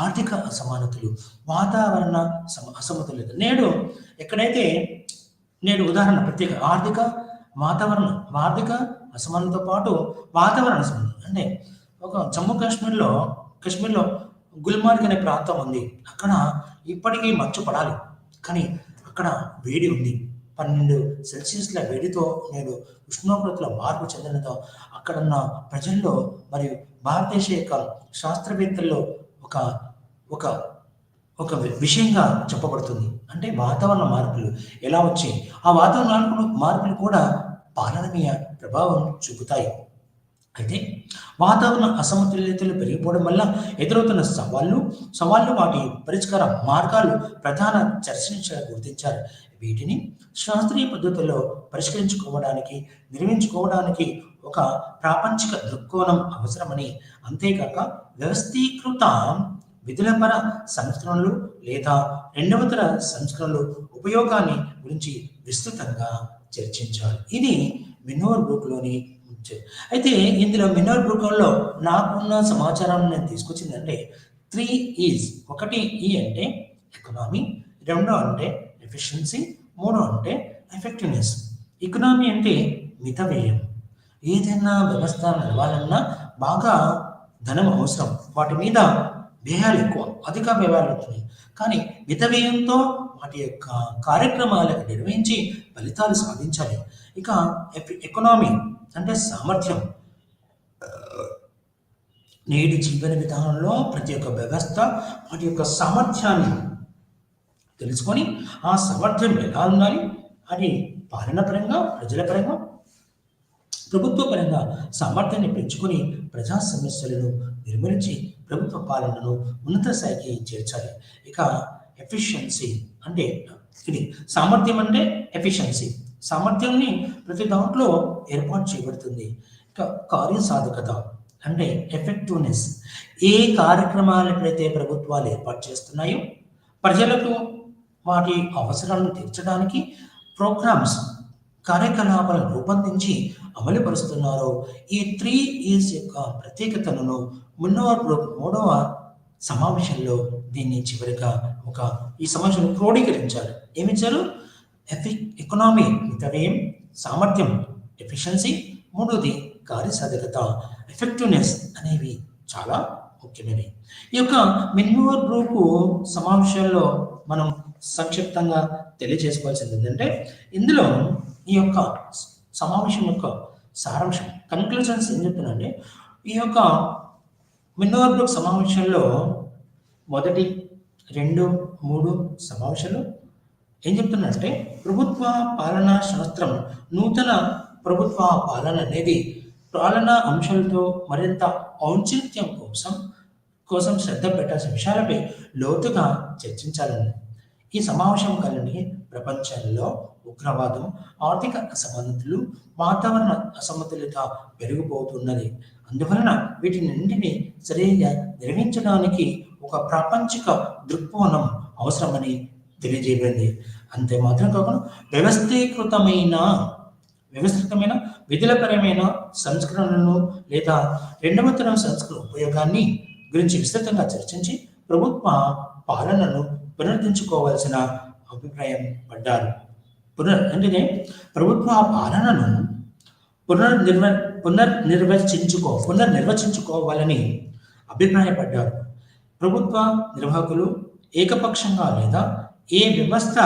ఆర్థిక అసమానతలు, వాతావరణ అసమతుల్యత. ఎక్కడైతే నేడు ఉదాహరణ ప్రత్యేక ఆర్థిక అసమానతతో పాటు వాతావరణ అసమానత. అంటే ఒక జమ్మూ కాశ్మీర్లో గుల్మార్గ్ అనే ప్రాంతం ఉంది. అక్కడ ఇప్పటికీ మంచు పడాలి, కానీ అక్కడ వేడి ఉంది. 12 సెల్సియస్ల వేడితో నేడు ఉష్ణోగ్రతలో మార్పు చెందడంతో అక్కడున్న ప్రజల్లో మరియు భారతదేశ యొక్క శాస్త్రవేత్తల్లో ఒక ఒక విషయంగా చెప్పబడుతుంది. అంటే వాతావరణ మార్పులు ఎలా వచ్చాయి, ఆ వాతావరణ మార్పులు కూడా పాలన మీద ప్రభావం చూపుతాయి. అయితే వాతావరణ అసమతుల్యతలు పెరిగిపోవడం వల్ల ఎదురవుతున్న సవాళ్ళు వాటి పరిష్కార మార్గాలు ప్రధాన చర్చించారు, గుర్తించారు. వీటిని శాస్త్రీయ పద్ధతుల్లో నిర్మించుకోవడానికి ఒక ప్రాపంచిక దృక్కోణం అవసరమని, అంతేకాక వ్యవస్థీకృత విధులపర సంస్కరణలు లేదా రెండవ తర సంస్కరణలు ఉపయోగాన్ని గురించి విస్తృతంగా చర్చించారు. ఇది మినోర్ బ్రూక్లోని. అయితే ఇందులో మినోర్ బ్రూక్లో నాకున్న సమాచారం నేను తీసుకొచ్చిందంటే 3 E's. 1 E అంటే ఎకనామీ, 2 అంటే ఎఫిషియన్సీ, 3 అంటే ఎఫెక్టివ్నెస్. ఎకనామీ అంటే మిత వ్యయం. ఏదైనా వ్యవస్థ నడవాలన్నా బాగా ధనం అవసరం, వాటి మీద వ్యయాలు ఎక్కువ, అధిక వ్యయాలు అవుతున్నాయి. కానీ మిత వ్యయంతో వాటి యొక్క కార్యక్రమాలకు నిర్వహించి ఫలితాలు సాధించాలి. ఇక ఎకనామీ అంటే సామర్థ్యం. నేటి జీవన విధానంలో ప్రతి ఒక్క వ్యవస్థ వాటి యొక్క సామర్థ్యాన్ని తెలుసుకొని ఆ సామర్థ్యం ఎలా ఉండాలి అని పాలన పరంగా, ప్రజల పరంగా, ప్రభుత్వ పరంగా సామర్థ్యాన్ని పెంచుకొని ప్రజా సమస్యలను నిర్మూలించి ప్రభుత్వ పాలనను ఉన్నత స్థాయికి చేర్చాలి. ఇక ఎఫిషియన్సీ అంటే ఇది సామర్థ్యం అంటే ఎఫిషియన్సీ. సామర్థ్యాన్ని ప్రతి దాంట్లో ఏర్పాటు చేయబడుతుంది. ఇక కార్యసాధకత అంటే ఎఫెక్టివ్నెస్. ఏ కార్యక్రమాలు ఎప్పుడైతే ప్రభుత్వాలు ఏర్పాటు చేస్తున్నాయో ప్రజలకు వాటి అవసరాలను తీర్చడానికి ప్రోగ్రామ్స్, కార్యకలాపాలను రూపొందించి అమలుపరుస్తున్నారో ఈ 3 E's యొక్క ప్రత్యేకతలను మూడవ సమావేశంలో దీన్ని చివరిగా ఈ సమావేశంలో క్రోడీకరించారు. ఏమిచ్చారు? ఎకనామీ మితవ్యయం, సామర్థ్యం ఎఫిషియన్సీ, 3వది కార్యసాధకత ఎఫెక్టివ్నెస్ అనేవి చాలా ముఖ్యమైనవి. ఈ యొక్క మినోర్ బ్రూక్ సమావేశాల్లో మనం సంక్షిప్తంగా తెలియజేసుకోవాల్సింది ఏంటంటే, ఇందులో ఈ యొక్క సమావేశం యొక్క సారాంశం, కన్క్లూజన్స్ ఏం చెప్తున్నానంటే, ఈ యొక్క మినోర్ బ్రూక్ సమావేశంలో 1, 2, 3 సమావేశాలు ఏం చెప్తున్నారంటే, ప్రభుత్వ పాలనా శాస్త్రం నూతన ప్రభుత్వ పాలన అనేది పాలనా అంశాలతో మరింత ఔచిత్యం కోసం శ్రద్ధ పెట్టాల్సిన విషయాలపై లోతుగా చర్చించాలని. ఈ సమావేశం కలిగి ప్రపంచంలో ఉగ్రవాదం, ఆర్థిక అసమానతలు, వాతావరణ అసమతుల్యత పెరిగిపోతున్నది. అందువలన వీటిని సరిగా నిర్వహించడానికి ఒక ప్రాపంచిక దృక్కోణం అవసరమని తెలియజేయబడింది. అంతే మాత్రం కాకుండా వ్యవస్థీకృతమైన విధులపరమైన సంస్కరణలను లేదా రెండవ తరం సంస్కరణ ఉపయోగాన్ని గురించి విస్తృతంగా చర్చించి ప్రభుత్వ పాలనను పునరుద్ధరించుకోవాల్సిన అభిప్రాయం పడ్డారు. అంటే ప్రభుత్వ పాలనను పునర్నిర్వచించుకోవాలని అభిప్రాయపడ్డారు. ప్రభుత్వ నిర్వాహకులు ఏకపక్షంగా లేదా ఏ వ్యవస్థ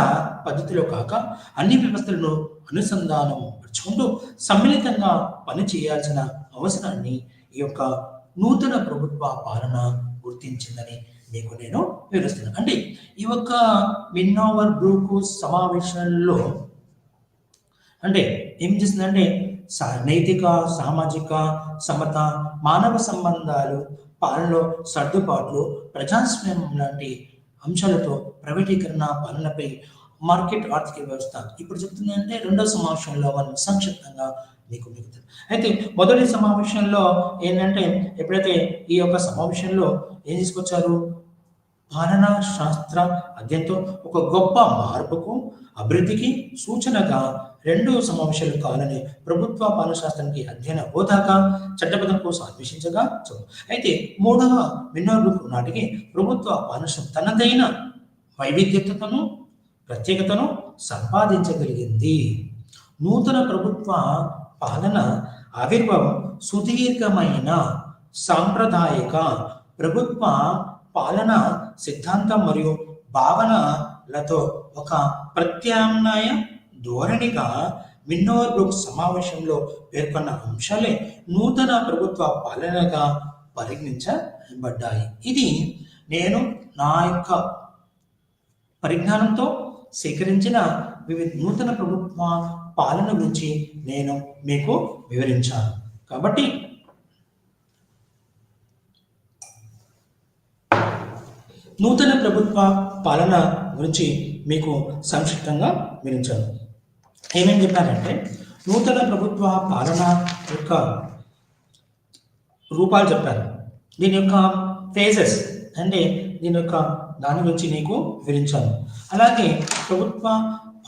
పద్ధతిలో కాక అన్ని వ్యవస్థలను అనుసంధానం పరుచుకుంటూ సమ్మిళితంగా పనిచేయాల్సిన అవసరాన్ని ఈ యొక్క నూతన ప్రభుత్వ పాలన గుర్తించిందని మీకు నేను వివరిస్తున్నాను. అంటే ఈ యొక్క మినోర్ బ్రూక్ సమావేశంలో అంటే ఏం చేస్తుందంటే, నైతిక, సామాజిక సమత, మానవ సంబంధాలు, పాలనలో సర్దుబాట్లు, ప్రజాస్వామ్యం లాంటి అంశాలతో ప్రైవేటీకరణ, పాలనపై మార్కెట్ ఆర్థిక వ్యవస్థ ఇప్పుడు చెప్తుందంటే రెండవ సమావేశంలో మనం సంక్షిప్తంగా మీకు మిగుతుంది. అయితే మొదటి సమావేశంలో ఏంటంటే, ఎప్పుడైతే ఈ యొక్క సమావేశంలో ఏం తీసుకొచ్చారు, పాలనా శాస్త్ర అధ్యయనంతో ఒక గొప్ప మార్పుకు అభివృద్ధికి సూచనగా రెండు సమావేశాలు కావాలని ప్రభుత్వ పాలన శాస్త్రానికి అధ్యయన హోదాగా చట్టబద్ధం కోసం అన్వేషించగా అయితే మూడవ విన్నోర్బుక్ నాటికి ప్రభుత్వ పాలన శాస్త్రం తనదైన వైవిధ్యతను ప్రత్యేకతను సంపాదించగలిగింది. నూతన ప్రభుత్వ పాలన ఆవిర్భావం సుదీర్ఘమైన సాంప్రదాయిక ప్రభుత్వ పాలన సిద్ధాంతం మరియు భావనలతో ఒక ప్రత్యామ్నాయ ధోరణిగా విన్నోర్బ్రుక్ సమావేశంలో పేర్కొన్న అంశాలే నూతన ప్రభుత్వ పాలనగా పరిగణించబడ్డాయి. ఇది నేను నా యొక్క పరిజ్ఞానంతో సేకరించిన వివిధ నూతన ప్రభుత్వ పాలన గురించి నేను మీకు వివరించాను. కాబట్టి నూతన ప్రభుత్వ పాలన గురించి మీకు సంక్షిప్తంగా వివరించాను. ఏమేమి చెప్పారంటే నూతన ప్రభుత్వ పాలన యొక్క రూపాలు చెప్పారు. దీని యొక్క ఫేజెస్ అంటే దీని యొక్క దాని గురించి నీకు వివరించాను. అలాగే ప్రభుత్వ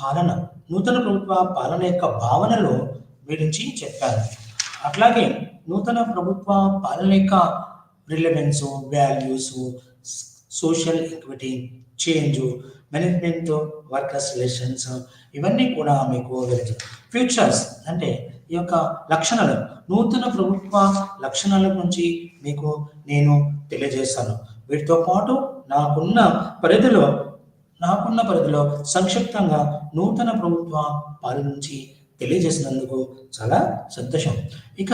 పాలన నూతన ప్రభుత్వ పాలన యొక్క భావనలో గురించి చెప్పాను. అట్లాగే నూతన ప్రభుత్వ పాలన యొక్క relevance, values, social equity, change, management, workers relations ఇవన్నీ కూడా మీకు వివరించాను. ఫ్యూచర్స్ అంటే ఈ యొక్క లక్షణాలు నూతన ప్రభుత్వ లక్షణాల గురించి మీకు నేను తెలియజేస్తాను. వీటితో పాటు నాకున్న పరిధిలో సంక్షిప్తంగా నూతన ప్రభుత్వ పాలన నుంచి తెలియజేసినందుకు చాలా సంతోషం. ఇక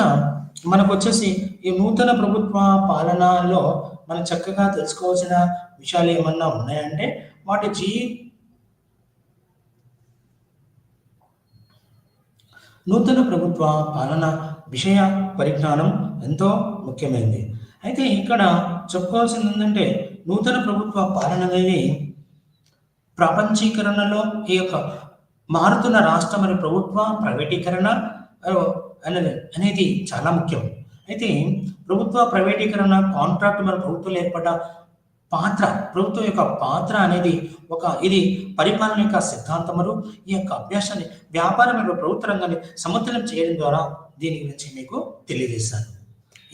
మనకు వచ్చేసి ఈ నూతన ప్రభుత్వ పాలనలో మనం చక్కగా తెలుసుకోవాల్సిన విషయాలు ఏమన్నా ఉన్నాయంటే వాటి నూతన ప్రభుత్వ పాలన విషయ పరిజ్ఞానం ఎంతో ముఖ్యమైనది. అయితే ఇక్కడ చెప్పుకోవాల్సింది ఏంటంటే నూతన ప్రభుత్వ పాలన అనేది ప్రపంచీకరణలో ఈ యొక్క మారుతున్న రాష్ట్ర మరియు ప్రభుత్వ ప్రైవేటీకరణ అనేది చాలా ముఖ్యం. అయితే ప్రభుత్వ ప్రైవేటీకరణ, కాంట్రాక్ట్ మరియు ప్రభుత్వంలో ఏర్పడ్డ ప్రభుత్వం యొక్క పాత్ర అనేది ఇది పరిపాలన యొక్క సిద్ధాంతములు ఈ యొక్క అభ్యాసాన్ని వ్యాపారం మరియు ప్రభుత్వ రంగాన్ని సమతుల్యం చేయడం ద్వారా దీని గురించి మీకు తెలియజేస్తాను.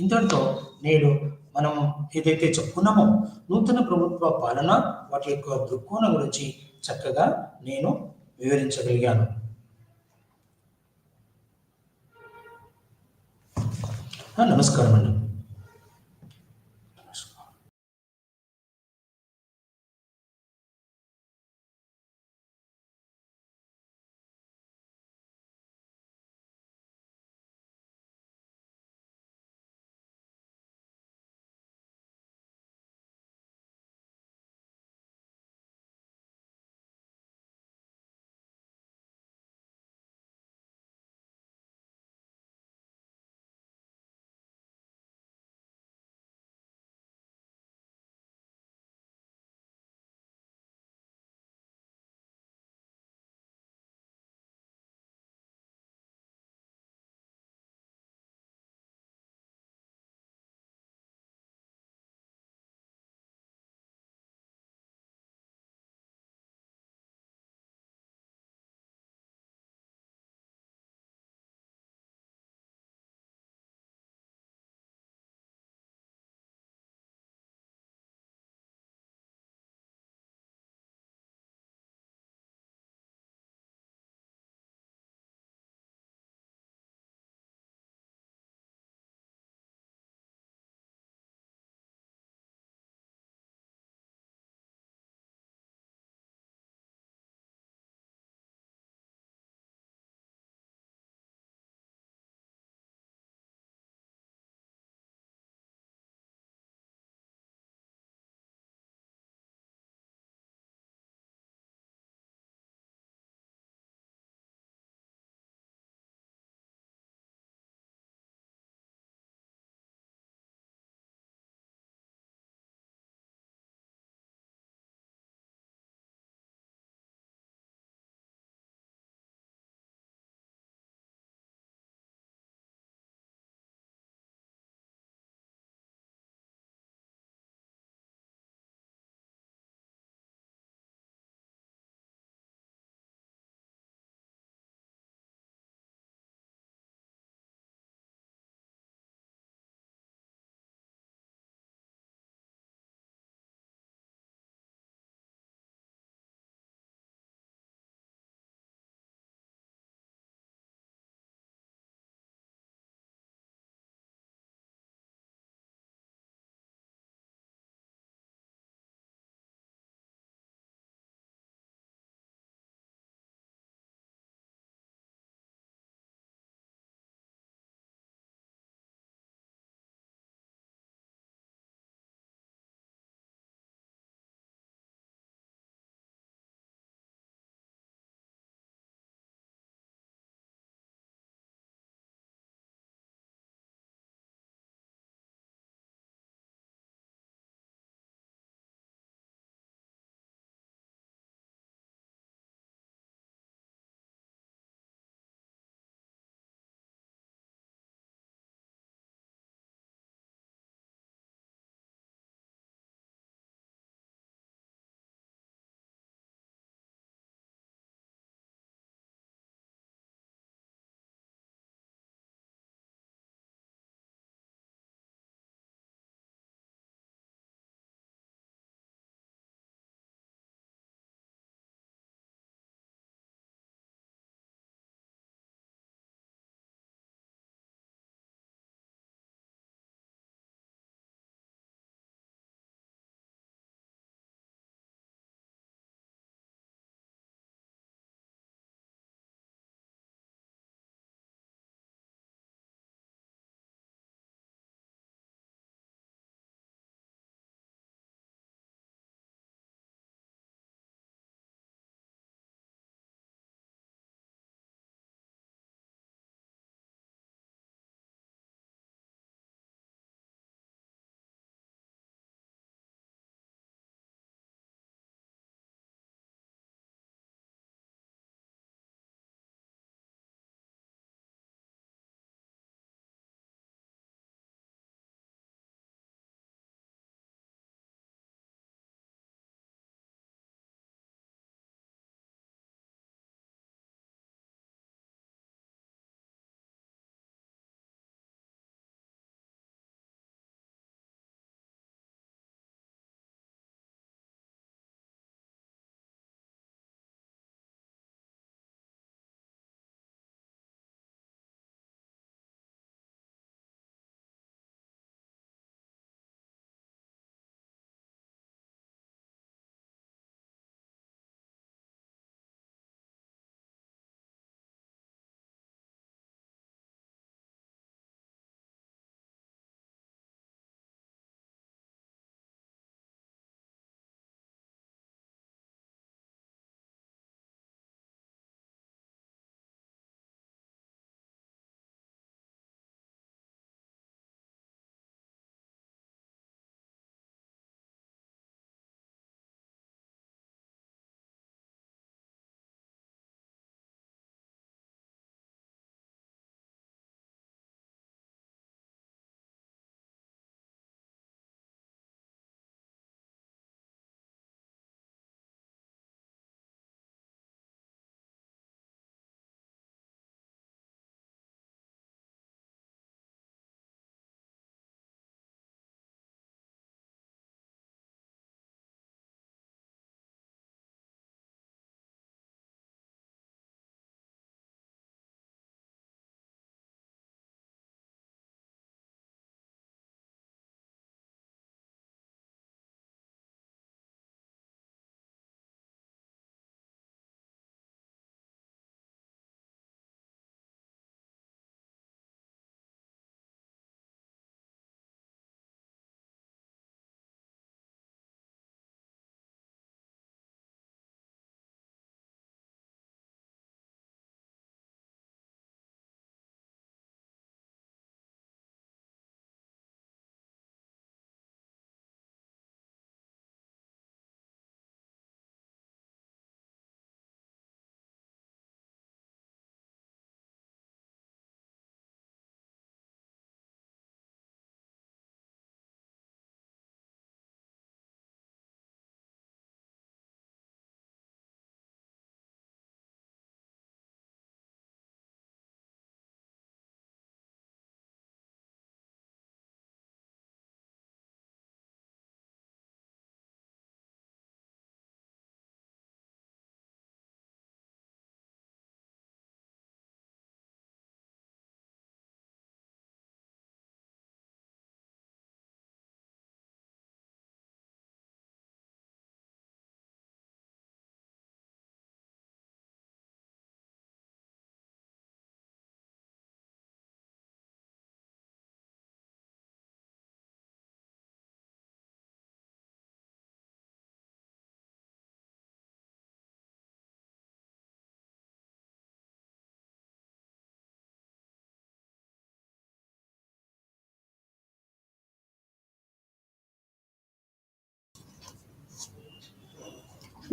ఇంతటితో నేడు మనం ఏదైతే చెప్పుకున్నామో నూతన ప్రభుత్వ పాలన వాటి యొక్క దృక్కోణం గురించి చక్కగా నేను వివరించగలిగాను. నమస్కారం అండి.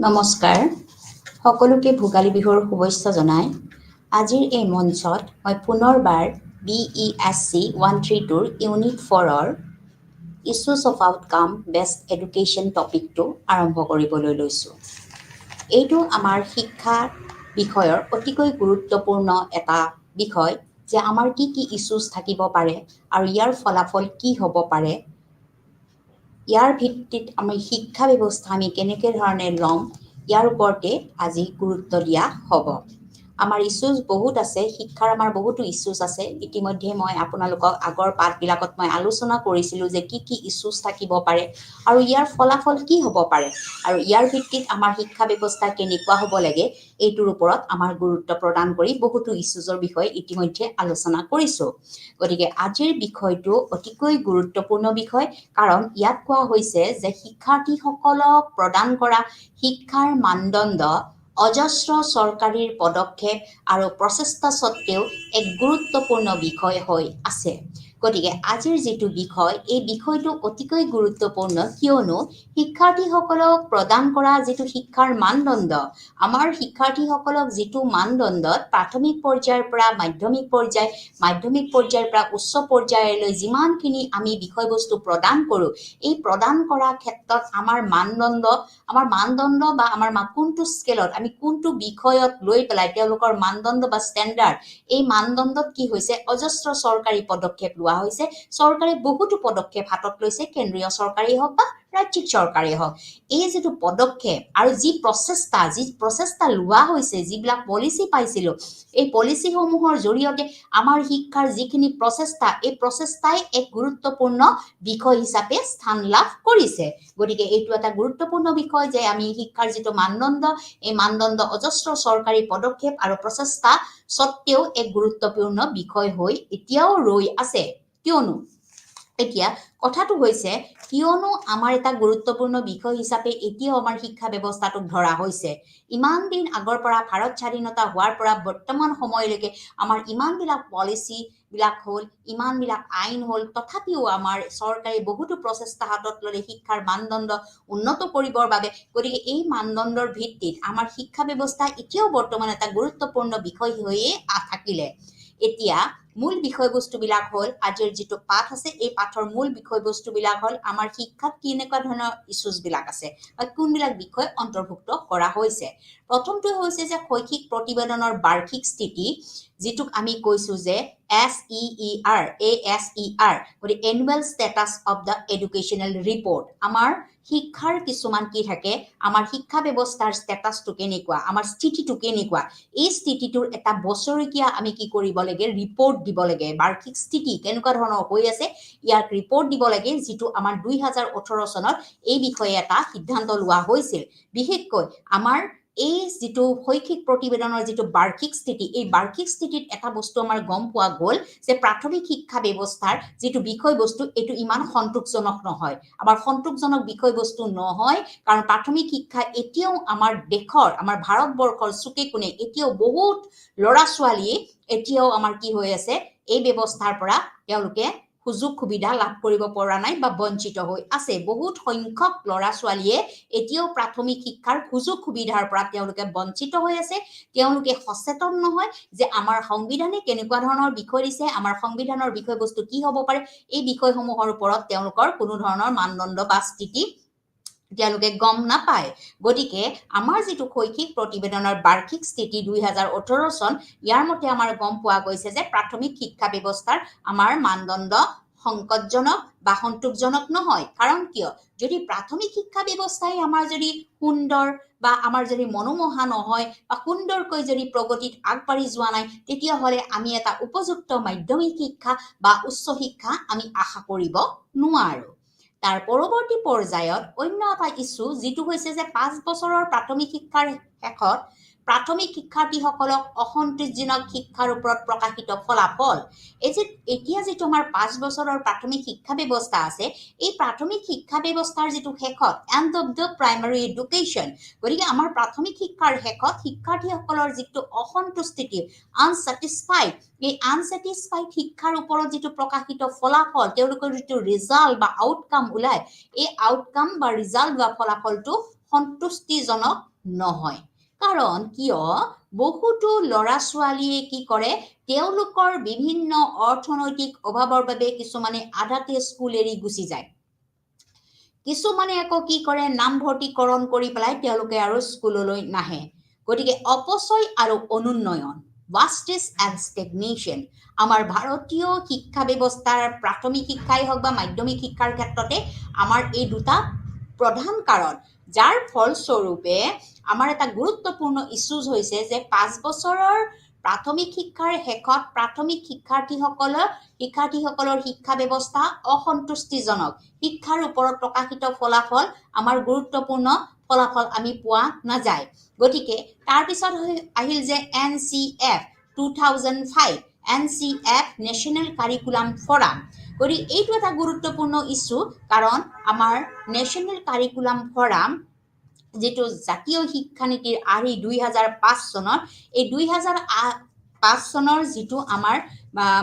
নমস্কাৰ সকলোকে ভোগালী বিহুৰ শুভেচ্ছা জনাই আজিৰ এই মঞ্চত মই পুনৰবাৰ BESC 132 ইউনিট 4ৰ issues of outcome based education টপিকটো আৰম্ভ কৰিবলৈ লৈছোঁ। এইটো আমাৰ শিক্ষা বিষয়ৰ অতিকৈ গুৰুত্বপূৰ্ণ এটা বিষয় যে আমাৰ কি কি ইছ্যুজ থাকিব পাৰে আৰু ইয়াৰ ফলাফল কি হ'ব পাৰে, ইয়াৰ ভিত্তিত আমি শিক্ষা ব্যৱস্থা আমি কেনেকৈ ধৰণে ল'ম ইয়াৰ ওপৰতে আজি গুৰুত্ব দিয়া হ'ব। আমাৰ ইছ্যুজ বহুত আছে, শিক্ষাৰ আমাৰ বহুতো ইছ্যুজ আছে। ইতিমধ্যে মই আপোনালোকক আগৰ পাঠবিলাকত মই আলোচনা কৰিছিলোঁ যে কি কি ইছ্যুজ থাকিব পাৰে আৰু ইয়াৰ ফলাফল কি হ'ব পাৰে আৰু ইয়াৰ ভিত্তিত আমাৰ শিক্ষা ব্যৱস্থা কেনেকুৱা হ'ব লাগে এইটোৰ ওপৰত আমাৰ গুৰুত্ব প্ৰদান কৰি বহুতো ইছ্যুজৰ বিষয়ে ইতিমধ্যে আলোচনা কৰিছোঁ। গতিকে আজিৰ বিষয়টো অতিকৈ গুৰুত্বপূৰ্ণ বিষয়, কাৰণ ইয়াত কোৱা হৈছে যে শিক্ষাৰ্থীসকলক প্ৰদান কৰা শিক্ষাৰ মানদণ্ড অজস্ৰ চৰকাৰীৰ পদক্ষেপ আৰু প্ৰচেষ্টা স্বত্বেও এক গুৰুত্বপূৰ্ণ বিষয় হৈ আছে। গতিকে আজিৰ যিটো বিষয়, এই বিষয়টো অতিকৈ গুৰুত্বপূৰ্ণ, কিয়নো শিক্ষাৰ্থীসকলক প্ৰদান কৰা যিটো শিক্ষাৰ মানদণ্ড, আমাৰ শিক্ষাৰ্থীসকলক যিটো মানদণ্ডত প্ৰাথমিক পৰ্যায়ৰ পৰা মাধ্যমিক পৰ্যায়ৰ পৰা উচ্চ পৰ্যায়লৈ যিমানখিনি আমি বিষয়বস্তু প্ৰদান কৰোঁ, এই প্ৰদান কৰাৰ ক্ষেত্ৰত আমাৰ মানদণ্ড বা আমাৰ কোনটো স্কেলত আমি কোনটো বিষয়ত লৈ পেলাই তেওঁলোকৰ মানদণ্ড বা ষ্টেণ্ডাৰ্ড, এই মানদণ্ডত কি হৈছে অজস্ৰ চৰকাৰী পদক্ষেপ লোৱা হৈছে। চৰকাৰে বহুতো পদক্ষেপ হাতত লৈছে, কেন্দ্ৰীয় চৰকাৰেই হওক বা ৰাজ্যিক চৰকাৰেই হওক। এই যিটো পদক্ষেপ আৰু যি প্ৰচেষ্টা লোৱা হৈছে, যিবিলাক পলিচি পাইছিলোঁ, এই পলিচিসমূহৰ জৰিয়তে আমাৰ শিক্ষাৰ যিখিনি প্ৰচেষ্টা, এই প্ৰচেষ্টাই এক গুৰুত্বপূৰ্ণ বিষয় হিচাপে স্থান লাভ কৰিছে। গতিকে এইটো এটা গুৰুত্বপূৰ্ণ বিষয় যে আমি শিক্ষাৰ যিটো মানদণ্ড, এই মানদণ্ড অজস্ৰ চৰকাৰী পদক্ষেপ আৰু প্ৰচেষ্টা স্বত্বেও এক গুৰুত্বপূৰ্ণ বিষয় হৈ এতিয়াও ৰৈ আছে। কিয়নো এতিয়া কথাটো হৈছে, কিয়নো আমাৰ এটা গুৰুত্বপূৰ্ণ বিষয় হিচাপে এতিয়াও আমাৰ শিক্ষা ব্যৱস্থাটোক ধৰা হৈছে। ইমান দিন আগৰ পৰা ভাৰত স্বাধীনতা হোৱাৰ পৰা বৰ্তমান সময়লৈকে আমাৰ ইমানবিলাক পলিচিবিলাক হ'ল, ইমানবিলাক আইন হ'ল, তথাপিও আমাৰ চৰকাৰে বহুতো প্ৰচেষ্টা হাতত ল'লে শিক্ষাৰ মানদণ্ড উন্নত কৰিবৰ বাবে। গতিকে এই মানদণ্ডৰ ভিত্তিত আমাৰ শিক্ষা ব্যৱস্থা এতিয়াও বৰ্তমান এটা গুৰুত্বপূৰ্ণ বিষয় হৈয়ে থাকিলে। এতিয়া মূল বিষয়বস্তুবিলাক হ'ল, আজিৰ যিটো পাঠ আছে, এই পাঠৰ মূল বিষয়বস্তুবিলাক হ'ল আমাৰ শিক্ষাত কেনেকুৱা ধৰণৰ ইছ্যুজবিলাক আছে বা কোনবিলাক বিষয় অন্তৰ্ভুক্ত কৰা হৈছে। প্ৰথমটো হৈছে যে শৈক্ষিক প্ৰতিবেদনৰ বাৰ্ষিক স্থিতি, যিটোক আমি কৈছোঁ যে SEER, গতিকে annual status of the educational report. আমাৰ শিক্ষাৰ কিছুমান কি থাকে, আমাৰ শিক্ষা ব্যৱস্থাৰ ষ্টেটাছটো কেনেকুৱা, আমাৰ স্থিতিটো কেনেকুৱা, এই স্থিতিটোৰ এটা বছৰেকীয়া আমি কি কৰিব লাগে, ৰিপৰ্ট দিব লাগে। বাৰ্ষিক স্থিতি কেনেকুৱা ধৰণৰ হৈ আছে ইয়াক ৰিপৰ্ট দিব লাগে, যিটো আমাৰ 2018 চনত এই বিষয়ে এটা সিদ্ধান্ত লোৱা হৈছিল। বিশেষকৈ আমাৰ এই যিটো শৈক্ষিক প্ৰতিবেদনৰ যিটো বাৰ্ষিক স্থিতি, এই বাৰ্ষিক স্থিতিত এটা বস্তু আমাৰ গম পোৱা গ'ল যে প্ৰাথমিক শিক্ষা ব্যৱস্থাৰ যিটো বিষয়বস্তু, এইটো ইমান সন্তোষজনক নহয়। আমাৰ সন্তোষজনক বিষয়বস্তু নহয়, কাৰণ প্ৰাথমিক শিক্ষা এতিয়াও আমাৰ দেশৰ, আমাৰ ভাৰতবৰ্ষৰ চুকে কোণে এতিয়াও বহুত ল'ৰা ছোৱালীয়ে এতিয়াও আমাৰ কি হৈ আছে, এই ব্যৱস্থাৰ পৰা তেওঁলোকে সুযোগ সুবিধা লাভ কৰিব পৰা নাই বা বঞ্চিত হৈ আছে। বহুত সংখ্যক ল'ৰা ছোৱালীয়ে এতিয়াও প্ৰাথমিক শিক্ষাৰ সুযোগ সুবিধাৰ পৰা তেওঁলোকে বঞ্চিত হৈ আছে। তেওঁলোকে সচেতন নহয় যে আমাৰ সংবিধানে কেনেকুৱা ধৰণৰ বিষয় দিছে, আমাৰ সংবিধানৰ বিষয়বস্তু কি হ'ব পাৰে, এই বিষয়সমূহৰ ওপৰত তেওঁলোকৰ কোনো ধৰণৰ মানদণ্ড বা স্থিতি তেওঁলোকে গম নাপায়। গতিকে আমাৰ যিটো শৈক্ষিক প্ৰতিবেদনৰ বাৰ্ষিক স্থিতি 2018 চন, ইয়াৰ মতে আমাৰ গম পোৱা গৈছে যে প্ৰাথমিক শিক্ষা ব্যৱস্থাৰ আমাৰ মানদণ্ড সংকটজনক বা সন্তোষজনক নহয়। কাৰণ কিয়, যদি প্ৰাথমিক শিক্ষা ব্যৱস্থাই আমাৰ যদি সুন্দৰ বা আমাৰ যদি মনোমোহা নহয় বা সুন্দৰকৈ যদি প্ৰগতিত আগবাঢ়ি যোৱা নাই, তেতিয়াহ'লে আমি এটা উপযুক্ত মাধ্যমিক শিক্ষা বা উচ্চ শিক্ষা আমি আশা কৰিব নোৱাৰোঁ। তাৰ পৰৱৰ্তী পৰ্যায়ত অন্য এটা ইছ্যু, যিটো হৈছে যে 5 বছৰৰ প্ৰাথমিক শিক্ষাৰ শেষত প্ৰাথমিক শিক্ষাৰ্থীসকলক অসন্তোষজনক শিক্ষাৰ ওপৰত প্ৰকাশিত ফলাফল। এতিয়া যিটো আমাৰ 5 বছৰৰ প্ৰাথমিক শিক্ষা ব্যৱস্থা আছে, এই প্ৰাথমিক শিক্ষা ব্যৱস্থাৰ যিটো শেষত and of the primary education, গতিকে আমাৰ প্ৰাথমিক শিক্ষাৰ শেষত শিক্ষাৰ্থীসকলৰ যিটো অসন্তুষ্টি, আনছেটিছফাইড, এই আনছেটিছফাইড শিক্ষাৰ ওপৰত যিটো প্ৰকাশিত ফলাফল, তেওঁলোকৰ যিটো ৰিজাল্ট বা আউটকাম ওলায়, এই আউটকাম বা ৰিজাল্ট বা ফলাফলটো সন্তুষ্টিজনক নহয় কাৰণ কিয় বহুতো ল'ৰা ছোৱালীয়ে কি কৰে তেওঁলোকৰ বিভিন্ন অৰ্থনৈতিক অভাৱৰ বাবে কিছুমানে আধাতে স্কুল এৰি গুচি যায় কিছুমানে আকৌ কি কৰে নামভৰ্তিকৰণ কৰি পেলাই তেওঁলোকে আৰু স্কুললৈ নাহে গতিকে অপচয় আৰু অনুন্নয়ন wastage and stagnation আমাৰ ভাৰতীয় শিক্ষা ব্যৱস্থাৰ প্ৰাথমিক শিক্ষাই হওক বা মাধ্যমিক শিক্ষাৰ ক্ষেত্ৰতে আমাৰ এই দুটা প্ৰধান কাৰণ যাৰ ফলস্বৰূপে আমাৰ এটা গুৰুত্বপূৰ্ণ ইস্যুজ হৈছে যে 5 বছৰৰ প্ৰাথমিক শিক্ষাৰ শেষত প্ৰাথমিক শিক্ষাৰ্থীসকলৰ শিক্ষা ব্যৱস্থা অসন্তুষ্টিজনক শিক্ষাৰ ওপৰত প্ৰকাশিত ফলাফল আমাৰ গুৰুত্বপূৰ্ণ ফলাফল আমি পোৱা নাযায় গতিকে তাৰ পিছত আহিল যে NCF 2005 NCF national curriculum forum গতিকে এইটো এটা গুৰুত্বপূৰ্ণ ইস্যু কাৰণ আমাৰ নেশ্যনেল কাৰিকুলাম ফৰাম যেটো জাতীয় শিক্ষানীতিৰ আৰ্হি 2005 চনৰ এই 2005 চনৰ যেটো আমাৰ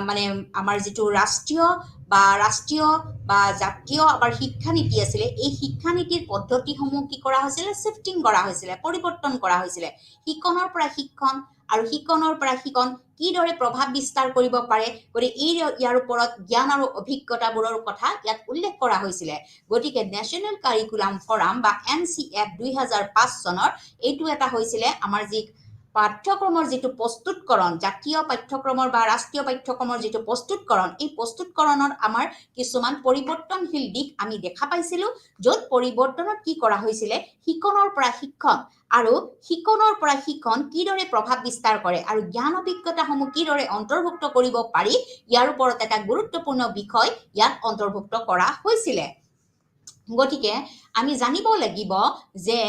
মানে আমাৰ যেটো ৰাষ্ট্ৰীয় বা জাতীয় আমাৰ শিক্ষানীতি আছিল এই শিক্ষানীতিৰ পদ্ধতিসমূহ কি কৰা হৈছিল শিফটিং কৰা হৈছিল পৰিৱৰ্তন কৰা হৈছিল শিক্ষণৰ পৰা শিক্ষণ আৰু শিক্ষণৰ পৰা শিক্ষণ কিদৰে প্ৰভাৱ বিস্তাৰ কৰিব পাৰে গতিকে ইয়াৰ ওপৰত জ্ঞান আৰু অভিজ্ঞতাবোৰৰ কথা ইয়াত উল্লেখ কৰা হৈছিল গতিকে নেশ্যনেল কাৰিকুলাম ফৰাম বা NCF 2005 চনৰ এইটো এটা হৈছিল আমাৰ যি পাঠ্যক্ৰমৰ যেটো প্ৰস্তুতকৰণ জাতীয় পাঠ্যক্ৰমৰ বা ৰাষ্ট্ৰীয় পাঠ্যক্ৰমৰ যেটো প্ৰস্তুতকৰণ এই প্ৰস্তুতকৰণৰ আমাৰ কিছুমান পৰিৱৰ্তনশীল দিক আমি দেখা পাইছিলো য'ত পৰিৱৰ্তনত কি কৰা হৈছিল শিক্ষণৰ পৰা শিক্ষণ আৰু শিক্ষণৰ পৰা শিক্ষণ কিদৰে প্ৰভাৱ বিস্তাৰ কৰে আৰু জ্ঞান অভিজ্ঞতাসমূহ কিদৰে অন্তৰ্ভুক্ত কৰিব পাৰি ইয়াৰ ওপৰত এটা গুৰুত্বপূৰ্ণ বিষয় ইয়াত অন্তৰ্ভুক্ত কৰা হৈছিল গতিকে আমি জানিব লাগিব যে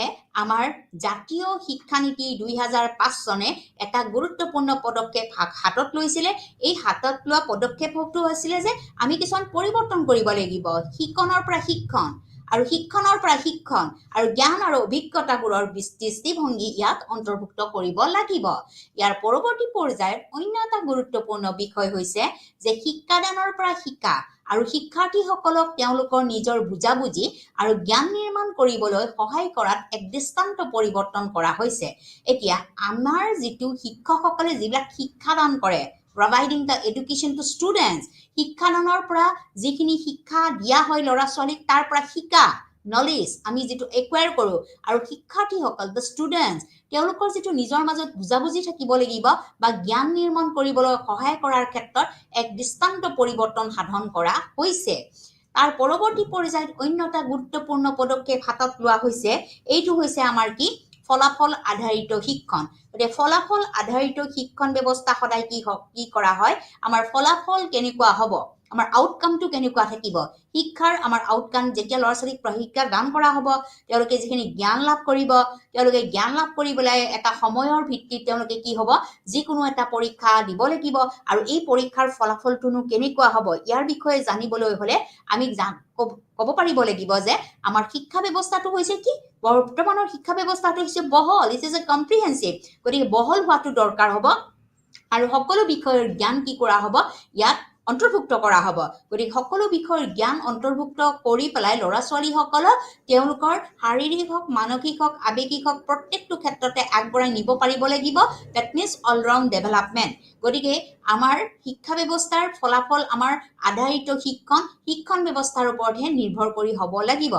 আমাৰ জাতীয় শিক্ষানীতি 2005 চনে এটা গুৰুত্বপূৰ্ণ পদক্ষেপ হাতত লৈছিল এই হাতত লোৱা পদক্ষেপটো হৈছিল যে আমি কিছুমান পৰিৱৰ্তন কৰিব লাগিব শিক্ষণৰ পৰা শিক্ষণ আৰু শিক্ষণৰ পৰা শিক্ষণ আৰু জ্ঞান আৰু অভিজ্ঞতাবোৰৰ দৃষ্টিভংগী ইয়াত অন্তৰ্ভুক্ত কৰিব লাগিব ইয়াৰ পৰৱৰ্তী পৰ্যায়ত অন্য এটা গুৰুত্বপূৰ্ণ বিষয় হৈছে যে শিক্ষাদানৰ পৰা শিকা আৰু শিক্ষাৰ্থীসকলক তেওঁলোকৰ নিজৰ বুজাবুজি আৰু জ্ঞান নিৰ্মাণ কৰিবলৈ সহায় কৰাত এক দৃষ্টান্ত পৰিৱৰ্তন কৰা হৈছে এতিয়া আমাৰ যেটো শিক্ষকসকলে যিবিলাক শিক্ষাদান কৰে providing the education to students শিক্ষাদানৰ পৰা যিখিনি শিক্ষা দিয়া হয় ল'ৰা ছোৱালীক তাৰ পৰা শিকা knowledge আমি যেটো একুৱায়াৰ কৰো আৰু শিক্ষাৰ্থীসকল the students তেওঁলোকৰ যেটো নিজৰ মাজত বুজাবুজি থাকিব লাগিব বা জ্ঞান নিৰ্মাণ কৰিবলৈ সহায় কৰাৰ ক্ষেত্ৰত এক দৃষ্টান্ত পৰিৱৰ্তন সাধন কৰা হৈছে তাৰ পৰৱৰ্তী পৰ্যায়ত অন্য এটা গুৰুত্বপূৰ্ণ পদক্ষেপ হাতত লোৱা হৈছে এইটো হৈছে আমাৰ কি ফলাফল আধাৰিত শিক্ষণ গতিকে ফলাফল আধাৰিত শিক্ষণ ব্যৱস্থা সদায় কি কৰা হয় আমাৰ ফলাফল কেনেকুৱা হ'ব আমাৰ আউটকামটো কেনেকুৱা থাকিব শিক্ষাৰ আমাৰ আউটকাম যেতিয়া ল'ৰা ছোৱালীক প্ৰশিক্ষা দান কৰা হ'ব তেওঁলোকে যিখিনি জ্ঞান লাভ কৰিব তেওঁলোকে জ্ঞান লাভ কৰিবলৈ এটা সময়ৰ ভিত্তিত তেওঁলোকে কি হ'ব যিকোনো এটা পৰীক্ষা দিব লাগিব আৰু এই পৰীক্ষাৰ ফলাফলটোনো কেনেকুৱা হ'ব ইয়াৰ বিষয়ে জানিবলৈ হ'লে আমি ক'ব পাৰিব লাগিব যে আমাৰ শিক্ষা ব্যৱস্থাটো হৈছে কি বৰ্তমানৰ শিক্ষা ব্যৱস্থাটো হৈছে বহল ইট ইজ এ কম্প্ৰিহেনসিভ গতিকে বহল হোৱাটো দৰকাৰ হ'ব আৰু সকলো বিষয়ৰ জ্ঞান কি কৰা হ'ব ইয়াত অন্তৰ্ভুক্ত কৰা হ'ব গতিকে সকলো বিষয়ৰ জ্ঞান অন্তৰ্ভুক্ত কৰি পেলাই ল'ৰা ছোৱালীসকলক তেওঁলোকৰ শাৰীৰিক হওক মানসিক হওক আৱেগিক হওক প্ৰত্যেকটো ক্ষেত্ৰতে আগবঢ়াই নিব পাৰিব লাগিব that means all round development গতিকে আমাৰ শিক্ষা ব্যৱস্থাৰ ফলাফল আমাৰ আধাৰিত শিক্ষণ ব্যৱস্থাৰ ওপৰতহে নিৰ্ভৰ কৰি হ'ব লাগিব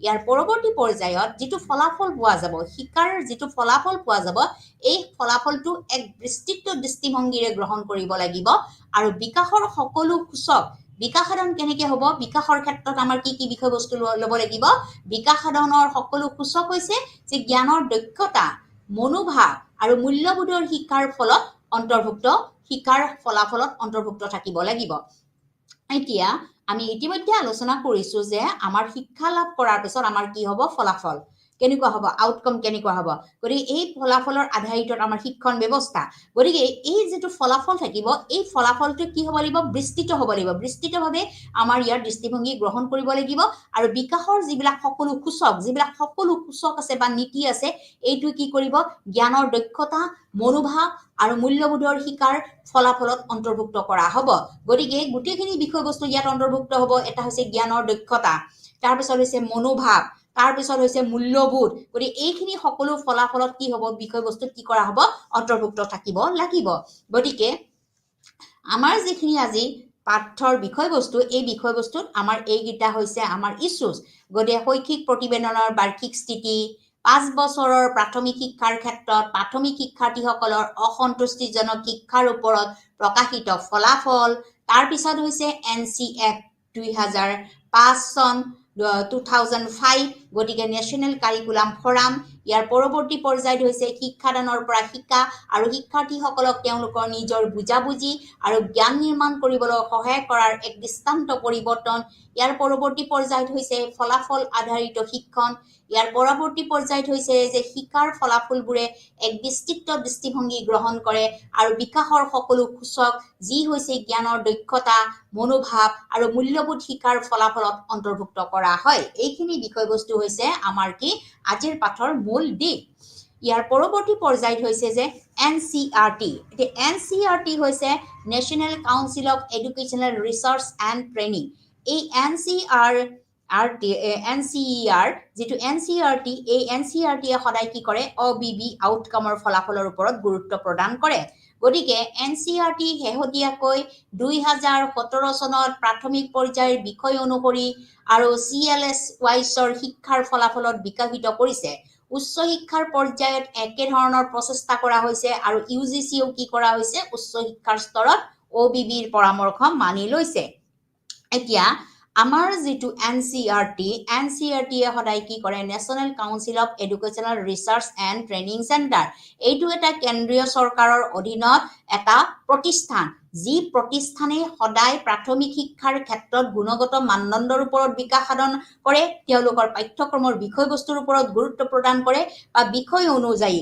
ইয়াৰ পৰৱৰ্তী পৰ্যায়ত যেটো ফলাফল পোৱা যাব শিক্ষাৰ যেটো ফলাফল পোৱা যাব এই ফলাফলটো এক বিস্তৃত দৃষ্টিভংগীৰে গ্ৰহণ কৰিব লাগিব আৰু বিকাশৰ সকলো সূচক বিকাশ সাধন কেনেকৈ হ'ব বিকাশৰ ক্ষেত্ৰত আমাৰ কি বিষয়বস্তু ল'ব লাগিব বিকাশ সাধনৰ সকলো সূচক হৈছে যে জ্ঞানৰ দক্ষতা মনোভাৱ আৰু মূল্যবোধৰ শিক্ষাৰ ফলত অন্তৰ্ভুক্ত শিক্ষাৰ ফলাফলত অন্তৰ্ভুক্ত থাকিব লাগিব এতিয়া আমি ইতিমধ্যে আলোচনা কৰিছো যে আমাৰ শিক্ষা লাভ কৰাৰ পিছত আমাৰ কি হ'ব ফলাফল কেনেকুৱা হ'ব আউটকাম কেনেকুৱা হ'ব গতিকে এই ফলাফলৰ আধাৰিতত আমাৰ শিক্ষণ ব্যৱস্থা গতিকে এই যেটো ফলাফল থাকিব এই ফলাফলটো কি হ'ব লাগিব বিস্তৃত হ'ব লাগিব বিস্তৃতভাৱে আমাৰ ইয়াৰ দৃষ্টিভংগী গ্ৰহণ কৰিব লাগিব আৰু বিকাশৰ যিবিলাক সকলো সূচক আছে বা নীতি আছে এইটো কি কৰিব জ্ঞানৰ দক্ষতা মনোভাৱ আৰু মূল্যবোধৰ শিকাৰ ফলাফলত অন্তৰ্ভুক্ত কৰা হ'ব গতিকে গোটেইখিনি বিষয়বস্তু ইয়াত অন্তৰ্ভুক্ত হ'ব এটা হৈছে জ্ঞানৰ দক্ষতা তাৰ পিছত হৈছে মনোভাৱ তাৰ পিছত হৈছে মূল্যবোধ গতিকে এইখিনি সকলো ফলাফলত কি হ'ব বিষয়বস্তু কি কৰা হ'ব অন্তৰ্ভুক্ত থাকিব লাগিব গতিকে আমাৰ যিখিনি আজি পাঠৰ বিষয়বস্তু এই বিষয়বস্তুত আমাৰ এইকেইটা হৈছে আমাৰ ইছ্যুজ গতিকে শৈক্ষিক প্ৰতিবেদনৰ বাৰ্ষিক স্থিতি 5 বছৰৰ প্ৰাথমিক শিক্ষাৰ ক্ষেত্ৰত প্ৰাথমিক শিক্ষাৰ্থীসকলৰ অসন্তুষ্টিজনক শিক্ষাৰ ওপৰত প্ৰকাশিত ফলাফল তাৰ পিছত হৈছে NCF 2005 চন 2005 গতিকে নেশ্যনেল কাৰিকুলাম ফৰাম ইয়াৰ পৰৱৰ্তী পৰ্যায়ত হৈছে শিক্ষাদানৰ পৰা শিকা আৰু শিক্ষাৰ্থীসকলক তেওঁলোকৰ নিজৰ বুজাবুজি আৰু জ্ঞান নিৰ্মাণ কৰিবলৈ সহায় কৰাৰ এক দৃষ্টান্ত পৰিৱৰ্তন ইয়াৰ পৰৱৰ্তী পৰ্যায়ত হৈছে ফলাফল আধাৰিত শিক্ষণ ইয়াৰ পৰৱৰ্তী পৰ্যায়ত হৈছে যে শিকাৰ ফলাফলবোৰে এক বিস্তৃত দৃষ্টিভংগী গ্ৰহণ কৰে আৰু বিকাশৰ সকলো সূচক যি হৈছে জ্ঞানৰ দক্ষতা মনোভাৱ আৰু মূল্যবোধ শিকাৰ ফলাফলত অন্তৰ্ভুক্ত কৰা হয় এইখিনি বিষয়বস্তু হৈছে আমাৰ কি আজিৰ পাঠৰ মূল দিশ ইয়াৰ পৰৱৰ্তী পৰ্যায়ত হৈছে যে NCERT NCERT হৈছে national council of educational research and training এই NCER যেটো NCERT এই NCERT সদায় কি কৰে OBB আউটকামৰ ফলাফলৰ ওপৰত গুৰুত্ব প্ৰদান কৰে গতিকে NCERT হেহতিয়াকৈ 2017 চনত প্ৰাথমিক পৰ্যায়ৰ বিষয় অনুসৰি আৰু CLS ৱাইছৰ শিক্ষাৰ ফলাফলত বিকশিত কৰিছে উচ্চ শিক্ষাৰ পৰ্যায়ত একে ধৰণৰ প্ৰচেষ্টা কৰা হৈছে আৰু UGCও কি কৰা হৈছে উচ্চ শিক্ষাৰ স্তৰত OBBৰ পৰামৰ্শ মানি লৈছে এতিয়া আমাৰ যেটো NCERT সদায় কি কৰে national council of educational research and training centre এইটো এটা কেন্দ্ৰীয় চৰকাৰৰ অধীনত এটা প্ৰতিষ্ঠান যি প্ৰতিষ্ঠানে সদায় প্ৰাথমিক শিক্ষাৰ ক্ষেত্ৰত গুণগত মানদণ্ডৰ ওপৰত বিকাশ সাধন কৰে তেওঁলোকৰ পাঠ্যক্ৰমৰ বিষয়বস্তুৰ ওপৰত গুৰুত্ব প্ৰদান কৰে বা বিষয় অনুযায়ী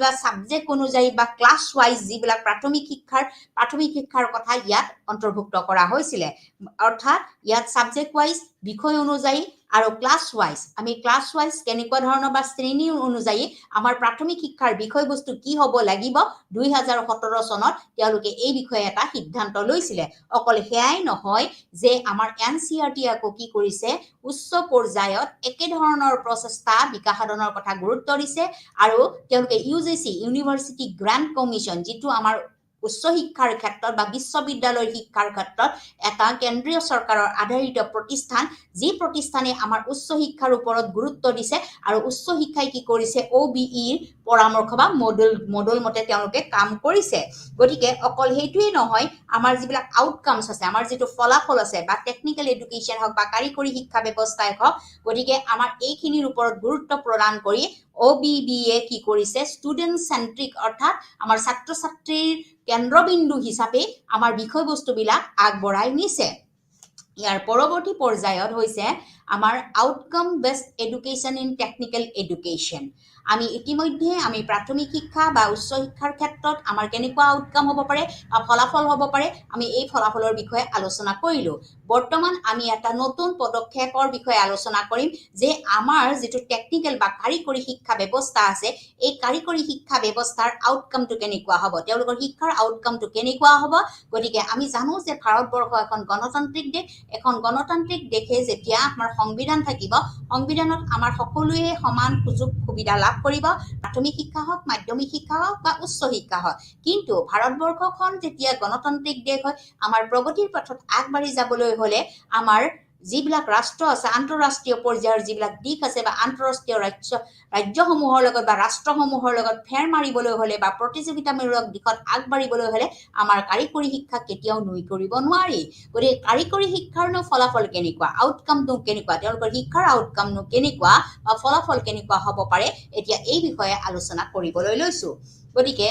বা সাবজেক্ট অনুযায়ী বা ক্লাছ ওয়াইজ যিবিলাক প্ৰাথমিক শিক্ষাৰ কথা ইয়াত অন্তৰ্ভুক্ত কৰা হৈছিল অৰ্থাৎ ইয়াত সাবজেক্ট ওয়াইজ বিষয় অনুযায়ী আৰু ক্লাছ ওয়াইজ আমি ক্লাছ ওয়াইজ কেনেকুৱা ধৰণৰ বা শ্ৰেণী অনুযায়ী আমাৰ প্ৰাথমিক শিক্ষাৰ বিষয়বস্তু কি হ'ব লাগিব 2017 চনত তেওঁলোকে এই বিষয়ে এটা সিদ্ধান্ত লৈছিল অকল হেয়াই নহয় যে আমাৰ NCERT আকৌ কি কৰিছে উচ্চ পৰ্যায়ত একে ধৰণৰ প্ৰচেষ্টা বিকাশ সাধনৰ কথা গুৰুত্ব দিছে আৰু তেওঁলোকে UGC ইউনিভাৰ্চিটি গ্ৰান্ট কমিশ্যন যেটো আমাৰ উচ্চ শিক্ষাৰ ক্ষেত্ৰত বা বিশ্ববিদ্যালয়ৰ শিক্ষাৰ ক্ষেত্ৰত এটা কেন্দ্ৰীয় চৰকাৰৰ আধাৰিত প্ৰতিষ্ঠান যি প্ৰতিষ্ঠানে আমাৰ উচ্চ শিক্ষাৰ ওপৰত গুৰুত্ব দিছে আৰু উচ্চ শিক্ষাই কি কৰিছে OBEৰ পৰামৰ্শ বা মডেল মতে তেওঁলোকে কাম কৰিছে গতিকে অকল হেইটোৱে নহয় আমাৰ যিবিলাক আউটকামছ আছে আমাৰ যেটো ফলাফল আছে বা টেকনিক্যাল এডুকেশ্যন হওক বা কাৰিকৰী শিক্ষা ব্যৱস্থাই হওক গতিকে আমাৰ এইখিনিৰ ওপৰত গুৰুত্ব প্ৰদান কৰি OBBয়ে কি কৰিছে ষ্টুডেন্ট সেন্ট্ৰিক অৰ্থাৎ আমাৰ ছাত্ৰ ছাত্ৰীৰ কেন্দ্ৰবিন্দু হিচাপে আমাৰ বিষয়বস্তুবিলাক আগবঢ়াই নিছে ইয়াৰ পৰৱৰ্তী পৰ্যায়ত হৈছে আমাৰ outcome based education in technical education আমি ইতিমধ্যে আমি প্ৰাথমিক শিক্ষা বা উচ্চ শিক্ষাৰ ক্ষেত্ৰত আমাৰ কেনেকুৱা আউটকাম হ'ব পাৰে বা ফলাফল হ'ব পাৰে আমি এই ফলাফলৰ বিষয়ে আলোচনা কৰিলো বৰ্তমান আমি এটা নতুন পদক্ষেপৰ বিষয়ে আলোচনা কৰিম যে আমাৰ যেটো টেকনিক্যাল বা কাৰিকৰী শিক্ষা ব্যৱস্থা আছে এই কাৰিকৰী শিক্ষা ব্যৱস্থাৰ আউটকামটো কেনেকুৱা হ'ব তেওঁলোকৰ শিক্ষাৰ আউটকামটো কেনেকুৱা হ'ব গতিকে আমি জানো যে ভাৰতবৰ্ষ এখন গণতান্ত্ৰিক দেশে যেতিয়া আমাৰ সংবিধান থাকিব সংবিধানত আমাৰ সকলোৱে সমান সুযোগ সুবিধা লাভ কৰিব প্ৰাথমিক শিক্ষা হওক মাধ্যমিক শিক্ষা হওক বা উচ্চ শিক্ষা হওক কিন্তু ভাৰতবৰ্ষখন যেতিয়া গণতান্ত্ৰিক দেশ হয় আমাৰ প্ৰগতিৰ পথত আগবাঢ়ি যাবলৈ হলে আমাৰ যিবিলাক ৰাষ্ট্ৰ আছে আন্তঃৰাষ্ট্ৰীয় পৰ্যায়ৰ যিবিলাক দিশ আছে বা আন্তঃৰাষ্ট্ৰীয় ৰাজ্যসমূহৰ লগত বা ৰাষ্ট্ৰসমূহৰ লগত ফেৰ মাৰিবলৈ হলে বা প্ৰতিযোগিতামূলক দিশত আগবাঢ়িবলৈ হলে আমাৰ কাৰিকৰী শিক্ষা কেতিয়াও নুই কৰিব নোৱাৰি গতিকে কাৰিকৰী শিক্ষাৰনো ফলাফল কেনেকুৱা আউটকামটো কেনেকুৱা তেওঁলোকৰ শিক্ষাৰ আউটকামনো কেনেকুৱা বা ফলাফল কেনেকুৱা হ'ব পাৰে এতিয়া এই বিষয়ে আলোচনা কৰিবলৈ লৈছো গতিকে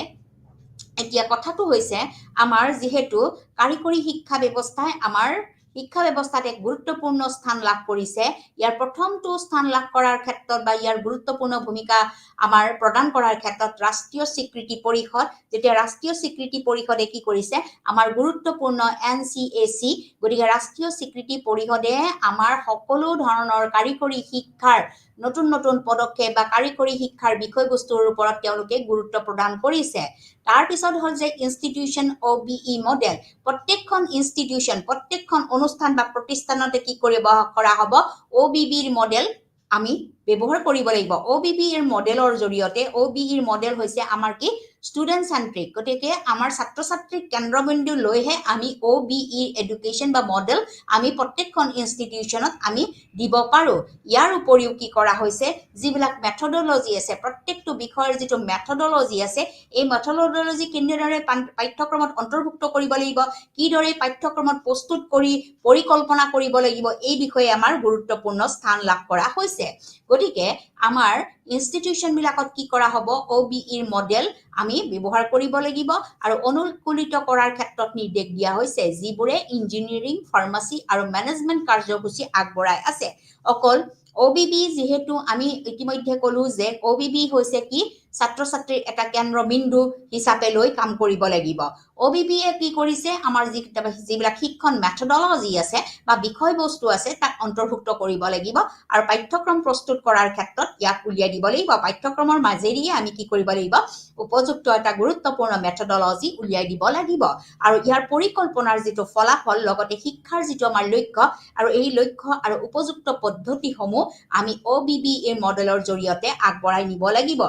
এতিয়া কথাটো হৈছে আমাৰ যেহেতু কাৰিকৰী শিক্ষা ব্যৱস্থাই আমাৰ শিক্ষা ব্যৱস্থাত এক গুৰুত্বপূৰ্ণ স্থান লাভ কৰিছে ইয়াৰ প্ৰথমটো স্থান লাভ কৰাৰ ক্ষেত্ৰত বা ইয়াৰ গুৰুত্বপূৰ্ণ ভূমিকা আমাৰ প্ৰদান কৰাৰ ক্ষেত্ৰত ৰাষ্ট্ৰীয় স্বীকৃতি পৰিষদ যেতিয়া ৰাষ্ট্ৰীয় স্বীকৃতি পৰিষদে কি কৰিছে আমাৰ গুৰুত্বপূৰ্ণ NCAC গতিকে ৰাষ্ট্ৰীয় স্বীকৃতি পৰিষদে আমাৰ সকলো ধৰণৰ কাৰিকৰী শিক্ষাৰ নতুন পদক্ষেপ বা কাৰিকৰী শিক্ষাৰ বিষয়বস্তুৰ ওপৰত তেওঁলোকে গুৰুত্ব প্ৰদান কৰিছে তাৰ পিছত হল যে ইনষ্টিটিউশন OBE মডেল প্ৰত্যেকখন অনুষ্ঠান বা প্ৰতিষ্ঠানতে কি কৰা হ'ব OBBৰ মডেল আমি ব্যৱহাৰ কৰিব লাগিব OBE এৰ মডেলৰ জৰিয়তে OBE এৰ মডেল হৈছে আমাৰ কি ষ্টুডেন্ট সেন্ট্ৰিক গতিকে আমাৰ ছাত্ৰ ছাত্ৰীক কেন্দ্ৰবিন্দু লৈহে আমি OBE এডুকেশ্যন বা মডেল আমি প্ৰত্যেকখন ইনষ্টিটিউচনত আমি দিব পাৰো ইয়াৰ উপৰিও কি কৰা হৈছে যিবিলাক মেথডলজি আছে প্ৰত্যেকটো বিষয়ৰ যেটো মেথডলজি আছে এই মেথডলজি কেনেদৰে পাঠ্যক্ৰমত অন্তৰ্ভুক্ত কৰিব লাগিব কিদৰে পাঠ্যক্ৰমত প্ৰস্তুত কৰি পৰিকল্পনা কৰিব লাগিব এই বিষয়ে আমাৰ গুৰুত্বপূৰ্ণ স্থান লাভ কৰা হৈছে গতিকে আমাৰ ইনষ্টিটিউচন বিলাকত কি কৰা হ'ব OBE এৰ মডেল আমি ব্যৱহাৰ কৰিব লাগিব আৰু অনুকূলিত কৰাৰ ক্ষেত্ৰত নিৰ্দেশ দিয়া হৈছে যিবোৰে ইঞ্জিনিয়াৰিং ফাৰ্মাসী আৰু ম্যানেজমেন্ট কাৰ্যসূচী আগবঢ়াই আছে অকল OBE যেহেতু আমি ইতিমধ্যে কলো যে OBE হৈছে কি ছাত্ৰ ছাত্ৰীৰ এটা কেন্দ্ৰবিন্দু হিচাপে লৈ কাম কৰিব লাগিব OBE এ কি কৰিছে আমাৰ যিবিলাক শিক্ষণ মেথডলজি আছে বা বিষয়বস্তু আছে তাক অন্তৰ্ভুক্ত কৰিব লাগিব আৰু পাঠ্যক্ৰম প্ৰস্তুত কৰাৰ ক্ষেত্ৰত ইয়াক উলিয়াই দিব লাগিব পাঠ্যক্ৰমৰ মাজেৰে আমি কি কৰিব লাগিব উপযুক্ত এটা গুৰুত্বপূৰ্ণ মেথডলজি উলিয়াই দিব লাগিব আৰু ইয়াৰ পৰিকল্পনাৰ যেটো ফলাফল লগতে শিক্ষাৰ যেটো আমাৰ লক্ষ্য আৰু এই লক্ষ্য আৰু উপযুক্ত পদ্ধতিসমূহ আমি OBE এৰ মডেলৰ জৰিয়তে আগবঢ়াই নিব লাগিব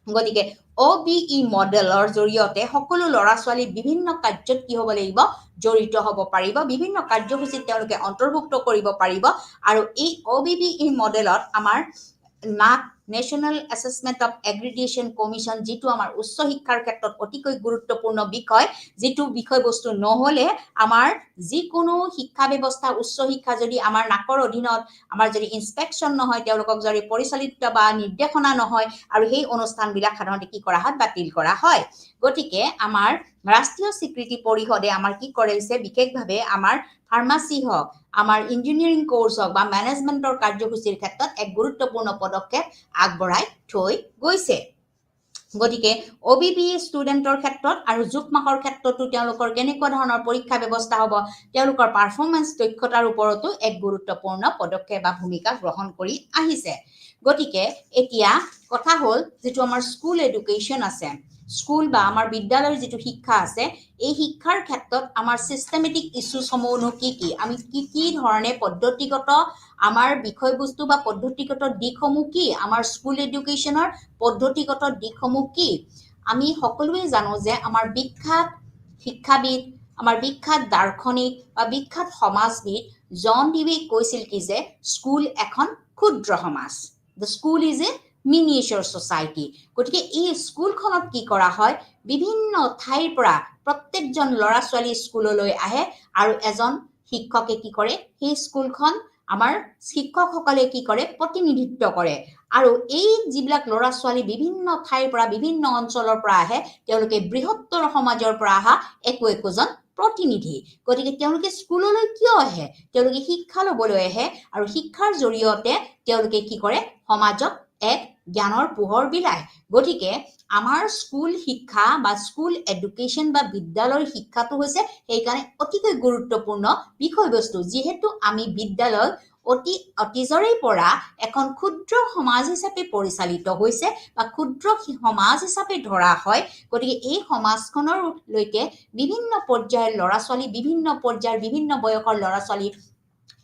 গতিকে OBE মডেলৰ জৰিয়তে সকলো ল'ৰা ছোৱালী বিভিন্ন কাৰ্যত কি হ'ব লাগিব জড়িত হ'ব পাৰিব বিভিন্ন কাৰ্যসূচীত তেওঁলোকে অন্তৰ্ভুক্ত কৰিব পাৰিব আৰু এই OBE মডেলত আমাৰ NAAC national assessment of aggregation commission যেটো আমাৰ উচ্চ শিক্ষাৰ ক্ষেত্ৰত অতিকৈ গুৰুত্বপূৰ্ণ বিষয় যেটো বিষয়বস্তু নহলে আমাৰ যিকোনো শিক্ষা ব্যৱস্থা উচ্চ শিক্ষা যদি আমাৰ নাকৰ অধীনত আমাৰ যদি ইনস্পেকশন নহয় তেওঁলোকক যদি পৰিচালিত বা নিৰ্দেশনা নহয় আৰু সেই অনুষ্ঠানবিলাক সাধাৰণতে কি কৰা হয় বাতিল কৰা হয় গতিকে আমাৰ ৰাষ্ট্ৰীয় স্বীকৃতি পৰিষদে আমাৰ কি কৰিছে বিশেষভাৱে আমাৰ ফাৰ্মাসী হওক আমাৰ ইঞ্জিনিয়াৰিং কোৰ্স হওক বা ম্যানেজমেন্টৰ কাৰ্যসূচীৰ ক্ষেত্ৰত এক গুৰুত্বপূৰ্ণ পদক্ষেপ আগবঢ়াই থৈ গৈছে গতিকে OBE ষ্টুডেন্টৰ ক্ষেত্ৰত আৰু যুক্তমাকৰ ক্ষেত্ৰতো তেওঁলোকৰ কেনেকুৱা ধৰণৰ পৰীক্ষা ব্যৱস্থা হ'ব তেওঁলোকৰ পাৰফৰমেন্স দক্ষতাৰ ওপৰতো এক গুৰুত্বপূৰ্ণ পদক্ষেপ বা ভূমিকা গ্ৰহণ কৰি আহিছে গতিকে এতিয়া কথা হ'ল যেটো আমাৰ স্কুল এডুকেশ্যন আছে স্কুল বা আমাৰ বিদ্যালয়ৰ যেটো শিক্ষা আছে এই শিক্ষাৰ ক্ষেত্ৰত আমাৰ সিস্টেমেটিক ইস্যুসমূহনো কি আমি কি ধৰণে পদ্ধতিগত আমাৰ বিষয়বস্তু বা পদ্ধতিগত দিকসমূহ কি আমাৰ স্কুল এডুকেশ্যনৰ পদ্ধতিগত দিকসমূহ কি আমি সকলোৱে জানো যে আমাৰ বিখ্যাত শিক্ষাবিদ আমাৰ বিখ্যাত দাৰ্শনিক বা বিখ্যাত সমাজবিদ জন ডিউৱে কৈছিল কি যে স্কুল এখন ক্ষুদ্ৰ সমাজ the school is a miniature society গতিকে এই স্কুলখনত কি কৰা হয় বিভিন্ন ঠাইৰ পৰা প্ৰত্যেকজন ল'ৰা ছোৱালী স্কুললৈ আহে আৰু এজন শিক্ষকে কি কৰে সেই স্কুলখন আমাৰ শিক্ষকসকলে কি কৰে প্ৰতিনিধিত্ব কৰে আৰু এই যিবিলাক ল'ৰা ছোৱালী বিভিন্ন ঠাইৰ পৰা বিভিন্ন অঞ্চলৰ পৰা আহে তেওঁলোকে বৃহত্তৰ সমাজৰ পৰা আহা একোজন প্ৰতিনিধি গতিকে তেওঁলোকে স্কুললৈ কিয় আহে তেওঁলোকে শিক্ষা ল'বলৈ আহে আৰু শিক্ষাৰ জৰিয়তে তেওঁলোকে কি কৰে সমাজক এক জ্ঞানৰ পোহৰ বিলায় গতিকে আমাৰ স্কুল শিক্ষা বা স্কুল এডুকেশ্যন বা বিদ্যালয়ৰ শিক্ষাটো হৈছে এইকাৰণে অতিকৈ গুৰুত্বপূৰ্ণ বিষয়বস্তু যিহেতু আমি বিদ্যালয় অতীজৰে পৰা এখন ক্ষুদ্ৰ সমাজ হিচাপে পৰিচালিত হৈছে বা ক্ষুদ্ৰ সমাজ হিচাপে ধৰা হয় গতিকে এই সমাজখনৰ লৈকে বিভিন্ন পৰ্যায়ৰ ল'ৰা ছোৱালী বিভিন্ন পৰ্যায়ৰ বিভিন্ন বয়সৰ ল'ৰা ছোৱালী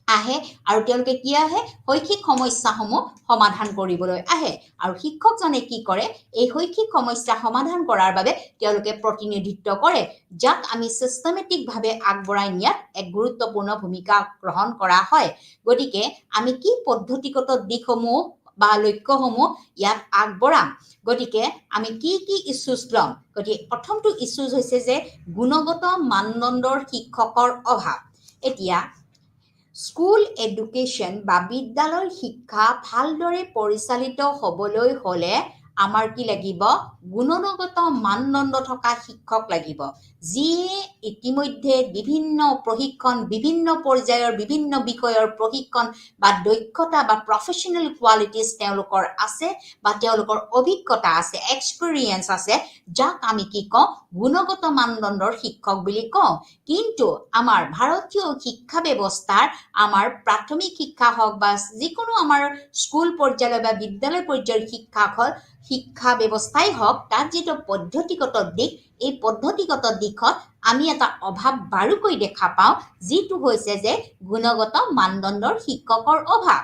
আহে আৰু তেওঁলোকে কি আহে শৈক্ষিক সমস্যাসমূহ সমাধান কৰিবলৈ আহে আৰু শিক্ষকজনে কি কৰে এই শৈক্ষিক সমস্যা সমাধান কৰাৰ বাবে তেওঁলোকে প্ৰতিনিধিত্ব কৰে যাক আমি সিস্টেমেটিক ভাৱে আগবঢ়াই নিয়াত এক গুৰুত্বপূৰ্ণ ভূমিকা গ্ৰহণ কৰা হয় গতিকে আমি কি পদ্ধতিগত দিকসমূহ বা লক্ষ্যসমূহ ইয়াত আগবঢ়াম গতিকে আমি কি ইস্যুজ লম গতিকে প্ৰথমটো ইস্যুজ হৈছে যে গুণগত মানদণ্ডৰ শিক্ষকৰ অভাৱ এতিয়া স্কুল এডুকেশ্যন বা বিদ্যালয়ৰ শিক্ষা ভালদৰে পৰিচালিত হ'বলৈ হলে আমাৰ কি লাগিব গুণগত মানদণ্ড থকা শিক্ষক লাগিব যিয়ে ইতিমধ্যে বিভিন্ন প্ৰশিক্ষণ বিভিন্ন পৰ্যায়ৰ বিভিন্ন বিষয়ৰ প্ৰশিক্ষণ বা দক্ষতা বা প্ৰফেশনাল কোৱালিটিজ তেওঁলোকৰ আছে বা তেওঁলোকৰ অভিজ্ঞতা আছে এক্সপেৰিয়েন্স আছে যাক আমি কি কওঁ গুণগত মানদণ্ডৰ শিক্ষক বুলি কওঁ কিন্তু আমাৰ ভাৰতীয় শিক্ষা ব্যৱস্থাৰ আমাৰ প্ৰাথমিক শিক্ষা হওক বা যিকোনো আমাৰ স্কুল পৰ্যায়ৰ বা বিদ্যালয় পৰ্যায়ৰ শিক্ষা ব্যৱস্থাই হওক তাত যেটো পদ্ধতিগত দিক এই পদ্ধতিগত দিশত আমি এটা অভাৱ বাৰুকৈ দেখা পাওঁ যিটো হৈছে যে গুণগত মানদণ্ডৰ শিক্ষকৰ অভাৱ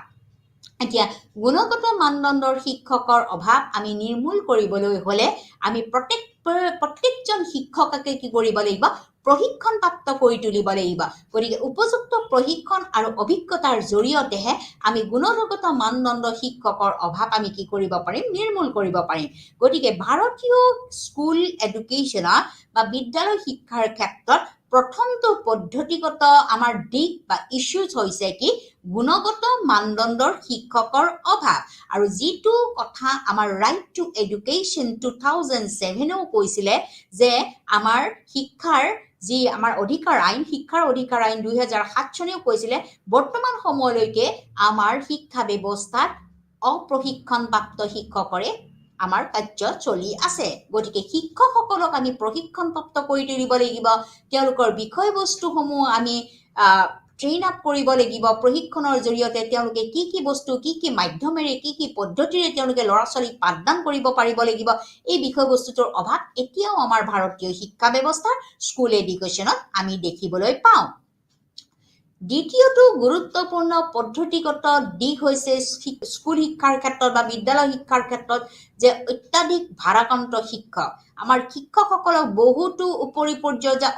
এতিয়া গুণগত মানদণ্ডৰ শিক্ষকৰ অভাৱ আমি নিৰ্মূল কৰিবলৈ হলে আমি প্ৰত্যেকজন শিক্ষককে কি কৰিব লাগিব প্ৰশিক্ষণপ্ৰাপ্ত কৰি তুলিব লাগিব গতিকে উপযুক্ত প্ৰশিক্ষণ আৰু অভিজ্ঞতাৰ জৰিয়তেহে আমি গুণগত মানদণ্ড শিক্ষকৰ অভাৱ আমি কি কৰিব পাৰিম নিৰ্মূল কৰিব পাৰিম গতিকে ভাৰতীয় স্কুল এডুকেশ্যনৰ বা বিদ্যালয় শিক্ষাৰ ক্ষেত্ৰত প্ৰথমটো পদ্ধতিগত আমাৰ দিক বা ইস্যুজ হৈছে কি গুণগত মানদণ্ডৰ শিক্ষকৰ অভাৱ আৰু যিটো কথা আমাৰ ৰাইট টু এডুকেশ্যন 2007 কৈছিলে যে আমাৰ শিক্ষাৰ যি আমাৰ অধিকাৰ আইন শিক্ষাৰ অধিকাৰ আইন 2007 চনেও কৈছিলে বৰ্তমান সময়লৈকে আমাৰ শিক্ষা ব্যৱস্থাত অপ্ৰশিক্ষণপ্ৰাপ্ত শিক্ষকৰে আমাৰ কাৰ্য চলি আছে গতিকে শিক্ষকসকলক আমি প্ৰশিক্ষণপ্ৰাপ্ত কৰি তুলিব লাগিব তেওঁলোকৰ বিষয়বস্তুসমূহ আমি ট্ৰেইন আপ কৰিব লাগিব প্ৰশিক্ষণৰ জৰিয়তে তেওঁলোকে কি বস্তু কি মাধ্যমেৰে কি পদ্ধতিৰে তেওঁলোকে ল'ৰা ছোৱালীক পাঠদান কৰিব পাৰিব লাগিব এই বিষয়বস্তুটোৰ অভাৱ এতিয়াও আমাৰ ভাৰতীয় শিক্ষা ব্যৱস্থাৰ স্কুল এডুকেশ্যনত আমি দেখিবলৈ পাওঁ দ্বিতীয়টো গুৰুত্বপূৰ্ণ পদ্ধতিগত দিশ হৈছে স্কুল শিক্ষাৰ ক্ষেত্ৰত বা বিদ্যালয় শিক্ষাৰ ক্ষেত্ৰত যে অত্যাধিক ভাৰাক্ৰান্ত শিক্ষক আমাৰ শিক্ষকসকলক বহুতো উপৰি পৰ্যায়ৰ যে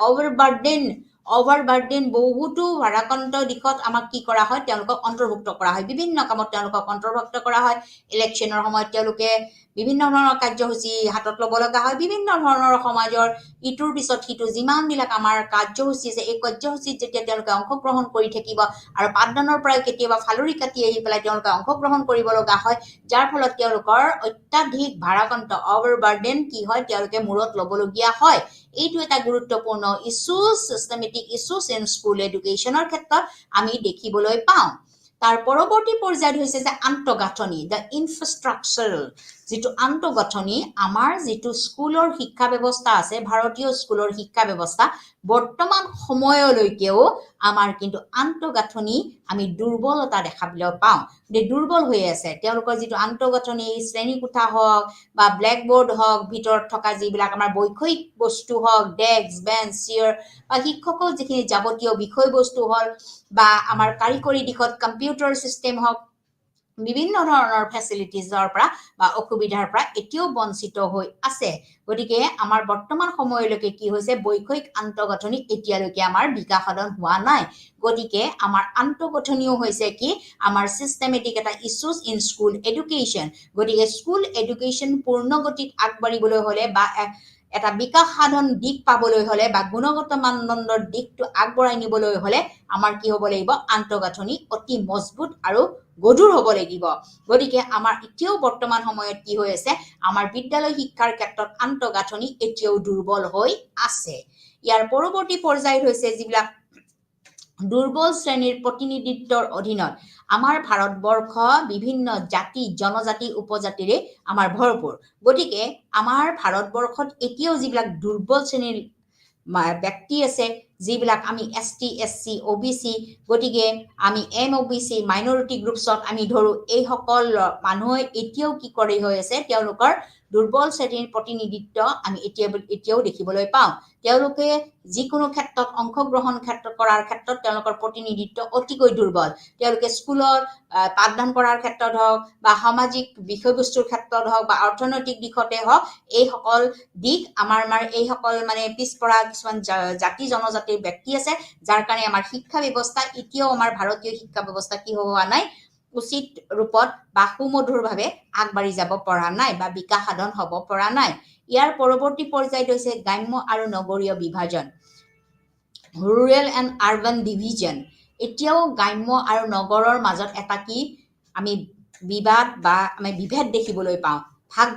অভাৰবাৰ্ডেন বহুতো ভাৰাক্ৰান্ত দিশত আমাক কি কৰা হয় তেওঁলোকক অন্তৰ্ভুক্ত কৰা হয় বিভিন্ন কামত তেওঁলোকক অন্তৰ্ভুক্ত কৰা হয় ইলেকশ্যনৰ সময়ত তেওঁলোকে বিভিন্ন ধৰণৰ কাৰ্যসূচী হাতত ল'ব লগা হয় বিভিন্ন ধৰণৰ সমাজৰ ইটোৰ পিছত সিটো যিমানবিলাক আমাৰ কাৰ্যসূচী আছে এই কাৰ্যসূচীত যেতিয়া তেওঁলোকে অংশগ্ৰহণ কৰি থাকিব আৰু পাঠদানৰ পৰা কেতিয়াবা ফালৰি কাটি আহি পেলাই তেওঁলোকে অংশগ্ৰহণ কৰিব লগা হয় যাৰ ফলত তেওঁলোকৰ অত্যাধিক ভাৰাক্ৰান্ত অভাৰবাৰ্ডেন কি হয় তেওঁলোকে মূৰত ল'বলগীয়া হয় এইটো এটা গুৰুত্বপূৰ্ণ issues systematic issues in school এডুকেশ্যনৰ ক্ষেত্ৰত আমি দেখিবলৈ পাওঁ তাৰ পৰৱৰ্তী পৰ্যায়ত হৈছে যে আন্তঃগাঁথনি দ্য ইনফ্ৰাষ্ট্ৰাকচাৰ যিটো আন্তঃগাঁথনি আমাৰ যিটো স্কুলৰ শিক্ষা ব্যৱস্থা আছে ভাৰতীয় স্কুলৰ শিক্ষা ব্যৱস্থা বৰ্তমান সময়লৈকেও আমাৰ কিন্তু আন্তঃগাঁথনি আমি দুৰ্বলতা দেখাবলৈ পাওঁ দুৰ্বল হৈ আছে তেওঁলোকৰ যিটো আন্তঃগাঁথনি শ্ৰেণীকোঠা হওক বা ব্লেকবোৰ্ড হওক ভিতৰত থকা যিবিলাক আমাৰ বৈষয়িক বস্তু হওক ডেস্ক বেঞ্চ চেয়াৰ বা শিক্ষকৰ যিখিনি যাৱতীয় বিষয়বস্তু হল বা আমাৰ কাৰিকৰী দিশত কম্পিউটাৰ চিষ্টেম হওক বিভিন্ন ধৰণৰ ফেচিলিটিজৰ পৰা বা অসুবিধাৰ পৰা এতিয়াও বঞ্চিত হৈ আছে গতিকে আমাৰ বৰ্তমান সময়লৈকে কি হৈছে বৈষয়িক আন্তঃগাঁথনি এতিয়ালৈকে আমাৰ বিকাশ সাধন হোৱা নাই গতিকে আমাৰ আন্তঃগাঁথনিও হৈছে কি আমাৰ চিষ্টেমেটিক এটা ইস্যুজ ইন স্কুল এডুকেশ্যন গতিকে স্কুল এডুকেশ্যন পূৰ্ণ গতিত আগবাঢ়িবলৈ হলে বা এটা বিকাশ সাধন দিশ পাবলৈ হলে বা গুণগত মানদণ্ডৰ দিশটো আগবঢ়াই নিবলৈ হলে আমাৰ কি হ'ব লাগিব আন্তঃগাঁথনি অতি মজবুত আৰু গধুৰ হ'ব লাগিব গতিকে আমাৰ এতিয়াও বৰ্তমান সময়ত কি হৈ আছে আমাৰ বিদ্যালয় শিক্ষাৰ ক্ষেত্ৰত আন্তঃগাঁথনি এতিয়াও দুৰ্বল হৈ আছে ইয়াৰ পৰৱৰ্তী পৰ্যায়ত হৈছে যিবিলাক দুৰ্বল শ্ৰেণীৰ প্ৰতিনিধিত্বৰ অধীনত আমাৰ ভাৰতবৰ্ষ বিভিন্ন জাতি জনজাতি উপজাতিৰে আমাৰ ভৰপূৰ গতিকে আমাৰ ভাৰতবৰ্ষত এতিয়াও যিবিলাক দুৰ্বল শ্ৰেণীৰ ব্যক্তি আছে যিবিলাক আমি ST SC OBC গতিকে আমি MOBC মাইনৰিটি গ্ৰুপছত আমি ধৰো এই সকল মানুহে এতিয়াও কি কৰি হৈ আছে তেওঁলোকৰ দুৰ্বল শ্ৰেণীৰ প্ৰতিনিধিত্ব আমি এতিয়াও দেখিবলৈ পাওঁ তেওঁলোকে যিকোনো ক্ষেত্ৰত অংশগ্ৰহণ কৰাৰ ক্ষেত্ৰত তেওঁলোকৰ প্ৰতিনিধিত্ব অতিকৈ দুৰ্বল তেওঁলোকে স্কুলত পাঠদান কৰাৰ ক্ষেত্ৰত হওক বা সামাজিক বিষয়বস্তুৰ ক্ষেত্ৰত হওক বা অৰ্থনৈতিক দিশতে হওক এই সকল দিশ আমাৰ এই সকল মানে পিছপৰা কিছুমান জাতি জনজাতিৰ ব্যক্তি আছে যাৰ কাৰণে আমাৰ শিক্ষা ব্যৱস্থা এতিয়াও আমাৰ ভাৰতীয় শিক্ষা ব্যৱস্থা কি হোৱা নাই উচিত ৰূপত বা সুমধুৰভাৱে আগবাঢ়ি যাব পৰা নাই বা বিকাশ সাধন হ'ব পৰা নাই ইয়াৰ পৰৱৰ্তী পৰ্যায়ত হৈছে গ্ৰাম্য আৰু নগৰীয় বিভাজন ৰুৰেল এণ্ড আৰবান ডিভিজন এতিয়াও গ্ৰাম্য আৰু নগৰৰ মাজত এটা কি আমি বিবাদ বা আমি বিভেদ দেখিবলৈ পাওঁ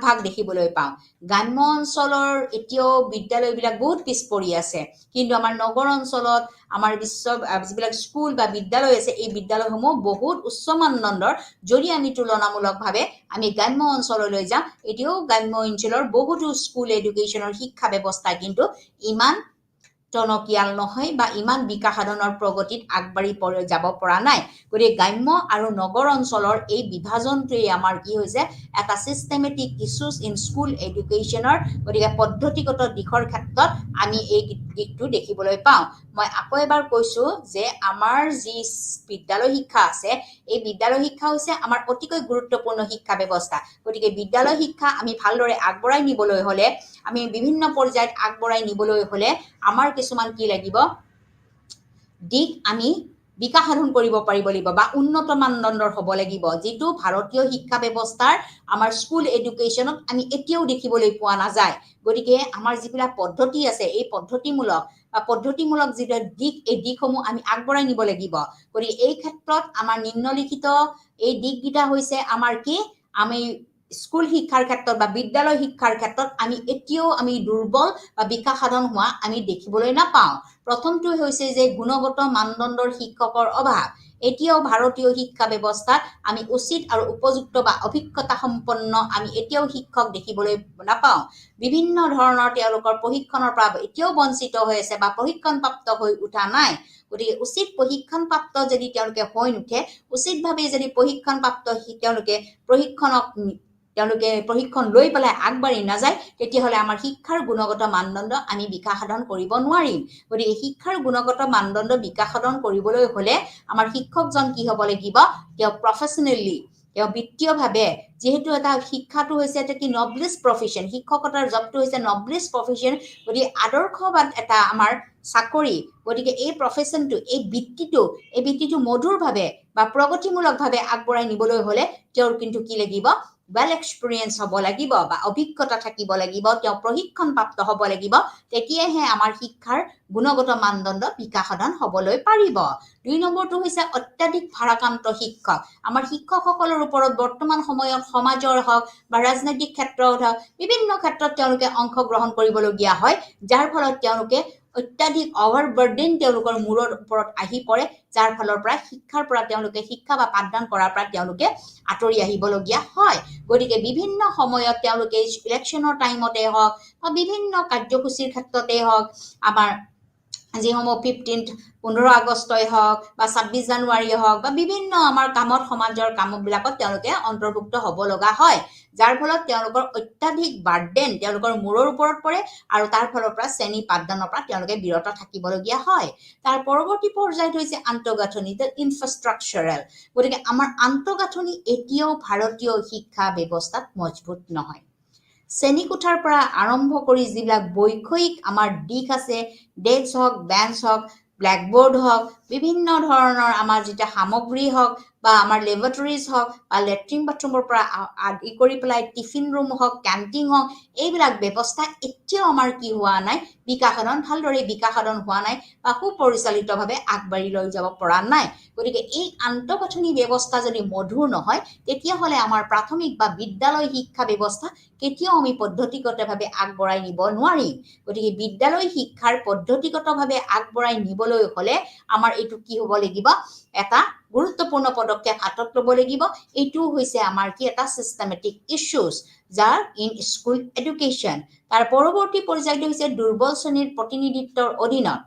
ভাগ দেখিবলৈ পাওঁ গ্ৰাম্য অঞ্চলৰ এতিয়াও বিদ্যালয়বিলাক বহুত পিছ পৰি আছে কিন্তু আমাৰ নগৰ অঞ্চলত আমাৰ যিবিলাক স্কুল বা বিদ্যালয় আছে এই বিদ্যালয়সমূহ বহুত উচ্চ মানদণ্ডৰ যদি আমি তুলনামূলকভাৱে আমি গ্ৰাম্য অঞ্চললৈ যাওঁ এতিয়াও গ্ৰাম্য অঞ্চলৰ বহুতো স্কুল এডুকেশ্যনৰ শিক্ষা ব্যৱস্থা কিন্তু ইমান টনকিয়াল নহয় বা ইমান বিকাশ সাধনৰ প্ৰগতিত আগবাঢ়ি যাব পৰা নাই গতিকে গ্ৰাম্য আৰু নগৰ অঞ্চলৰ এই বিভাজনটোৱে আমাৰ কি হৈছে এটা চিষ্টেমেটিক ইছ্যুজ ইন স্কুল এডুকেশ্যনৰ গতিকে পদ্ধতিগত দিশৰ ক্ষেত্ৰত আমি এই দিশটো দেখিবলৈ পাওঁ মই আকৌ এবাৰ কৈছো যে আমাৰ যি বিদ্যালয় শিক্ষা আছে এই বিদ্যালয় শিক্ষা হৈছে আমাৰ অতিকৈ গুৰুত্বপূৰ্ণ শিক্ষা ব্যৱস্থা গতিকে বিদ্যালয় শিক্ষা আমি ভালদৰে আগবঢ়াই নিবলৈ হলে আমি বিভিন্ন পৰ্যায়ত আগবঢ়াই নিবলৈ হলে আমাৰ কিছুমান কি লাগিব দিক আমি বিকাশ সাধন কৰিব পাৰিব লাগিব বা উন্নত মানদণ্ডৰ হ'ব লাগিব যেটো ভাৰতীয় শিক্ষা ব্যৱস্থাৰ আমাৰ স্কুল এডুকেশ্যনত আমি এতিয়াও দেখিবলৈ পোৱা নাযায় গতিকে আমাৰ যিবিলাক পদ্ধতি আছে এই পদ্ধতিমূলক যিটো দিক এই দিকসমূহ আমি আগবঢ়াই নিব লাগিব গতিকে এই ক্ষেত্ৰত আমাৰ নিম্নলিখিত এই দিকগিটা হৈছে আমাৰ কি আমি স্কুল শিক্ষাৰ ক্ষেত্ৰত বা বিদ্যালয় শিক্ষাৰ ক্ষেত্ৰত আমি এতিয়াও আমি দুৰ্বল বা বিকাশ সাধন হোৱা আমি দেখিবলৈ নাপাওঁ প্ৰথমটো হৈছে যে গুণগত মানদণ্ডৰ শিক্ষকৰ অভাৱ এতিয়াও ভাৰতীয় শিক্ষা ব্যৱস্থাত আমি উচিত আৰু উপযুক্ত বা অভিজ্ঞতা সম্পন্ন আমি এতিয়াও শিক্ষক দেখিবলৈ নাপাওঁ বিভিন্ন ধৰণৰ তেওঁলোকৰ প্ৰশিক্ষণৰ পৰা এতিয়াও বঞ্চিত হৈ আছে বা প্ৰশিক্ষণপ্ৰাপ্ত হৈ উঠা নাই গতিকে উচিত প্ৰশিক্ষণপ্ৰাপ্ত যদি তেওঁলোকে হৈ নুঠে উচিতভাৱে যদি প্ৰশিক্ষণপ্ৰাপ্ত তেওঁলোকে প্ৰশিক্ষণ লৈ পেলাই আগবাঢ়ি নাযায় তেতিয়াহ'লে আমাৰ শিক্ষাৰ গুণগত মানদণ্ড আমি বিকাশ সাধন কৰিব নোৱাৰিম গতিকে শিক্ষাৰ গুণগত মানদণ্ড বিকাশ সাধন কৰিবলৈ হ'লে আমাৰ শিক্ষকজন কি হ'ব লাগিব তেওঁ প্ৰফেচনেলি তেওঁ বৃত্তীয়ভাৱে যেহেতু এটা শিক্ষাটো হৈছে এটা কি নবলিছ প্ৰফেশ্যন শিক্ষকতাৰ জবটো হৈছে নবলিছ প্ৰফেশ্যন গতিকে আদৰ্শবাদ এটা আমাৰ চাকৰি গতিকে এই প্ৰফেশ্যনটো এই বৃত্তিটো মধুৰভাৱে বা প্ৰগতিমূলকভাৱে আগবঢ়াই নিবলৈ হ'লে তেওঁৰ কিন্তু কি লাগিব well experience হ'ব লাগিব বা অভিজ্ঞতা থাকিব লাগিব তেওঁ প্ৰশিক্ষণপ্ৰাপ্ত হ'ব লাগিব তেতিয়াহে আমাৰ শিক্ষাৰ গুণগত মানদণ্ড বিকাশ সাধন হ'বলৈ পাৰিব 2 নম্বৰটো হৈছে অত্যাধিক ভাৰাক্ৰান্ত শিক্ষক আমাৰ শিক্ষকসকলৰ ওপৰত বৰ্তমান সময়ত সমাজৰ হওক বা ৰাজনৈতিক ক্ষেত্ৰত হওক বিভিন্ন ক্ষেত্ৰত তেওঁলোকে অংশগ্ৰহণ কৰিবলগীয়া হয় যাৰ ফলত তেওঁলোকে অত্যাধিক অভাৰবাৰ্ডেন তেওঁলোকৰ মূৰৰ ওপৰত আহি পৰে যাৰ ফলৰ পৰা শিক্ষাৰ পৰা তেওঁলোকে শিক্ষা বা পাঠদান কৰাৰ পৰা তেওঁলোকে আঁতৰি আহিবলগীয়া হয় গতিকে বিভিন্ন সময়ত তেওঁলোকে ইলেকশ্যনৰ টাইমতে হওক বা বিভিন্ন কাৰ্যসূচীৰ ক্ষেত্ৰতে হওক আমাৰ যিসমূহ 15 আগষ্টই হওক বা 26 জানুৱাৰী হওক বা বিভিন্ন আমাৰ কামত সমাজৰ কামবিলাকত তেওঁলোকে অন্তৰ্ভুক্ত হ'ব লগা হয় যাৰ ফলত তেওঁলোকৰ অত্যাধিক বাৰ্ডেন তেওঁলোকৰ মূৰৰ ওপৰত পৰে আৰু তাৰ ফলৰ পৰা শ্ৰেণী পাঠদানৰ পৰা তেওঁলোকে বিৰত থাকিবলগীয়া হয় তাৰ পৰৱৰ্তী পৰ্যায়ত হৈছে আন্তঃগাঁথনি ইনফ্ৰাষ্ট্ৰাকচাৰেল গতিকে আমাৰ আন্তঃগাঁথনি এতিয়াও ভাৰতীয় শিক্ষা ব্যৱস্থাত মজবুত নহয় শ্ৰেণীকোঠাৰ পৰা আৰম্ভ কৰি যিবিলাক বৈষয়িক আমাৰ দিশ আছে ডেস্ক হওক বেঞ্চ হওক ব্লেকবোৰ্ড হওক বিভিন্ন ধৰণৰ আমাৰ যেটা সামগ্ৰী হওক বা আমাৰ লেবৰেটৰিজ হওক বা লেট্ৰিন বাথৰুমৰ পৰা আদি কৰি পেলাই টিফিন ৰুম হওক কেণ্টিন হওক এইবিলাক ব্যৱস্থা এতিয়াও আমাৰ কি হোৱা নাই ভালদৰে বিকাশ সাধন হোৱা নাই বা সুপৰিচালিতভাৱে আগবাঢ়ি লৈ যাব পৰা নাই গতিকে এই আন্তঃগাঁথনি ব্যৱস্থা যদি মধুৰ নহয় তেতিয়াহ'লে আমাৰ প্ৰাথমিক বা বিদ্যালয় শিক্ষা ব্যৱস্থা কেতিয়াও আমি পদ্ধতিগতভাৱে আগবঢ়াই নিব নোৱাৰিম গতিকে বিদ্যালয় শিক্ষাৰ পদ্ধতিগতভাৱে আগবঢ়াই নিবলৈ হ'লে আমাৰ এইটো কি হ'ব লাগিব এটা গুৰুত্বপূৰ্ণ পদক্ষেপ হাতত ল'ব লাগিব এইটো হৈছে আমাৰ কি এটা সিস্টেমেটিক ইস্যুজ যাৰ ইন স্কুল এডুকেশ্যন তাৰ পৰৱৰ্তী পৰ্যায়টো হৈছে দুৰ্বল শ্ৰেণীৰ প্ৰতিনিধিত্বৰ অধীনত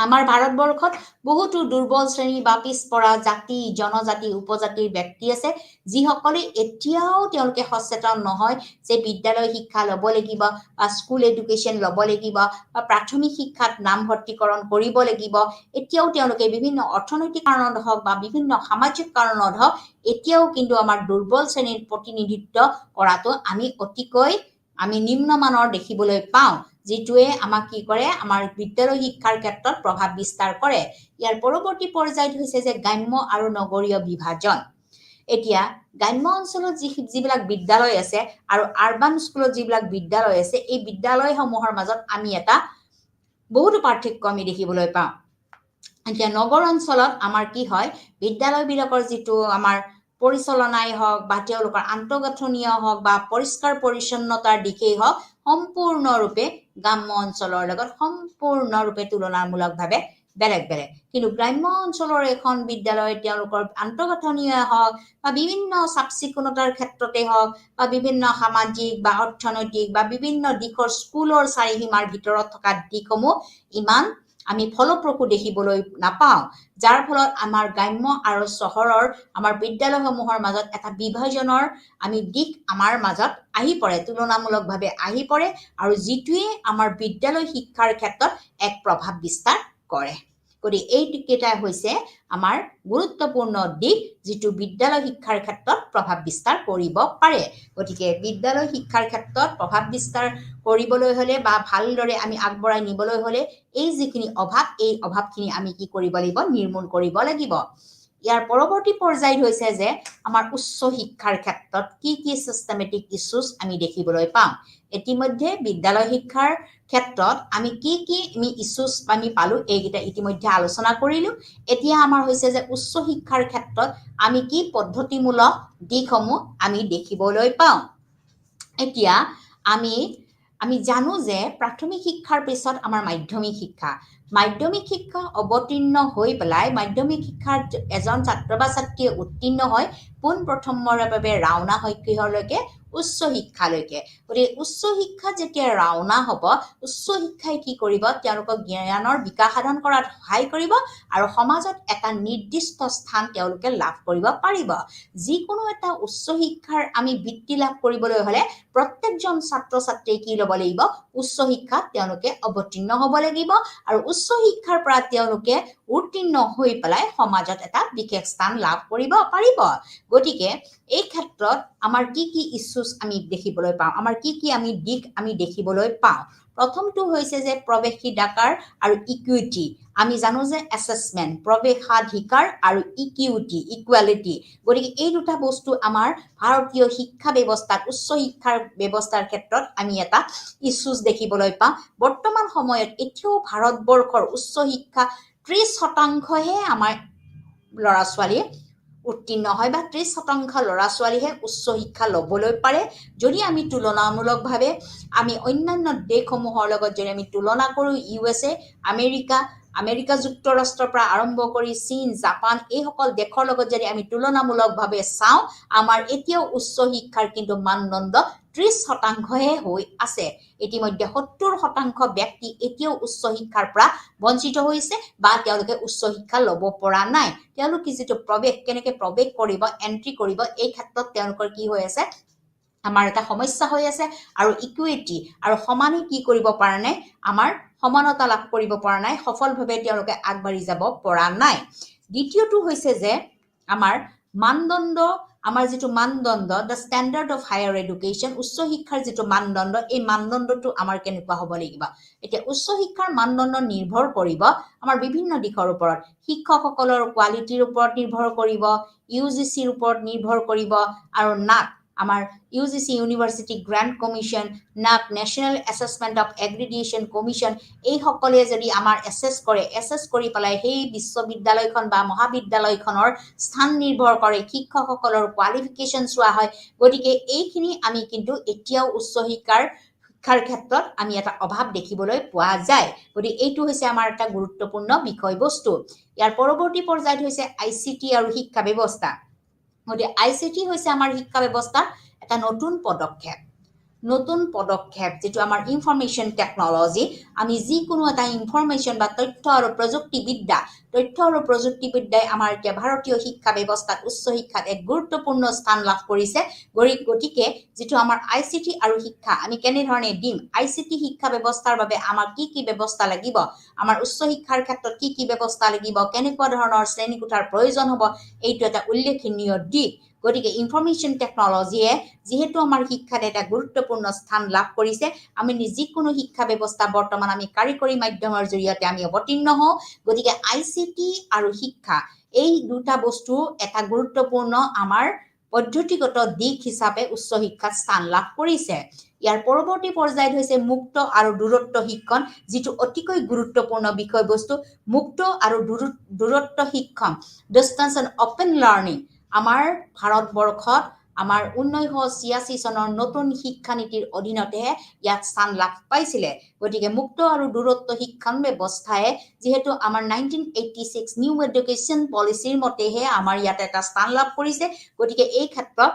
আমাৰ ভাৰতবৰ্ষত বহুতো দুৰ্বল শ্ৰেণী বা পিছপৰা জাতি জনজাতি উপজাতিৰ ব্যক্তি আছে যিসকলে এতিয়াও তেওঁলোকে সচেতন নহয় যে বিদ্যালয় শিক্ষা ল'ব লাগিব বা স্কুল এডুকেশ্যন ল'ব লাগিব বা প্ৰাথমিক শিক্ষাত নামভৰ্তিকৰণ কৰিব লাগিব এতিয়াও তেওঁলোকে বিভিন্ন অৰ্থনৈতিক কাৰণত হওক বা বিভিন্ন সামাজিক কাৰণত হওক এতিয়াও কিন্তু আমাৰ দুৰ্বল শ্ৰেণীৰ প্ৰতিনিধিত্ব কৰাটো আমি নিম্নমানৰ দেখিবলৈ পাওঁ যিটোৱে আমাক কি কৰে আমাৰ বিদ্যালয় শিক্ষাৰ ক্ষেত্ৰত প্ৰভাৱ বিস্তাৰ কৰে ইয়াৰ পৰৱৰ্তী পৰ্যায়ত হৈছে যে গ্ৰাম্য আৰু নগৰীয় বিভাজন এতিয়া গ্ৰাম্য অঞ্চলত যিবিলাক বিদ্যালয় আছে আৰু আৰবান স্কুলত যিবিলাক বিদ্যালয় আছে এই বিদ্যালয়সমূহৰ মাজত আমি এটা বহুতো পাৰ্থক্য আমি দেখিবলৈ পাওঁ এতিয়া নগৰ অঞ্চলত আমাৰ কি হয় বিদ্যালয়বিলাকৰ যিটো আমাৰ পৰিচালনাই হওক বা তেওঁলোকৰ আন্তঃগাঁথনিয়ে হওক বা পৰিষ্কাৰ পৰিচ্ছন্নতাৰ দিশেই হওক সম্পূৰ্ণৰূপে গ্ৰাম্য অঞ্চলৰ লগত সম্পূৰ্ণৰূপে তুলনামূলকভাৱে বেলেগ বেলেগ কিন্তু গ্ৰাম্য অঞ্চলৰ এখন বিদ্যালয় তেওঁলোকৰ আন্তঃগাঁথনিয়ে হওক বা বিভিন্ন চাফচিকুণতাৰ ক্ষেত্ৰতে হওক বা বিভিন্ন সামাজিক বা অৰ্থনৈতিক বা বিভিন্ন দিশৰ স্কুলৰ চাৰিসীমাৰ ভিতৰত থকা দিশসমূহ ইমান আমি ফলপ্ৰসূ দেখিবলৈ নাপাওঁ যাৰ ফলত আমাৰ গ্ৰাম্য আৰু চহৰৰ আমাৰ বিদ্যালয়সমূহৰ মাজত এটা বিভাজনৰ আমি দিশ আমাৰ মাজত আহি পৰে তুলনামূলকভাৱে আহি পৰে আৰু যিটোৱে আমাৰ বিদ্যালয় শিক্ষাৰ ক্ষেত্ৰত এক প্ৰভাৱ বিস্তাৰ কৰে গতিকে এইকেইটা হৈছে আমাৰ গুৰুত্বপূৰ্ণ দিশ যিটো বিদ্যালয় শিক্ষাৰ ক্ষেত্ৰত প্ৰভাৱ বিস্তাৰ কৰিব পাৰে গতিকে বিদ্যালয় শিক্ষাৰ ক্ষেত্ৰত প্ৰভাৱ বিস্তাৰ কৰিবলৈ হলে বা ভালদৰে আমি আগবঢ়াই নিবলৈ হলে এই যিখিনি অভাৱ এই অভাৱখিনি আমি কি কৰিব লাগিব নিৰ্মূল কৰিব লাগিব ইয়াৰ পৰৱৰ্তী পৰ্যায়ত হৈছে যে আমাৰ উচ্চ শিক্ষাৰ ক্ষেত্ৰত কি সিস্টেমেটিক ইস্যুজ আমি দেখিবলৈ পাম ইতিমধ্যে বিদ্যালয় শিক্ষাৰ ক্ষেত্ৰত আমি কি ইস্যুজ আমি পালো এইকেইটা ইতিমধ্যে আলোচনা কৰিলো এতিয়া আমাৰ হৈছে যে উচ্চ শিক্ষাৰ ক্ষেত্ৰত আমি কি পদ্ধতিমূলক দিশসমূহ আমি দেখিবলৈ পাওঁ এতিয়া আমি জানো যে প্ৰাথমিক শিক্ষাৰ পিছত আমাৰ মাধ্যমিক শিক্ষা অৱতীৰ্ণ হৈ পেলাই মাধ্যমিক শিক্ষাৰ এজন ছাত্ৰ বা ছাত্ৰীয়ে উত্তীৰ্ণ হয় পোন প্ৰথমৰ বাবে ৰাওনা হয় কিহলৈকে উচ্চ শিক্ষালৈকে গতিকে উচ্চ শিক্ষা যেতিয়া ৰাওনা হ'ব উচ্চ শিক্ষাই কি কৰিব তেওঁলোকক জ্ঞানৰ বিকাশ সাধন কৰাত সহায় কৰিব আৰু সমাজত এটা নিৰ্দিষ্ট স্থান তেওঁলোকে লাভ কৰিব পাৰিব যিকোনো এটা উচ্চ শিক্ষাৰ আমি বৃত্তি লাভ কৰিবলৈ হলে প্ৰত্যেকজন ছাত্ৰ ছাত্ৰীয়ে কি ল'ব লাগিব উচ্চ শিক্ষাত তেওঁলোকে অৱতীৰ্ণ হ'ব লাগিব আৰু উচ্চ শিক্ষাৰ পৰা তেওঁলোকে উত্তীৰ্ণ হৈ পেলাই সমাজত এটা বিশেষ স্থান লাভ কৰিব পাৰিব গতিকে এই ক্ষেত্ৰত আমাৰ কি ইস্যুজ আমি দেখিবলৈ পাওঁ আমাৰ কি আমি দিশ আমি দেখিবলৈ পাওঁ প্ৰথমটো হৈছে যে প্ৰৱেশাধিকাৰ আৰু ইকুইটি আমি জানো যে এছেছমেন্ট প্ৰৱেশাধিকাৰ আৰু ইকুৱেলিটি গতিকে এই দুটা বস্তু আমাৰ ভাৰতীয় শিক্ষা ব্যৱস্থাত উচ্চ শিক্ষাৰ ব্যৱস্থাৰ ক্ষেত্ৰত আমি এটা ইস্যুজ দেখিবলৈ পাওঁ বৰ্তমান সময়ত এতিয়াও ভাৰতবৰ্ষৰ উচ্চ শিক্ষা 30% আমাৰ ল'ৰা ছোৱালীয়ে উত্তীৰ্ণ হয় বা 30% ল'ৰা ছোৱালীহে উচ্চ শিক্ষা ল'বলৈ পাৰে যদি আমি তুলনামূলকভাৱে আমি অন্যান্য দেশসমূহৰ লগত যদি আমি তুলনা কৰোঁ USA আমেৰিকা যুক্তৰাষ্ট্ৰৰ পৰা আৰম্ভ কৰি চীন জাপান এইসকল দেশৰ লগত যদি আমি তুলনামূলকভাৱে চাওঁ আমাৰ এতিয়াও উচ্চ শিক্ষাৰ কিন্তু মানদণ্ড 30%হে হৈ আছে ইতিমধ্যে 70% ব্যক্তি এতিয়াও উচ্চ শিক্ষাৰ পৰা বঞ্চিত হৈছে বা তেওঁলোকে উচ্চ শিক্ষা ল'ব পৰা নাই তেওঁলোকে যিটো কেনেকৈ প্ৰৱেশ কৰিব এন্ট্ৰি কৰিব এই ক্ষেত্ৰত তেওঁলোকৰ কি হৈ আছে আমাৰ এটা সমস্যা হৈ আছে আৰু ইকুইটি আৰু সমানে কি কৰিব পৰা নাই আমাৰ সমানতা লাভ কৰিব পৰা নাই সফলভাৱে তেওঁলোকে আগবাঢ়ি যাব পৰা নাই দ্বিতীয়টো হৈছে যে আমাৰ মানদণ্ড আমাৰ যিটো মানদণ্ড the standard of higher education উচ্চ শিক্ষাৰ যিটো মানদণ্ড এই মানদণ্ডটো আমাৰ কেনেকুৱা হ'ব লাগিব এতিয়া উচ্চ শিক্ষাৰ মানদণ্ড নিৰ্ভৰ কৰিব আমাৰ বিভিন্ন দিশৰ ওপৰত শিক্ষকসকলৰ কোৱালিটিৰ ওপৰত নিৰ্ভৰ কৰিব UGCৰ ওপৰত নিৰ্ভৰ কৰিব আৰু NAAC আমাৰ UGC university grant commission NAAC national assessment of aggregation commission এই সকলে যদি আমাৰ এছেছ কৰি পেলাই সেই বিশ্ববিদ্যালয়খন বা মহাবিদ্যালয়খনৰ স্থান নিৰ্ভৰ কৰে শিক্ষকসকলৰ কোৱালিফিকেশ্যন চোৱা হয় গতিকে এইখিনি আমি কিন্তু এতিয়াও উচ্চ শিক্ষাৰ ক্ষেত্ৰত আমি এটা অভাৱ দেখিবলৈ পোৱা যায় গতিকে এইটো হৈছে আমাৰ এটা গুৰুত্বপূৰ্ণ বিষয়বস্তু ইয়াৰ পৰৱৰ্তী পৰ্যায়ত হৈছে ICT আৰু শিক্ষা ব্যৱস্থা গতিকে ICT হৈছে আমাৰ শিক্ষা ব্যৱস্থাৰ এটা নতুন পদক্ষেপ যেটো আমাৰ ইনফৰমেশন টেকনলজি আমি যিকোনো এটা ইনফৰমেশন বা তথ্য আৰু প্ৰযুক্তিবিদ্যাই আমাৰ এতিয়া ভাৰতীয় শিক্ষা ব্যৱস্থাত উচ্চ শিক্ষাত এক গুৰুত্বপূৰ্ণ স্থান লাভ কৰিছে গতিকে যেটো আমাৰ ICT আৰু শিক্ষা আমি কেনে ধৰণে দিম ICT শিক্ষা ব্যৱস্থাৰ বাবে আমাৰ কি ব্যৱস্থা লাগিব আমাৰ উচ্চ শিক্ষাৰ ক্ষেত্ৰত কি ব্যৱস্থা লাগিব কেনেকুৱা ধৰণৰ শ্ৰেণীকোঠাৰ প্ৰয়োজন হ'ব এইটো এটা উল্লেখনীয় দিশ গতিকে ইনফৰমেশন টেকনলজিয়ে যেহেতু আমাৰ শিক্ষাত এটা গুৰুত্বপূৰ্ণ স্থান লাভ কৰিছে আমি যিকোনো শিক্ষা ব্যৱস্থা বৰ্তমান আমি কাৰিকৰী মাধ্যমৰ জৰিয়তে আমি অৱতীৰ্ণ হওঁ গতিকে ICT আৰু শিক্ষা এই দুটা বস্তু এটা গুৰুত্বপূৰ্ণ আমাৰ পদ্ধতিগত দিশ হিচাপে উচ্চ শিক্ষাত স্থান লাভ কৰিছে ইয়াৰ পৰৱৰ্তী পৰ্যায়ত হৈছে মুক্ত আৰু দূৰত্ব শিক্ষণ যেটো অতিকৈ গুৰুত্বপূৰ্ণ বিষয়বস্তু মুক্ত আৰু দূৰত্ব শিক্ষণ ডিসটেন্স এণ্ড ওপেন লাৰ্নিং আমাৰ ভাৰতবৰ্ষত আমাৰ 1986 চনৰ নতুন শিক্ষানীতিৰ অধীনতেহে ইয়াত স্থান লাভ পাইছিলে গতিকে মুক্ত আৰু দূৰত্ব শিক্ষণ ব্যৱস্থায়ে যেহেতু আমাৰ 1986 নিউ এডুকেশ্যন পলিচিৰ মতেহে আমাৰ ইয়াত এটা স্থান লাভ কৰিছে গতিকে এই ক্ষেত্ৰত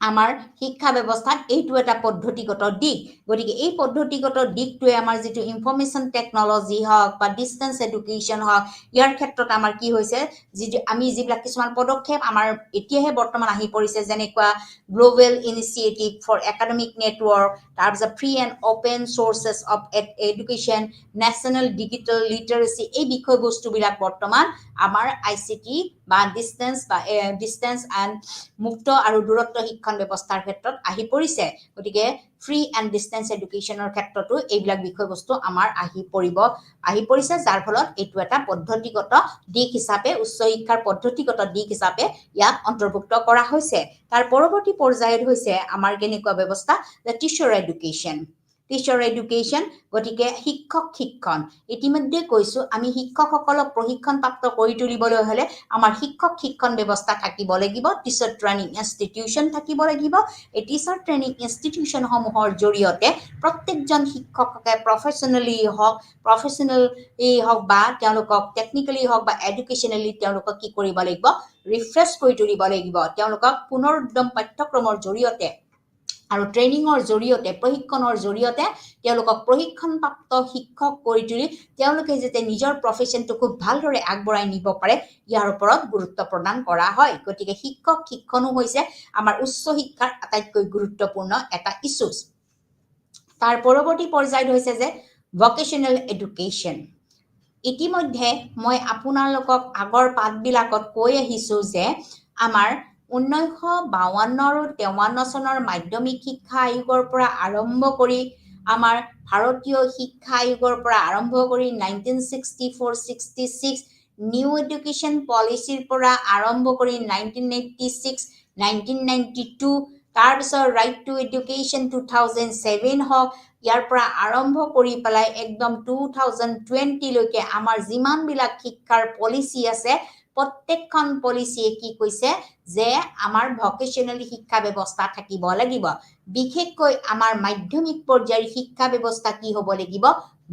আমাৰ শিক্ষা ব্যৱস্থাত এইটো এটা পদ্ধতিগত দিক গতিকে এই পদ্ধতিগত দিকটোৱে আমাৰ যেটো ইনফৰমেশন টেকনলজি হওক বা ডিসটেন্স এডুকেশ্যন হওক ইয়াৰ ক্ষেত্ৰত আমাৰ কি হৈছে যে আমি যিবিলাক কিছুমান পদক্ষেপ আমাৰ এতিয়াহে বৰ্তমান আহি পৰিছে যেনেকুৱা global initiative for academic network তাৰপিছত free and open sources of education national digital literacy এই বিষয়বস্তুবিলাক বৰ্তমান আমাৰ আইসিটি বা ডিসটেন্স এণ্ড মুক্ত আৰু দূৰত্ব শিক্ষণ ব্যৱস্থাৰ ক্ষেত্ৰত আহি পৰিছে গতিকে ফ্ৰী এণ্ড ডিসটেন্স এডুকেশ্যনৰ ক্ষেত্ৰতো এইবিলাক বিষয়বস্তু আমাৰ আহি পৰিছে যাৰ ফলত এইটো এটা পদ্ধতিগত দিক হিচাপে উচ্চ শিক্ষাৰ পদ্ধতিগত দিক হিচাপে ইয়াক অন্তৰ্ভুক্ত কৰা হৈছে তাৰ পৰৱৰ্তী পৰ্যায়ত হৈছে আমাৰ কেনেকুৱা ব্যৱস্থা দ্য টিচাৰ এডুকেশ্যন গতিকে শিক্ষক শিক্ষণ ইতিমধ্যে কৈছো আমি শিক্ষকসকলক প্ৰশিক্ষণ প্ৰাপ্ত কৰি তুলিবলৈ হলে আমাৰ শিক্ষক শিক্ষণ ব্যৱস্থা থাকিব লাগিব টিচাৰ ট্ৰেইনিং ইনষ্টিটিউচন থাকিব লাগিব এই টিচাৰ ট্ৰেইনিং ইনষ্টিটিউচন সমূহৰ জৰিয়তে প্ৰত্যেকজন শিক্ষককে প্ৰফেশনেলি হওক বা তেওঁলোকক টেকনিক্যালি হওক বা এডুকেশ্যনেলি তেওঁলোকক কি কৰিব লাগিব ৰিফ্ৰেছ কৰি তুলিব লাগিব তেওঁলোকক পুনৰ উদ্যম পাঠ্যক্ৰমৰ জৰিয়তে আৰু ট্ৰেইনিঙৰ জৰিয়তে প্ৰশিক্ষণৰ জৰিয়তে তেওঁলোকক প্ৰশিক্ষণপ্ৰাপ্ত শিক্ষক কৰি তুলি তেওঁলোকে যাতে নিজৰ প্ৰফেশনটো খুব ভালদৰে আগবঢ়াই নিব পাৰে ইয়াৰ ওপৰত গুৰুত্ব প্ৰদান কৰা হয় গতিকে শিক্ষক শিক্ষণো হৈছে আমাৰ উচ্চ শিক্ষাৰ আটাইতকৈ গুৰুত্বপূৰ্ণ এটা ইস্যুজ তাৰ পৰৱৰ্তী পৰ্যায়ত হৈছে যে ভকেশ্যনেল এডুকেশ্যন ইতিমধ্যে মই আপোনালোকক আগৰ পাঠবিলাকত কৈ আহিছো যে আমাৰ 1952 আৰু 53 চনৰ মাধ্যমিক শিক্ষা আয়োগৰ পৰা আৰম্ভ কৰি আমাৰ ভাৰতীয় শিক্ষা আয়োগৰ পৰা আৰম্ভ কৰি 1964-66 নিউ এডুকেশ্যন পলিচিৰ পৰা আৰম্ভ কৰি 1986 1992 তাৰপিছত ৰাইট টু এডুকেশ্যন 2007 হওক ইয়াৰ পৰা আৰম্ভ কৰি পেলাই একদম 2020 লৈকে আমাৰ যিমানবিলাক শিক্ষাৰ পলিচি আছে প্ৰত্যেকখন পলিচিয়ে কি কৈছে যে আমাৰ ভকেশ্যনেল শিক্ষা ব্যৱস্থা থাকিব লাগিব বিশেষকৈ আমাৰ মাধ্যমিক পৰ্যায়ৰ শিক্ষা ব্যৱস্থা কি হ'ব লাগিব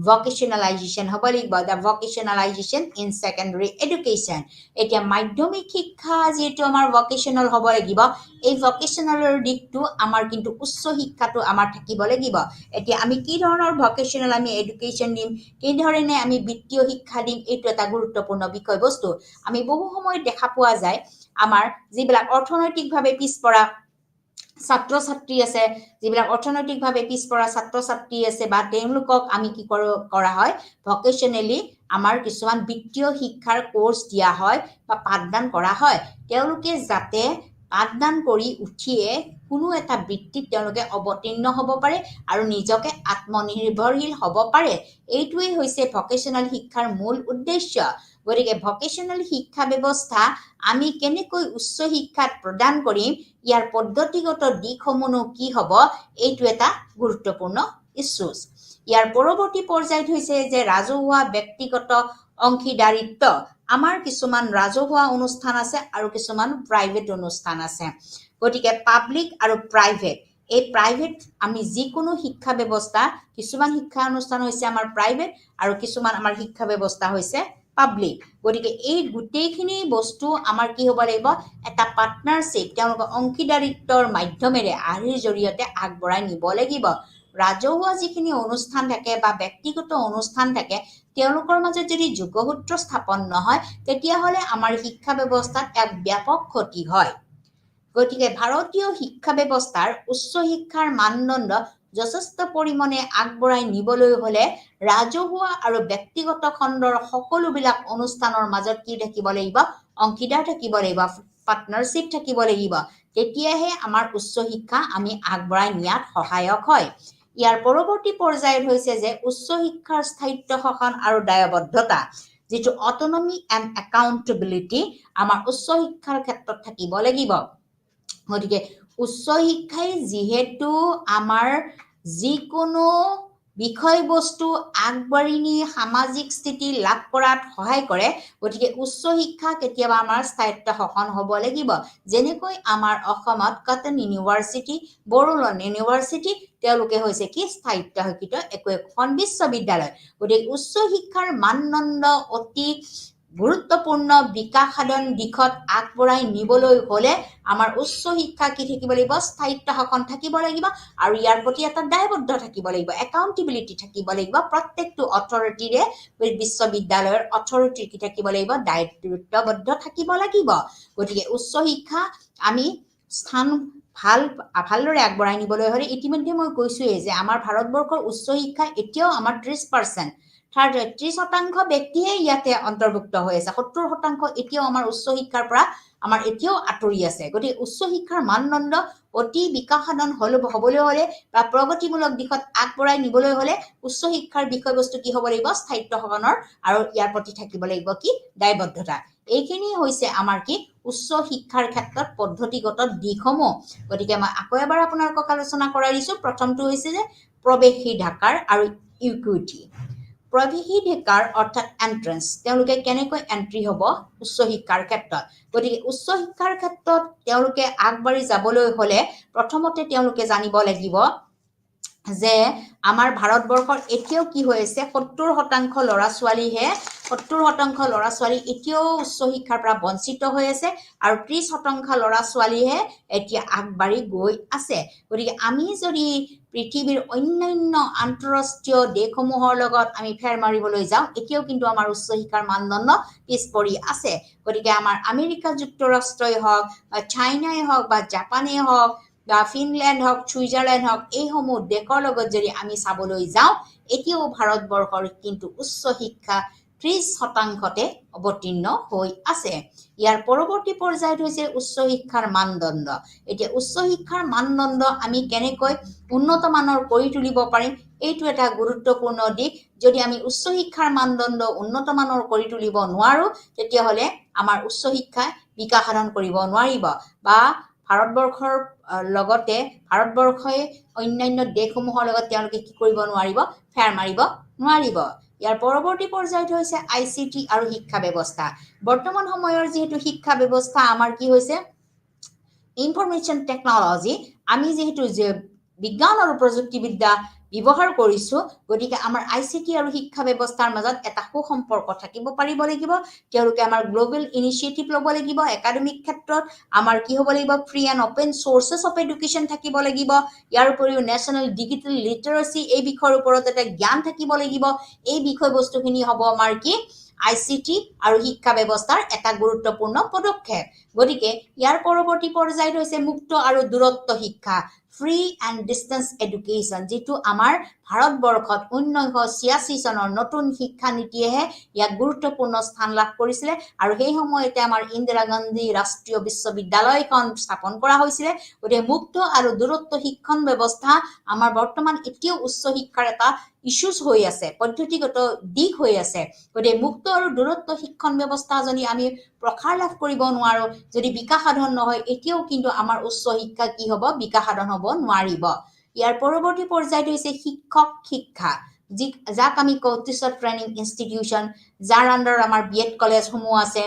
ভকেশ্যনেলাইজেশ্যন হ'ব লাগিব দা ভকেশ্যনেলাইজেশ্যন ইন সেকেন্ডাৰী এডুকেশ্যন এতিয়া মাধ্যমিক শিক্ষা যেটো আমাৰ ভকেশ্যনেল হ'ব লাগিব এই ভকেশ্যনেলৰ দিকটো আমাৰ কিন্তু উচ্চ শিক্ষাটো আমাৰ থাকিব লাগিব এতিয়া আমি কি ধৰণৰ ভকেশ্যনেল আমি এডুকেশ্যন দিম কি ধৰণে আমি বৃত্তীয় শিক্ষা দিম এইটো এটা গুৰুত্বপূৰ্ণ বিষয়বস্তু আমি বহু সময় দেখা পোৱা যায় আমাৰ যিবিলাক অৰ্থনৈতিকভাৱে পিছপৰা ছাত্ৰ-ছাত্ৰী আছে যিবিলাক অৰ্থনৈতিকভাৱে পিছপৰা ছাত্ৰ-ছাত্ৰী আছে বা তেওঁলোকক আমি কি কৰা হয় ভকেশ্যনেলি আমাৰ কিছুমান বৃত্তীয় শিক্ষাৰ কোৰ্স দিয়া হয় বা পাঠদান কৰা হয় তেওঁলোকে যাতে পাঠদান কৰি উঠিয়ে কোনো এটা বৃত্তিত তেওঁলোকে অৱতীৰ্ণ হ'ব পাৰে আৰু নিজকে আত্মনিৰ্ভৰশীল হ'ব পাৰে এইটোৱেই হৈছে ভকেশ্যনেল শিক্ষাৰ মূল উদ্দেশ্য গতিকে ভকেশ্যনেল শিক্ষা ব্যৱস্থা আমি কেনেকৈ উচ্চ শিক্ষাত প্ৰদান কৰিম ইয়াৰ পদ্ধতিগত দিকসমূহ কি হ'ব এইটো এটা গুৰুত্বপূৰ্ণ ইস্যুজ ইয়াৰ পৰৱৰ্তী পৰ্যায়ত হৈছে যে ৰাজহুৱা ব্যক্তিগত অংশীদাৰিত্ব আমাৰ কিছুমান ৰাজহুৱা অনুষ্ঠান আছে আৰু কিছুমান প্ৰাইভেট অনুষ্ঠান আছে গতিকে পাব্লিক আৰু প্ৰাইভেট এই প্ৰাইভেট আমি যিকোনো শিক্ষা ব্যৱস্থা কিছুমান শিক্ষা অনুষ্ঠান হৈছে আমাৰ প্ৰাইভেট আৰু কিছুমান আমাৰ শিক্ষা ব্যৱস্থা হৈছে পাব্লিক গতিকে এই গোটেইখিনি বস্তু আমাৰ কি হ'ব লাগিব এটা পাৰ্টনাৰশ্বিপ তেওঁলোকৰ অংশীদাৰিত্বৰ মাধ্যমেৰে আৰ্হিৰ জৰিয়তে আগবঢ়াই নিব লাগিব ৰাজহুৱা যিখিনি অনুষ্ঠান থাকে বা ব্যক্তিগত অনুষ্ঠান থাকে তেওঁলোকৰ মাজত যদি যোগসূত্ৰ স্থাপন নহয় তেতিয়াহ'লে আমাৰ শিক্ষা ব্যৱস্থাত এক ব্যাপক ক্ষতি হয় গতিকে ভাৰতীয় শিক্ষা ব্যৱস্থাৰ উচ্চ শিক্ষাৰ মানদণ্ড যথেষ্ট পৰিমাণে আগবঢ়াই নিবলৈ হলে ৰাজহুৱা আৰু ব্যক্তিগত খণ্ডৰ সকলোবিলাক অনুষ্ঠানৰ মাজত কি থাকিব লাগিব অংশীদাৰ থাকিব লাগিব পাৰ্টনাৰশ্বিপ থাকিব লাগিব তেতিয়াহে আমাৰ উচ্চ শিক্ষা আমি আগবঢ়াই নিয়াত সহায়ক হয় ইয়াৰ পৰৱৰ্তী পৰ্যায়ত হৈছে যে উচ্চ শিক্ষাৰ স্থায়িত্ব শাসন আৰু দায়বদ্ধতা যেটো অটনমি এণ্ড একাউণ্টেবিলিটি আমাৰ উচ্চ শিক্ষাৰ ক্ষেত্ৰত থাকিব লাগিব গতিকে উচ্চ শিক্ষাই যেহেতু আমাৰ যিকোনো বিষয়বস্তু আগবাঢ়ি নি সামাজিক স্থিতি লাভ কৰাত সহায় কৰে গতিকে উচ্চ শিক্ষা কেতিয়াবা আমাৰ স্থায়িত্ব শাসন হ'ব লাগিব যেনেকৈ আমাৰ অসমত কটন ইউনিভাৰ্চিটি বড়োলেণ্ড ইউনিভাৰ্চিটি তেওঁলোকে হৈছে কি স্থায়িত্ব শিক্ষিত একোখন বিশ্ববিদ্যালয় গতিকে উচ্চ শিক্ষাৰ মানদণ্ড অতি গুৰুত্বপূৰ্ণ বিকাশ সাধন দিশত আগবঢ়াই নিবলৈ হলে আমাৰ উচ্চ শিক্ষা কি থাকিব লাগিব স্থায়িত্ব শাসন থাকিব লাগিব আৰু ইয়াৰ প্ৰতি এটা দায়বদ্ধ থাকিব লাগিব একাউণ্টেবিলিটি থাকিব লাগিব প্ৰত্যেকটো অথৰিটিৰে বিশ্ববিদ্যালয়ৰ অথৰিটি কি থাকিব লাগিব দায়িত্ববদ্ধ থাকিব লাগিব গতিকে উচ্চ শিক্ষা আমি স্থান ভালদৰে আগবঢ়াই নিবলৈ হলে ইতিমধ্যে মই কৈছোৱে যে আমাৰ ভাৰতবৰ্ষৰ উচ্চ শিক্ষা এতিয়াও আমাৰ 30% 30% ব্যক্তিহে ইয়াতে অন্তৰ্ভুক্ত হৈ আছে 70% এতিয়াও আমাৰ উচ্চ শিক্ষাৰ পৰা আমাৰ এতিয়াও আঁতৰি আছে গতিকে উচ্চ শিক্ষাৰ মানদণ্ড অতি বিকাশ সাধন হ'বলৈ হলে বা প্ৰগতিমূলক দিশত আগবঢ়াই নিবলৈ হলে উচ্চ শিক্ষাৰ বিষয়বস্তু কি হ'ব লাগিব স্থায়িত্ব শাসনৰ আৰু ইয়াৰ প্ৰতি থাকিব লাগিব কি দায়বদ্ধতা এইখিনি হৈছে আমাৰ কি উচ্চ শিক্ষাৰ ক্ষেত্ৰত পদ্ধতিগত দিশসমূহ গতিকে মই আকৌ এবাৰ আপোনালোকক আলোচনা কৰাই দিছো প্ৰথমটো হৈছে যে প্ৰৱেশিকাকাৰ আৰু ইকুইটি প্ৰৱেশিকাৰ অৰ্থাৎ এন্ট্ৰেন্স তেওঁলোকে কেনেকৈ এন্ট্ৰি হ'ব উচ্চ শিক্ষাৰ ক্ষেত্ৰত গতিকে উচ্চ শিক্ষাৰ ক্ষেত্ৰত তেওঁলোকে আগবাঢ়ি যাবলৈ হলে প্ৰথমতে তেওঁলোকে জানিব লাগিব যে আমাৰ ভাৰতবৰ্ষৰ এতিয়াও কি হৈ আছে 70% ল'ৰা ছোৱালীহে 70% ল'ৰা ছোৱালী এতিয়াও উচ্চ শিক্ষাৰ পৰা বঞ্চিত হৈ আছে আৰু 30% ল'ৰা ছোৱালীহে এতিয়া আগবাঢ়ি গৈ আছে গতিকে আমি যদি পৃথিৱীৰ অন্যান্য আন্তঃৰাষ্ট্ৰীয় দেশসমূহৰ লগত আমি ফেৰ মাৰিবলৈ যাওঁ এতিয়াও কিন্তু আমাৰ উচ্চ শিক্ষাৰ মানদণ্ড পিছ পৰি আছে গতিকে আমাৰ আমেৰিকা যুক্তৰাষ্ট্ৰই হওক বা চাইনাই হওক বা জাপানেই হওক বা ফিনলেণ্ড হওক ছুইজাৰলেণ্ড হওক এইসমূহ দেশৰ লগত যদি আমি চাবলৈ যাওঁ এতিয়াও ভাৰতবৰ্ষৰ কিন্তু উচ্চ শিক্ষা 30%তে অৱতীৰ্ণ হৈ আছে ইয়াৰ পৰৱৰ্তী পৰ্যায়ত হৈছে উচ্চ শিক্ষাৰ মানদণ্ড এতিয়া উচ্চ শিক্ষাৰ মানদণ্ড আমি কেনেকৈ উন্নত মানৰ কৰি তুলিব পাৰিম এইটো এটা গুৰুত্বপূৰ্ণ দিশ যদি আমি উচ্চ শিক্ষাৰ মানদণ্ড উন্নত মানৰ কৰি তুলিব নোৱাৰো তেতিয়াহলে আমাৰ উচ্চ শিক্ষা বিকাশ সাধন কৰিব নোৱাৰিব বা ভাৰতবৰ্ষৰ লগতে ভাৰতবৰ্ষই অন্যান্য দেশসমূহৰ লগত তেওঁলোকে কি কৰিব নোৱাৰিব ফেৰ মাৰিব নোৱাৰিব ইয়াৰ পৰৱৰ্তী পৰ্যায়ত হৈছে আইচিটি আৰু শিক্ষা ব্যৱস্থা বৰ্তমান সময়ৰ যেহেতু শিক্ষা ব্যৱস্থা আমাৰ কি হৈছে ইনফৰমেশ্যন টেকনলজি আমি যেহেতু যে বিজ্ঞান আৰু প্ৰযুক্তিবিদ্যা ব্যৱহাৰ কৰিছো গতিকে আমাৰ আইচিটি আৰু শিক্ষা ব্যৱস্থাৰ মাজত এটা সুসম্পৰ্ক থাকিব পাৰিব লাগিব তেওঁলোকে আমাৰ গ্লোবেল ইনিচিয়েটিভ ল'ব লাগিব একাডেমিক ক্ষেত্ৰত আমাৰ কি হ'ব লাগিব free and open sources of education থাকিব লাগিব ইয়াৰ উপৰিও নেশ্যনেল ডিজিটেল লিটাৰেচি এই বিষয়ৰ ওপৰত এটা জ্ঞান থাকিব লাগিব এই বিষয়বস্তুখিনি হ'ব আমাৰ কি আইচিটি আৰু শিক্ষা ব্যৱস্থাৰ এটা গুৰুত্বপূৰ্ণ পদক্ষেপ গতিকে ইয়াৰ পৰৱৰ্তী পৰ্যায়ত হৈছে মুক্ত আৰু দূৰত্ব শিক্ষা ফ্ৰী এণ্ড ডিষ্টেন্স এডুকেশ্যন যেটো আমাৰ ভাৰতবৰ্ষত 1986 চনৰ নতুন শিক্ষা নীতিয়েহে ইয়াক গুৰুত্বপূৰ্ণ স্থান লাভ কৰিছিলে আৰু সেই সময়তে আমাৰ ইন্দিৰা গান্ধী ৰাষ্ট্ৰীয় বিশ্ববিদ্যালয়খন স্থাপন কৰা হৈছিলে গতিকে মুক্ত আৰু দূৰত্ব শিক্ষণ ব্যৱস্থা আমাৰ বৰ্তমান এতিয়াও উচ্চ শিক্ষাৰ এটা ইস্যুজ হৈ আছে পদ্ধতিগত দিশ হৈ আছে গতিকে মুক্ত আৰু দূৰত্ব শিক্ষণ ব্যৱস্থা যদি আমি প্ৰসাৰ লাভ কৰিব নোৱাৰো যদি বিকাশ সাধন নহয় এতিয়াও কিন্তু আমাৰ উচ্চ শিক্ষা কি হ'ব বিকাশ সাধন হ'ব নোৱাৰিব ইয়াৰ পৰৱৰ্তী পৰ্যায়ত হৈছে শিক্ষক শিক্ষা যাক আমি কওঁ টিচাৰ ট্ৰেইনিং ইনষ্টিটিউচন যাৰ আণ্ডাৰত আমাৰ বিএড কলেজসমূহ আছে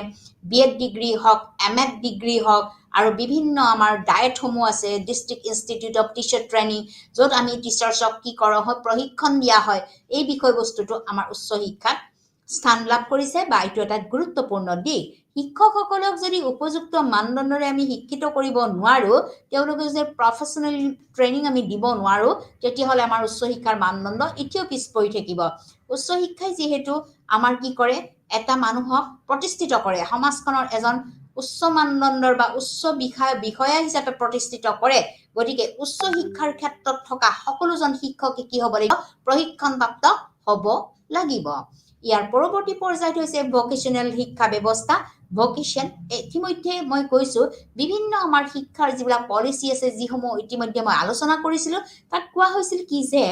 বিএড ডিগ্ৰী হওক এমএড ডিগ্ৰী হওক আৰু বিভিন্ন আমাৰ ডায়েটসমূহ আছে district institute of teacher training য'ত আমি টিচাৰ্ছক কি কৰা হয় প্ৰশিক্ষণ দিয়া হয় এই বিষয়বস্তুটো আমাৰ উচ্চ শিক্ষাত স্থান লাভ কৰিছে বা এইটো এটা গুৰুত্বপূৰ্ণ দিশ শিক্ষকসকলক যদি উপযুক্ত মানদণ্ডৰে আমি শিক্ষিত কৰিব নোৱাৰো তেওঁলোকে যদি প্ৰফেচনেল ট্ৰেইনিং আমি দিব নোৱাৰো তেতিয়াহ'লে আমাৰ উচ্চ শিক্ষাৰ মানদণ্ড এতিয়াও পিছ পৰি থাকিব উচ্চ শিক্ষাই যিহেতু আমাৰ কি কৰে এটা মানুহক প্ৰতিষ্ঠিত কৰে সমাজখনৰ এজন উচ্চ মানদণ্ডৰ বা উচ্চ বিষয়া হিচাপে প্ৰতিষ্ঠিত কৰে গতিকে উচ্চ শিক্ষাৰ ক্ষেত্ৰত থকা সকলোজন শিক্ষকে কি হ'ব লাগিব প্ৰশিক্ষণপ্ৰাপ্ত হ'ব লাগিব ইয়াৰ পৰৱৰ্তী পৰ্যায়ত হৈছে ভোকেশ্যনেল শিক্ষা ব্যৱস্থা ভোকেশ্যন ইতিমধ্যে মই কৈছো বিভিন্ন আমাৰ শিক্ষাৰ যিবিলাক পলিচি আছে যিসমূহ ইতিমধ্যে মই আলোচনা কৰিছিলো তাত কোৱা হৈছিল কি যে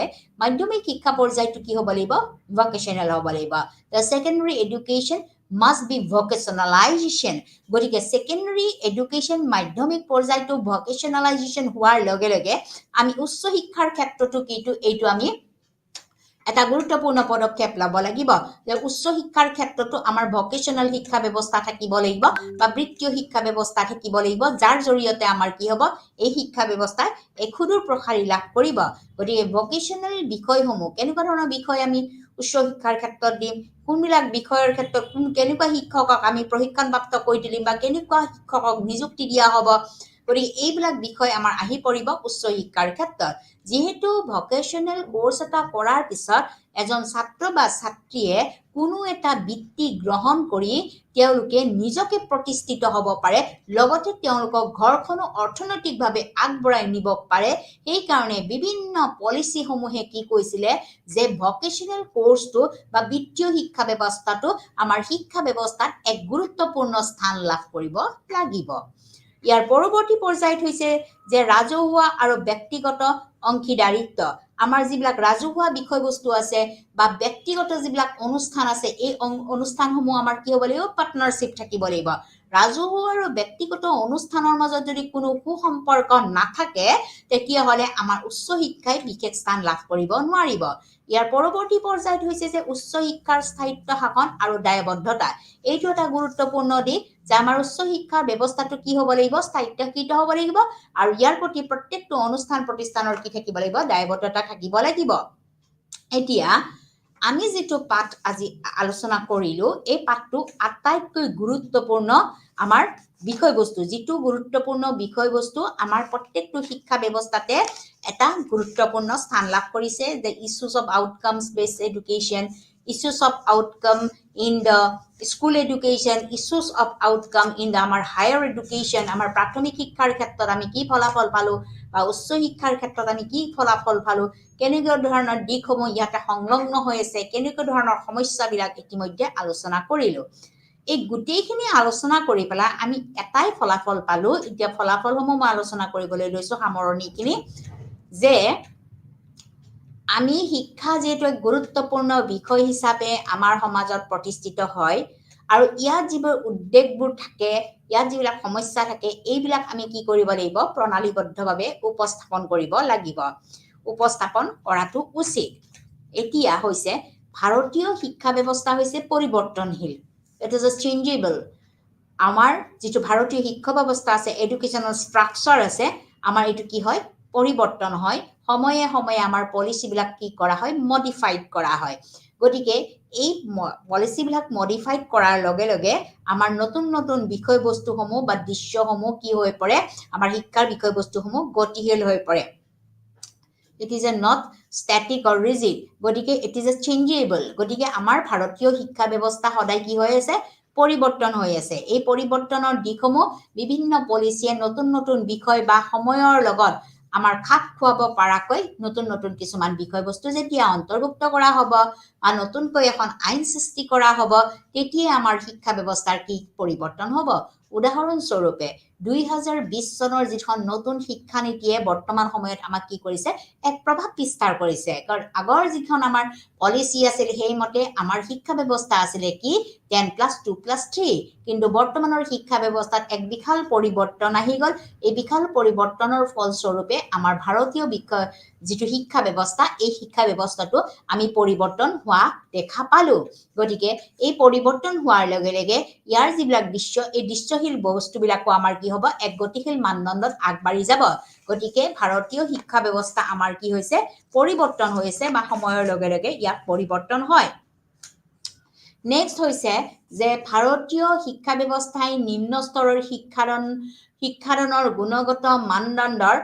মাধ্যমিক শিক্ষা পৰ্যায়টো কি হ'ব লাগিব ভোকেশ্যনেল হ'ব লাগিব the secondary education must be vocationalization গতিকে সেকেন্ডাৰী এডুকেশ্যন মাধ্যমিক পৰ্যায়টো ভোকেশ্যনালাইজেশ্যন হোৱাৰ লগে লগে আমি উচ্চ শিক্ষাৰ ক্ষেত্ৰতো এইটো আমি এটা গুৰুত্বপূৰ্ণ পদক্ষেপ ল'ব লাগিব যে উচ্চ শিক্ষাৰ ক্ষেত্ৰতো আমাৰ ভকেশনাল শিক্ষা ব্যৱস্থা থাকিব লাগিব বা বৃত্তীয় শিক্ষা ব্যৱস্থা থাকিব লাগিব যাৰ জৰিয়তে আমাৰ কি হ'ব এই শিক্ষা ব্যৱস্থাই এক সুদূৰ প্ৰসাৰী লাভ কৰিব গতিকে ভকেশনাল বিষয়সমূহ কেনেকুৱা ধৰণৰ বিষয় আমি উচ্চ শিক্ষাৰ ক্ষেত্ৰত দিম কোনবিলাক বিষয়ৰ ক্ষেত্ৰত কেনেকুৱা শিক্ষকক আমি প্ৰশিক্ষণপ্ৰাপ্ত কৰি তুলিম বা কেনেকুৱা শিক্ষকক নিযুক্তি দিয়া হ'ব গতিকে এইবিলাক বিষয় আমাৰ আহি পৰিব উচ্চ শিক্ষাৰ ক্ষেত্ৰত যেহেতু ভকেশনাল কোৰ্স এটা কৰাৰ পিছত এজন ছাত্ৰ বা ছাত্ৰীয়ে কোনো এটা বৃত্তি গ্ৰহণ কৰি তেওঁলোকে নিজকে প্ৰতিষ্ঠিত হ'ব পাৰে লগতে তেওঁলোকক ঘৰখনো অৰ্থনৈতিকভাৱে আগবঢ়াই নিব পাৰে সেই কাৰণে বিভিন্ন পলিচি সমূহে কি কৈছিলে যে ভকেশনাল কোৰ্সটো বা বৃত্তীয় শিক্ষা ব্যৱস্থাটো আমাৰ শিক্ষা ব্যৱস্থাত এক গুৰুত্বপূৰ্ণ স্থান লাভ কৰিব লাগিব ইয়াৰ পৰৱৰ্তী পৰ্যায়ত হৈছে যে ৰাজহুৱা আৰু ব্যক্তিগত অংশীদাৰিত্ব আমাৰ যিবিলাক ৰাজহুৱা বিষয়বস্তু আছে বা ব্যক্তিগত যিবিলাক অনুষ্ঠান আছে এই অনুষ্ঠানসমূহ আমাৰ কি হ'ব লাগিব পাৰ্টনাৰশ্বিপ থাকিব লাগিব ৰাজহুৱা আৰু ব্যক্তিগত অনুষ্ঠানৰ মাজত যদি কোনো সুসম্পৰ্ক নাথাকে তেতিয়াহ'লে আমাৰ উচ্চ শিক্ষাই বিশেষ স্থান লাভ কৰিব নোৱাৰিব ইয়াৰ পৰৱৰ্তী পৰ্যায়ত হৈছে যে উচ্চ শিক্ষাৰ স্থায়িত্ব শাসন আৰু দায়বদ্ধতা এইটো এটা গুৰুত্বপূৰ্ণ দিশ যে আমাৰ উচ্চ শিক্ষাৰ ব্যৱস্থাটো কি হ'ব লাগিব স্থায়িত্বকৃত হ'ব লাগিব আৰু ইয়াৰ প্ৰতি প্ৰত্যেকটো অনুষ্ঠান প্ৰতিষ্ঠানৰ কি থাকিব লাগিব দায়বদ্ধতা থাকিব লাগিব এতিয়া আমি যেটো পাঠ আজি আলোচনা কৰিলো এই পাঠটো আটাইতকৈ গুৰুত্বপূৰ্ণ আমাৰ বিষয়বস্তু যেটো গুৰুত্বপূৰ্ণ বিষয়বস্তু আমাৰ প্ৰত্যেকটো শিক্ষা ব্যৱস্থাতে এটা গুৰুত্বপূৰ্ণ স্থান লাভ কৰিছে the issues of outcomes based education issues of outcome in the school education issues of outcome in the আমাৰ higher education আমাৰ প্ৰাথমিক শিক্ষাৰ ক্ষেত্ৰত আমি কি ফলাফল পালো বা উচ্চ শিক্ষাৰ ক্ষেত্ৰত আমি কি ফলাফল পালো কেনেকুৱা ধৰণৰ দিশসমূহ ইয়াতে সংলগ্ন হৈ আছে কেনেকুৱা ধৰণৰ সমস্যাবিলাক ইতিমধ্যে আলোচনা কৰিলো এই গুটেইখিনি আলোচনা কৰি পেলা আমি এটাই ফলাফল পালো এতিয়া ফলাফলসমূহ মই আলোচনা কৰিবলৈ লৈছো সামৰণিখিনি যে আমি শিক্ষা যেটো এক গুৰুত্বপূৰ্ণ বিষয় হিচাপে আমাৰ সমাজত প্ৰতিষ্ঠিত হয় আৰু ইয়াত যিবোৰ উদ্বেগবোৰ থাকে ইয়াত যিবিলাক সমস্যা থাকে এইবিলাক আমি কি কৰিব লাগিব প্ৰণালীবদ্ধভাৱে উপস্থাপন কৰিব লাগিব উপস্থাপন কৰাটো উচিত এতিয়া হৈছে ভাৰতীয় শিক্ষা ব্যৱস্থা হৈছে পৰিৱৰ্তনশীল it is a changeable আমাৰ যেটো ভাৰতীয় শিক্ষা ব্যৱস্থা আছে এডুকেশনাল স্ট্ৰাকচাৰ আছে আমাৰ এটো কি হয় পৰিৱৰ্তন হয় সময়ে সময়ে আমাৰ পলিচি বিলাক কি কৰা হয় মডিফাইড কৰা হয় গতিকে এই পলিচি বিলাক মডিফাইড কৰাৰ লগে লগে আমাৰ নতুন নতুন বিষয়বস্তুসমূহ বা দৃশ্যসমূহ কি হৈ পৰে আমাৰ শিক্ষাৰ বিষয়বস্তুসমূহ গতিশীল হৈ পৰে it is a not static or rigid গতিকে it is a changeable গতিকে আমাৰ ভাৰতীয় শিক্ষা ব্যৱস্থা সদায় কি হৈ আছে পৰিৱৰ্তন হৈ আছে এই পৰিৱৰ্তনৰ দিশসমূহ বিভিন্ন পলিচিয়ে নতুন নতুন বিষয় বা সময়ৰ লগত আমাৰ খাপ খুৱাব পৰাকৈ নতুন নতুন কিছুমান বিষয়বস্তু যেতিয়া অন্তৰ্ভুক্ত কৰা হ'ব আৰু নতুনকৈ এখন আইন সৃষ্টি কৰা হ'ব তেতিয়া আমাৰ শিক্ষা ব্যৱস্থাৰ কি পৰিৱৰ্তন হ'ব উদাহৰণ স্বৰূপে 2020 চনৰ যিখন নতুন শিক্ষা নীতিয়ে বৰ্তমান সময়ত আমাক কি কৰিছে এক প্ৰভাৱ বিস্তাৰ কৰিছে কাৰণ আগৰ যিখন আমাৰ পলিচি আছিল হেইমতে আমাৰ শিক্ষা ব্যৱস্থা আছিল কি 10+2+3 কিন্তু বৰ্তমানৰ শিক্ষা ব্যৱস্থাত এক বিশাল পৰিৱৰ্তন আহি গল এই বিশাল পৰিৱৰ্তনৰ ফলস্বৰূপে আমাৰ ভাৰতীয় যেটো শিক্ষা ব্যৱস্থা এই শিক্ষা ব্যৱস্থাটো আমি পৰিৱৰ্তন হোৱা দেখা পালো গতিকে এই পৰিৱৰ্তন হোৱাৰ লগে লগে ইয়াৰ যিবিলাক দৃশ্য এই দৃশ্যশীল বস্তুবিলাকো আমাৰ কি হ'ব এক গতিশীল মানদণ্ডত আগবাঢ়ি যাব গতিকে ভাৰতীয় শিক্ষা ব্যৱস্থা আমাৰ কি হৈছে পৰিৱৰ্তন হৈছে বা সময়ৰ লগে লগে ইয়াক পৰিৱৰ্তন হয় নেক্সট হৈছে যে ভাৰতীয় শিক্ষা ব্যৱস্থাই নিম্ন স্তৰৰ শিক্ষাৰণৰ গুণগত মানদণ্ডৰ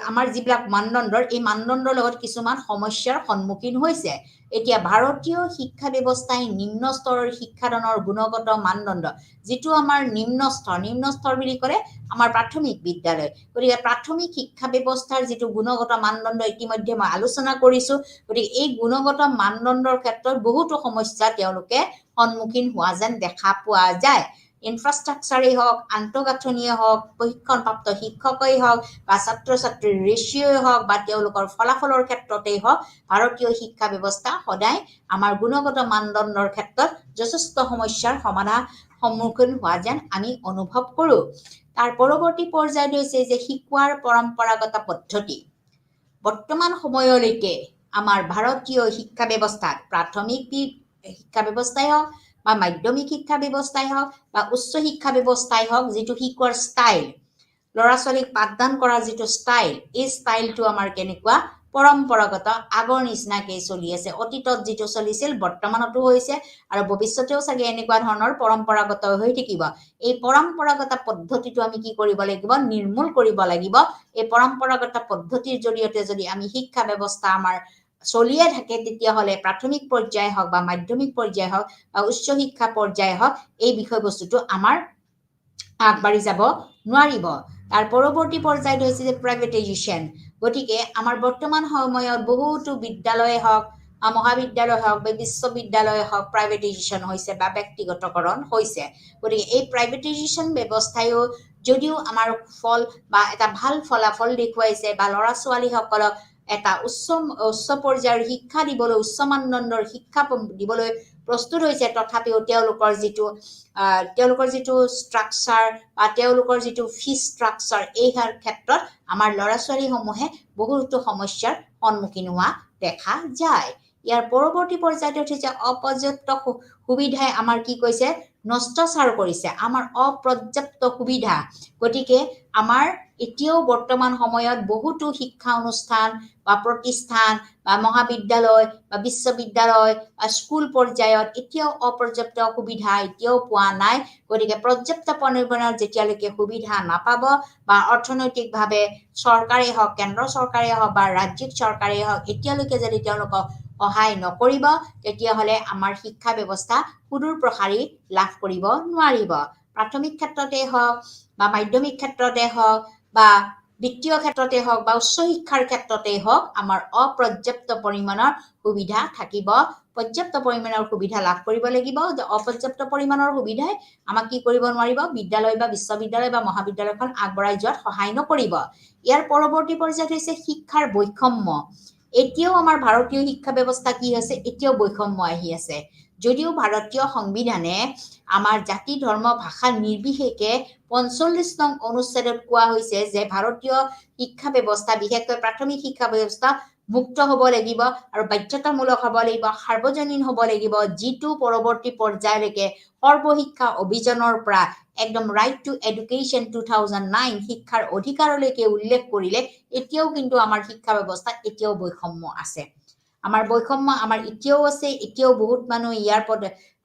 আমাৰ যিবিলাক মানদণ্ডৰ এই মানদণ্ডৰ লগত কিছুমান সমস্যাৰ সন্মুখীন হৈছে এতিয়া ভাৰতীয় শিক্ষা ব্যৱস্থাই নিম্ন স্তৰৰ শিক্ষাৰণৰ গুণগত মানদণ্ড যেটো আমাৰ নিম্ন স্তৰ বুলি কৰে আমাৰ প্ৰাথমিক বিদ্যালয় গতিকে প্ৰাথমিক শিক্ষা ব্যৱস্থাৰ যেটো গুণগত মানদণ্ড ইতিমধ্যে মই আলোচনা কৰিছো গতিকে এই গুণগত মানদণ্ডৰ ক্ষেত্ৰত বহুতো সমস্যা তেওঁলোকে সন্মুখীন হোৱা যেন দেখা পোৱা যায় ইনফ্ৰাষ্ট্ৰাকচাৰেই হওক আন্তঃগাঁথনিয়ে হওক প্ৰশিক্ষণপ্ৰাপ্ত শিক্ষকেই হওক বা ছাত্ৰ-ছাত্ৰীৰ ৰেচিঅ'ই হওক বা তেওঁলোকৰ ফলাফলৰ ক্ষেত্ৰতেই হওক ভাৰতীয় শিক্ষা ব্যৱস্থা সদায় আমাৰ গুণগত মানদণ্ডৰ ক্ষেত্ৰত যথেষ্ট সমস্যাৰ সন্মুখীন হোৱা যেন আমি অনুভৱ কৰো তাৰ পৰৱৰ্তী পৰ্যায়ত হৈছে যে শিকোৱাৰ পৰম্পৰাগত পদ্ধতি বৰ্তমান সময়লৈকে আমাৰ ভাৰতীয় শিক্ষা ব্যৱস্থাত প্ৰাথমিক শিক্ষা ব্যৱস্থাই হওক বা মাধ্যমিক শিক্ষা ব্যৱস্থাই হওক বা উচ্চ শিক্ষা ব্যৱস্থাই হওক যিটো শিকোৱাৰ ষ্টাইল ল'ৰা ছোৱালীক পাঠদান কৰাৰ যিটো ষ্টাইল এই ষ্টাইলটো আমাৰ কেনেকুৱা পৰম্পৰাগত আগৰ নিচিনাকৈ চলি আছে অতীতত যিটো চলিছিল বৰ্তমানতো হৈছে আৰু ভৱিষ্যতেও চাগে এনেকুৱা ধৰণৰ পৰম্পৰাগত হৈ থাকিব এই পৰম্পৰাগত পদ্ধতিটো আমি কি কৰিব লাগিব নিৰ্মূল কৰিব লাগিব এই পৰম্পৰাগত পদ্ধতিৰ জৰিয়তে যদি আমি শিক্ষা ব্যৱস্থা আমাৰ চলিয়ে থাকে তেতিয়াহ'লে প্ৰাথমিক পৰ্যায় হওক বা মাধ্যমিক পৰ্যায় হওক বা উচ্চ শিক্ষা পৰ্যায় হওক এই বিষয়বস্তুটো আমাৰ আগবাঢ়ি যাব নোৱাৰিব তাৰ পৰৱৰ্তী পৰ্যায়ত হৈছে যে প্ৰাইভেটাইজেশ্যন গতিকে আমাৰ বৰ্তমান সময়ত বহুতো বিদ্যালয় হওক মহাবিদ্যালয় হওক বা বিশ্ববিদ্যালয় হওক প্ৰাইভেটাইজেশ্যন হৈছে বা ব্যক্তিগতকৰণ হৈছে গতিকে এই প্ৰাইভেটাইজেশ্যন ব্যৱস্থায়ো যদিও আমাৰ ফল বা এটা ভাল ফলাফল দেখুৱাইছে বা ল'ৰা ছোৱালীসকলক এটা উচ্চ পৰ্যায়ৰ শিক্ষা দিবলৈ উচ্চ মানদণ্ডৰ শিক্ষা দিবলৈ প্ৰস্তুত হৈছে তথাপিও তেওঁলোকৰ যিটো ষ্ট্ৰাকচাৰ বা তেওঁলোকৰ যিটো ফিজ ষ্ট্ৰাকচাৰ এই ক্ষেত্ৰত আমাৰ ল'ৰা ছোৱালীসমূহে বহুতো সমস্যাৰ সন্মুখীন হোৱা দেখা যায় ইয়াৰ পৰৱৰ্তী পৰ্যায়ত হৈছে অপৰ্যাপ্ত সুবিধাই আমাৰ কি কৈছে নষ্টচাৰ কৰিছে আমাৰ অপৰ্যাপ্ত সুবিধা গতিকে আমাৰ এতিয়াও বৰ্তমান সময়ত বহুতো শিক্ষা অনুষ্ঠান বা প্ৰতিষ্ঠান বা মহাবিদ্যালয় বা বিশ্ববিদ্যালয় বা স্কুল পৰ্যায়ত এতিয়াও অপৰ্যাপ্ত সুবিধা এতিয়াও পোৱা নাই গতিকে পৰ্যাপ্ত পৰিমাণৰ যেতিয়ালৈকে সুবিধা নাপাব বা অৰ্থনৈতিকভাৱে চৰকাৰে হওক কেন্দ্ৰ চৰকাৰে হওক বা ৰাজ্যিক চৰকাৰে হওক এতিয়ালৈকে যদি তেওঁলোকক সহায় নকৰিব তেতিয়াহ'লে আমাৰ শিক্ষা ব্যৱস্থা সুদূৰ প্ৰসাৰী লাভ কৰিব নোৱাৰিব প্ৰাথমিক ক্ষেত্ৰতে হওক বা মাধ্যমিক ক্ষেত্ৰতে হওক বা বিত্তীয় ক্ষেত্ৰতে হওক বা উচ্চ শিক্ষাৰ ক্ষেত্ৰতে হওক আমাৰ অপৰ্যাপ্ত পৰিমাণৰ সুবিধা থাকিব পৰ্যাপ্ত পৰিমাণৰ সুবিধা লাভ কৰিব লাগিব অপৰ্যাপ্ত পৰিমাণৰ সুবিধাই আমাক কি কৰিব নোৱাৰিব বিদ্যালয় বা বিশ্ববিদ্যালয় বা মহাবিদ্যালয়খন আগবঢ়াই যোৱাত সহায় নকৰিব ইয়াৰ পৰৱৰ্তী পৰ্যায়ত হৈছে শিক্ষাৰ বৈষম্য এতিয়াও আমাৰ ভাৰতীয় শিক্ষা ব্যৱস্থা কি হৈছে এতিয়াও বৈষম্য আহি আছে যদিও ভাৰতীয় সংবিধানে আমাৰ জাতি ধৰ্ম ভাষা নিৰ্বিশেষে ৪৫ নং অনুচ্ছেদত কোৱা হৈছে যে ভাৰতীয় শিক্ষা ব্যৱস্থা বিশেষকৈ প্ৰাথমিক শিক্ষা ব্যৱস্থা মুক্ত হ'ব লাগিব আৰু বাধ্যতামূলক হ'ব লাগিব সাৰ্বজনীন হ'ব লাগিব যিটো পৰৱৰ্তী পৰ্যায়লৈকে সৰ্বশিক্ষা অভিযানৰ পৰা একদম ৰাইট টু এডুকেশ্যন 2009 শিক্ষাৰ অধিকাৰলৈকে উল্লেখ কৰিলে এতিয়াও কিন্তু আমাৰ শিক্ষা ব্যৱস্থা এতিয়াও বৈষম্য আছে আমাৰ বৈষম্য আমাৰ এতিয়াও আছে এতিয়াও বহুত মানুহ ইয়াৰ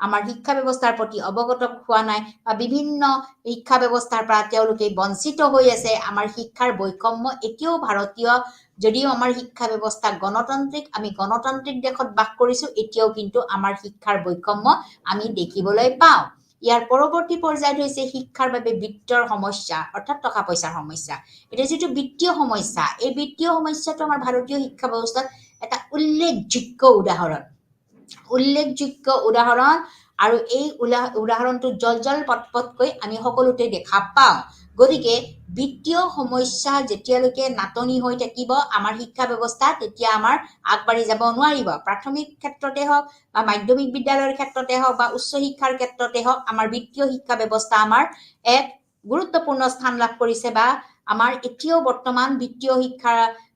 আমাৰ শিক্ষা ব্যৱস্থাৰ প্ৰতি অৱগত হোৱা নাই বা বিভিন্ন শিক্ষা ব্যৱস্থাৰ পৰা তেওঁলোকে বঞ্চিত হৈ আছে আমাৰ শিক্ষাৰ বৈষম্য এতিয়াও ভাৰতীয় যদিও আমাৰ শিক্ষা ব্যৱস্থা গণতান্ত্ৰিক আমি গণতান্ত্ৰিক দেশত বাস কৰিছো এতিয়াও কিন্তু আমাৰ শিক্ষাৰ বৈষম্য আমি দেখিবলৈ পাওঁ ইয়াৰ পৰৱৰ্তী পৰ্যায়ত হৈছে শিক্ষাৰ বাবে বিত্তৰ সমস্যা অৰ্থাৎ টকা পইচাৰ সমস্যা এটা যিটো বিত্তীয় সমস্যা এই বিত্তীয় সমস্যাটো আমাৰ ভাৰতীয় শিক্ষা ব্যৱস্থাত এটা উল্লেখযোগ্য উদাহৰণ আৰু এই উদাহৰণটো জল পটপটকৈ আমি সকলোতে দেখা পাওঁ গতিকে বিত্তীয় সমস্যা যেতিয়ালৈকে নাটনি হৈ থাকিব আমাৰ শিক্ষা ব্যৱস্থা তেতিয়া আমাৰ আগবাঢ়ি যাব নোৱাৰিব প্ৰাথমিক ক্ষেত্ৰতে হওক বা মাধ্যমিক বিদ্যালয়ৰ ক্ষেত্ৰতে হওক বা উচ্চ শিক্ষাৰ ক্ষেত্ৰতে হওক আমাৰ বিত্তীয় শিক্ষা ব্যৱস্থা আমাৰ এক গুৰুত্বপূৰ্ণ স্থান লাভ কৰিছে বা আমাৰ এতিয়াও বৰ্তমান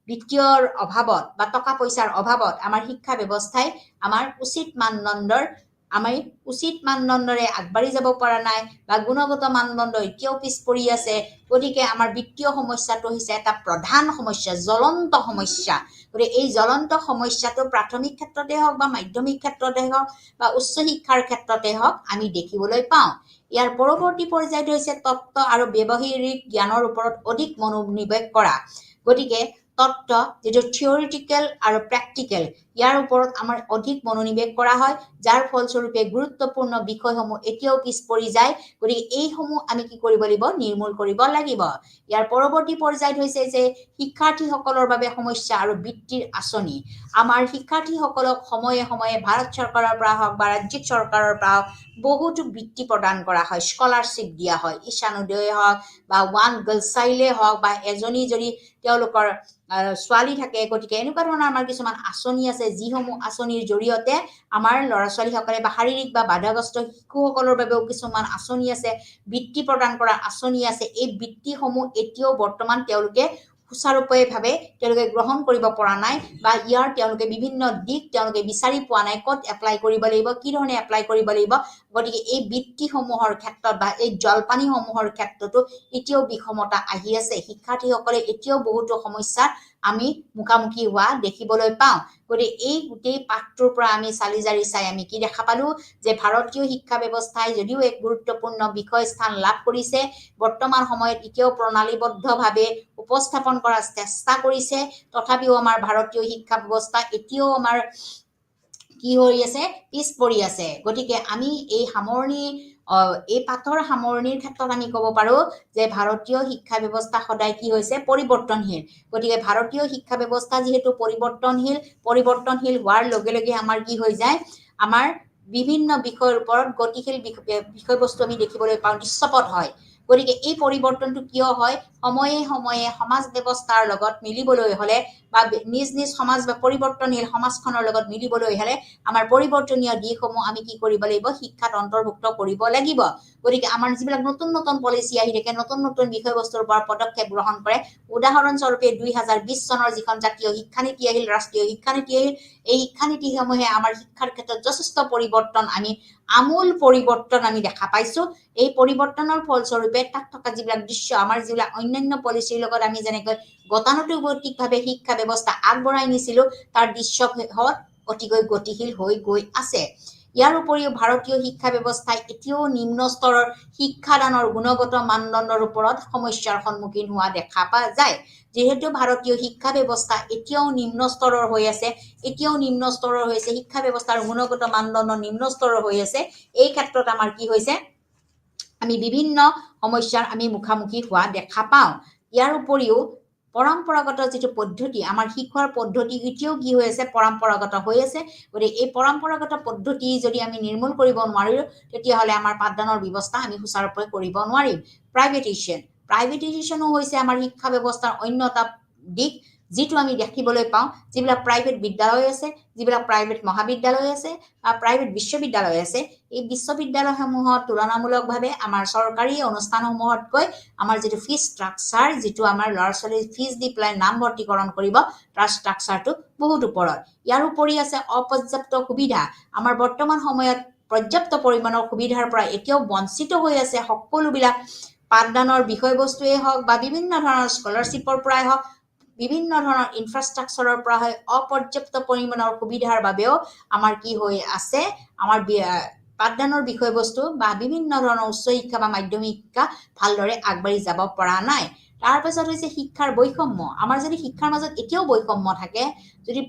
বিত্তীয়ৰ অভাৱত বা টকা পইচাৰ অভাৱত আমাৰ শিক্ষা ব্যৱস্থাই আমাৰ উচিত মানদণ্ডৰে আগবাঢ়ি যাব পৰা নাই বা গুণগত মানদণ্ড এতিয়াও পিছ পৰি আছে গতিকে আমাৰ বিত্তীয় সমস্যাটো হৈছে এটা প্ৰধান সমস্যা জ্বলন্ত সমস্যা গতিকে এই জ্বলন্ত সমস্যাটো প্ৰাথমিক ক্ষেত্ৰতে হওক বা মাধ্যমিক ক্ষেত্ৰতে হওক বা উচ্চ শিক্ষাৰ ক্ষেত্ৰতে হওক আমি দেখিবলৈ পাওঁ ইয়াৰ পৰৱৰ্তী পৰ্যায়ত হৈছে তত্ত্ব আৰু ব্যৱহাৰিক জ্ঞানৰ ওপৰত অধিক মনোনিৱেশ কৰা গতিকে তত্ত্ব যেটো থিওৰিটিকেল আৰু প্ৰেক্টিকেল ইয়াৰ ওপৰত আমাৰ অধিক মনোনিৱেশ কৰা হয় যাৰ ফলস্বৰূপে গুৰুত্বপূৰ্ণ বিষয়সমূহ এতিয়াও পিছ পৰি যায় গতিকে এইসমূহ আমি কি কৰিব লাগিব নিৰ্মূল কৰিব লাগিব ইয়াৰ পৰৱৰ্তী পৰ্যায়ত হৈছে যে শিক্ষাৰ্থীসকলৰ বাবে সমস্যা আৰু বৃত্তিৰ আঁচনি আমাৰ শিক্ষাৰ্থীসকলক সময়ে সময়ে ভাৰত চৰকাৰৰ পৰা হওক বা ৰাজ্যিক চৰকাৰৰ পৰা বহুতো বৃত্তি প্ৰদান কৰা হয় স্কলাৰশ্বিপ দিয়া হয় ঈশানোদয় হওক বা ওৱান গাৰ্লছ চাইল্ডে হওক বা এজনী যদি তেওঁলোকৰ ছোৱালী থাকে গতিকে এনেকুৱা ধৰণৰ আমাৰ কিছুমান আঁচনি আছে যিসমূহ আঁচনিৰ জৰিয়তে আমাৰ ল'ৰা ছোৱালীসকলে বা শাৰীৰিক বা বাধাগ্ৰস্ত শিশুসকলৰ বাবেও কিছুমান আঁচনি আছে বৃত্তি প্ৰদান কৰা আঁচনি আছে এই বৃত্তিসমূহ এতিয়াও বৰ্তমান তেওঁলোকে সুচাৰুৰূপেভাৱে তেওঁলোকে গ্ৰহণ কৰিব পৰা নাই বা ইয়াৰ তেওঁলোকে বিভিন্ন দিশ তেওঁলোকে বিচাৰি পোৱা নাই ক'ত এপ্লাই কৰিব লাগিব কি ধৰণে এপ্লাই কৰিব লাগিব গতিকে এই বৃত্তিসমূহৰ ক্ষেত্ৰত বা এই জলপানীসমূহৰ ক্ষেত্ৰতো এতিয়াও বিষমতা আহি আছে শিক্ষাৰ্থীসকলে এতিয়াও বহুতো সমস্যাৰ আমি মুখামুখি হোৱা দেখিবলৈ পাওঁ গতিকে এই গোটেই পাঠটোৰ পৰা আমি চালি জাৰি চাই আমি কি দেখা পালো যে ভাৰতীয় শিক্ষা ব্যৱস্থাই যদিও এক গুৰুত্বপূৰ্ণ বিষয় স্থান লাভ কৰিছে বৰ্তমান সময়ত এতিয়াও প্ৰণালীবদ্ধভাৱে উপস্থাপন কৰাৰ চেষ্টা কৰিছে তথাপিও আমাৰ ভাৰতীয় শিক্ষা ব্যৱস্থা এতিয়াও আমাৰ কি হৈ আছে পিছ পৰি আছে গতিকে আমি এই সামৰণি এই পাঠৰ সামৰণিৰ ক্ষেত্ৰত আমি ক'ব পাৰো যে ভাৰতীয় শিক্ষা ব্যৱস্থা সদায় কি হৈছে পৰিৱৰ্তনশীল গতিকে ভাৰতীয় শিক্ষা ব্যৱস্থা যেহেতু পৰিৱৰ্তনশীল হোৱাৰ লগে লগে আমাৰ কি হৈ যায় আমাৰ বিভিন্ন বিষয়ৰ ওপৰত গতিশীল বিষয়বস্তু আমি দেখিবলৈ পাওঁ দৃশ্যপট হয় গতিকে এই পৰিৱৰ্তনটো কিয় হয় সময়ে সময়ে সমাজ ব্যৱস্থাৰ লগত মিলিবলৈ হলে বা নিজ সমাজ বা পৰিৱৰ্তনশীল সমাজখনৰ লগত মিলিবলৈ হলে আমাৰ পৰিৱৰ্তনীয় দিশসমূহ আমি কি কৰিব লাগিব শিক্ষাত অন্তৰ্ভুক্ত কৰিব লাগিব গতিকে আমাৰ যিবিলাক নতুন পলিচি আহি থাকে নতুন বিষয়বস্তুৰ ওপৰত পদক্ষেপ গ্ৰহণ কৰে উদাহৰণস্বৰূপে 2020 চনৰ যিখন জাতীয় শিক্ষানীতি আহিল ৰাষ্ট্ৰীয় শিক্ষানীতি আহিল এই শিক্ষানীতিসমূহে আমাৰ শিক্ষাৰ ক্ষেত্ৰত যথেষ্ট পৰিৱৰ্তন আমি আমূল পৰিৱৰ্তন আমি দেখা পাইছো এই পৰিৱৰ্তনৰ ফলস্বৰূপে তাত থকা যিবিলাক দৃশ্য আমাৰ যিবিলাক অন্যান্য পলিচিৰ লগত আমি যেনেকৈ গতানুগতিকভাৱে শিক্ষা ব্যৱস্থা আগবঢ়াই নিছিলো তাৰ দৃশ্য অতিকৈ গতিশীল হৈ গৈ আছে ইয়াৰ উপৰিও ভাৰতীয় শিক্ষা ব্যৱস্থাই এতিয়াও নিম্ন স্তৰৰ শিক্ষাদানৰ গুণগত মানদণ্ডৰ ওপৰত সমস্যাৰ সন্মুখীন হোৱা দেখা পোৱা যায় যেহেতু ভাৰতীয় শিক্ষা ব্যৱস্থা এতিয়াও নিম্ন স্তৰৰ হৈ আছে শিক্ষা ব্যৱস্থাৰ গুণগত মানদণ্ড নিম্ন স্তৰৰ হৈ আছে এই ক্ষেত্ৰত আমাৰ কি হৈছে আমি বিভিন্ন সমস্যাৰ আমি মুখামুখি হোৱা দেখা পাওঁ ইয়াৰ উপৰিও পৰম্পৰাগত যিটো পদ্ধতি আমাৰ শিক্ষাৰ পদ্ধতি এতিয়াও কি হৈ আছে পৰম্পৰাগত হৈ আছে গতিকে এই পৰম্পৰাগত পদ্ধতি যদি আমি নিৰ্মূল কৰিব নোৱাৰো তেতিয়াহ'লে আমাৰ পাঠদানৰ ব্যৱস্থা আমি সুচাৰুৰূপে কৰিব নোৱাৰিম প্ৰাইভেটাইজেশ্যনো হৈছে আমাৰ শিক্ষা ব্যৱস্থাৰ অন্য এটা দিশ যিটো আমি দেখিবলৈ পাওঁ যিবিলাক প্ৰাইভেট বিদ্যালয় আছে যিবিলাক প্ৰাইভেট মহাবিদ্যালয় আছে বা প্ৰাইভেট বিশ্ববিদ্যালয় আছে এই বিশ্ববিদ্যালয়সমূহত তুলনামূলকভাৱে আমাৰ চৰকাৰী অনুষ্ঠানসমূহতকৈ আমাৰ যিটো ফিজ ষ্ট্ৰাকচাৰ যিটো আমাৰ ল'ৰা-ছোৱালীৰ ফিজ দি পেলাই নামভৰ্তিকৰণ কৰিব তাৰ ষ্ট্ৰাকচাৰটো বহুত ওপৰত ইয়াৰ উপৰি আছে অপৰ্যাপ্ত সুবিধা আমাৰ বৰ্তমান সময়ত পৰ্যাপ্ত পৰিমাণৰ সুবিধাৰ পৰা এতিয়াও বঞ্চিত হৈ আছে সকলোবিলাক পাঠদানৰ বিষয়বস্তুৱে হওক বা বিভিন্ন ধৰণৰ স্কলাৰশ্বিপৰ পৰাই হওক বিভিন্ন ধৰণৰ ইনফ্ৰাষ্ট্ৰাকচাৰৰ পৰা হয় অপৰ্যাপ্ত পৰিমাণৰ সুবিধাৰ বাবেও আমাৰ কি হৈ আছে আমাৰ পাঠদানৰ বিষয়বস্তু বা বিভিন্ন ধৰণৰ উচ্চ শিক্ষা বা মাধ্যমিক শিক্ষা ভালদৰে আগবাঢ়ি যাব পৰা নাই তাৰ পিছত হৈছে শিক্ষাৰ বৈষম্য আমাৰ যদি শিক্ষাৰ মাজত এতিয়াও বৈষম্য থাকে যদি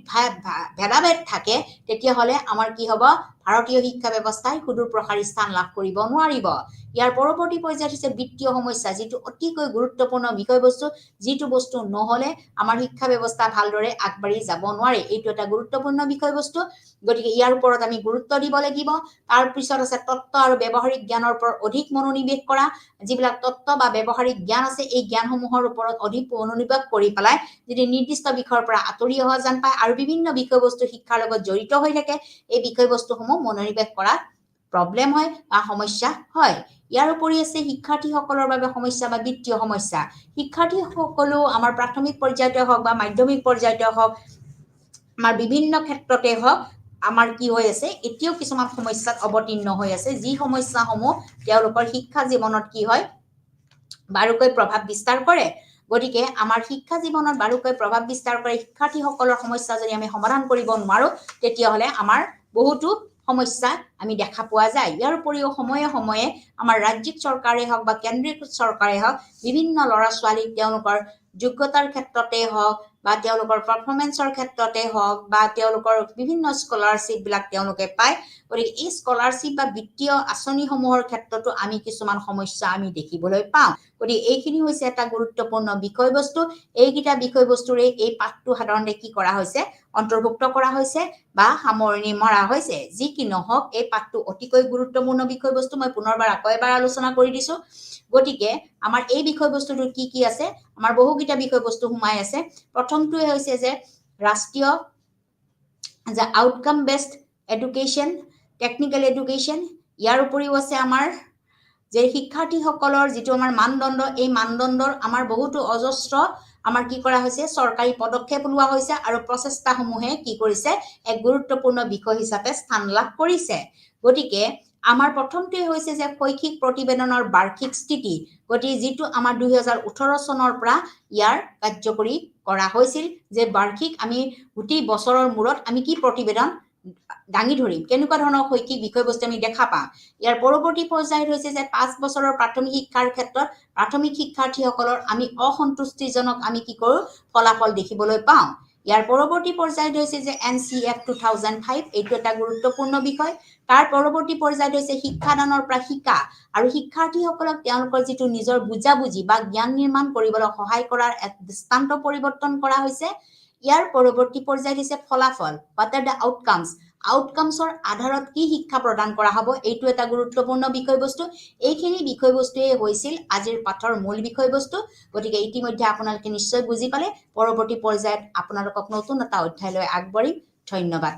ভেদাভেদ থাকে তেতিয়াহ'লে আমাৰ কি হ'ব ভাৰতীয় শিক্ষা ব্যৱস্থাই সুদূৰ প্ৰসাৰী স্থান লাভ কৰিব নোৱাৰিব ইয়াৰ পৰৱৰ্তী পৰ্যায়ত হৈছে বিত্তীয় সমস্যা যিটো অতিকৈ গুৰুত্বপূৰ্ণ বিষয়বস্তু যিটো বস্তু নহ'লে আমাৰ শিক্ষা ব্যৱস্থা ভালদৰে আগবাঢ়ি যাব নোৱাৰে এইটো এটা গুৰুত্বপূৰ্ণ বিষয়বস্তু গতিকে ইয়াৰ ওপৰত আমি গুৰুত্ব দিব লাগিব তাৰ পিছত আছে তত্ত্ব আৰু ব্যৱহাৰিক জ্ঞানৰ ওপৰত অধিক মনোনিৱেশ কৰা যিবিলাক তত্ত্ব বা ব্যৱহাৰিক জ্ঞান আছে এই জ্ঞানসমূহৰ ওপৰত অধিক মনোনিৱেশ কৰি পেলাই যদি নিৰ্দিষ্ট বিষয়ৰ পৰা আঁতৰি অহা যেন পায় আৰু বিভিন্ন বিষয়বস্তু শিক্ষাৰ লগত জড়িত হৈ থাকে এই বিষয়বস্তুসমূহ মনোনিৱেশ কৰা প্ৰব্লেম হয় বা সমস্যা হয় ইয়াৰ উপৰি আছে শিক্ষাৰ্থীসকলৰ বাবে সমস্যা বা বিত্তীয় সমস্যা শিক্ষাৰ্থীসকলো আমাৰ প্ৰাথমিক পৰ্যায়তে হওক বা মাধ্যমিক পৰ্যায়তে হওক আমাৰ বিভিন্ন ক্ষেত্ৰতে হওক আমাৰ কি হৈ আছে এতিয়াও কিছুমান সমস্যাত অৱতীৰ্ণ হৈ আছে যি সমস্যাসমূহ তেওঁলোকৰ শিক্ষা জীৱনত কি হয় বাৰুকৈ প্ৰভাৱ বিস্তাৰ কৰে গতিকে আমাৰ শিক্ষা জীৱনত বাৰুকৈ প্ৰভাৱ বিস্তাৰ কৰে শিক্ষাৰ্থীসকলৰ সমস্যা যদি আমি সমাধান কৰিব নোৱাৰো তেতিয়াহ'লে আমাৰ বহুতো সমস্যা আমি দেখা পোৱা যায় ইয়াৰ উপৰিও সময়ে সময়ে আমাৰ ৰাজ্যিক চৰকাৰে হওক বা কেন্দ্ৰীয় চৰকাৰে হওক বিভিন্ন ল'ৰা ছোৱালীক তেওঁলোকৰ যোগ্যতাৰ ক্ষেত্ৰতে হওক বা তেওঁলোকৰ পাৰফৰ্মেন্সৰ ক্ষেত্ৰতে হওক বা তেওঁলোকৰ বিভিন্ন স্কলাৰশ্বিপ বিলাক তেওঁলোকে পায় গতিকে এই স্কলাৰশ্বিপ বা বিত্তীয় আঁচনিসমূহৰ ক্ষেত্ৰতো আমি কিছুমান সমস্যা আমি দেখিবলৈ পাওঁ গতিকে এইখিনি হৈছে এটা গুৰুত্বপূৰ্ণ বিষয়বস্তু এইকেইটা বিষয়বস্তুৰে এই পাঠটো সাধাৰণতে কি কৰা হৈছে অন্তৰ্ভুক্ত কৰা হৈছে বা সামৰণি মৰা হৈছে যি কি নহওক এই পাঠটো অতিকৈ গুৰুত্বপূৰ্ণ বিষয়বস্তু মই পুনৰবাৰ আকৌ এবাৰ আলোচনা কৰি দিছো গতিকে আমাৰ এই বিষয়বস্তুটো কি আছে আমাৰ বহুকেইটা বিষয়বস্তু সোমাই আছে প্ৰথমটোৱে হৈছে যে ৰাষ্ট্ৰীয় যে outcome based education technical education ইয়াৰ উপৰিও আছে আমাৰ যে শিক্ষাৰ্থীসকলৰ যিটো আমাৰ মানদণ্ড এই মানদণ্ডৰ আমাৰ বহুতো অজস্ৰ আমাৰ কি কৰা হৈছে চৰকাৰী পদক্ষেপ লোৱা হৈছে আৰু প্ৰচেষ্টাসমূহে কি কৰিছে এক গুৰুত্বপূৰ্ণ বিষয় হিচাপে স্থান লাভ কৰিছে গতিকে আমাৰ প্ৰথমটোৱে হৈছে যে শৈক্ষিক প্ৰতিবেদনৰ বাৰ্ষিক স্থিতি গতিকে যিটো আমাৰ 2018 চনৰ পৰা ইয়াৰ কাৰ্যকৰী কৰা হৈছিল যে বাৰ্ষিক আমি গোটেই বছৰৰ মূৰত আমি কি প্ৰতিবেদন দাঙি ধৰিম কেনেকুৱা ধৰণৰ শৈক্ষিক বিষয়বস্তু আমি দেখা পাম ইয়াৰ পৰৱৰ্তী পৰ্যায়ত হৈছে যে 5 বছৰৰ প্ৰাথমিক শিক্ষাৰ ক্ষেত্ৰত প্ৰাথমিক শিক্ষাৰ্থীসকলৰ আমি অসন্তুষ্টিজনক আমি কি কৰো ফলাফল দেখিবলৈ পাওঁ ইয়াৰ পৰৱৰ্তী পৰ্যায়ত হৈছে যে NCF 2005 এইটো এটা গুৰুত্বপূৰ্ণ বিষয় তাৰ পৰৱৰ্তী পৰ্যায়ত হৈছে শিক্ষাদানৰ পৰা শিকা আৰু শিক্ষাৰ্থীসকলক তেওঁলোকৰ যিটো নিজৰ বুজাবুজি বা জ্ঞান নিৰ্মাণ কৰিবলৈ সহায় কৰাৰ এক দৃষ্টান্ত পৰিৱৰ্তন কৰা হৈছে ইয়াৰ পৰৱৰ্তী পৰ্যায়ত হৈছে ফলাফল what are the আউটকামছৰ আধাৰত কি শিক্ষা প্ৰদান কৰা হ'ব এইটো এটা গুৰুত্বপূৰ্ণ বিষয়বস্তু এইখিনি বিষয়বস্তুৱে হৈছিল আজিৰ পাঠৰ মূল বিষয়বস্তু গতিকে ইতিমধ্যে আপোনালোকে নিশ্চয় বুজি পালে পৰৱৰ্তী পৰ্যায়ত আপোনালোকক নতুন এটা অধ্যায়লৈ আগবাঢ়িম ধন্যবাদ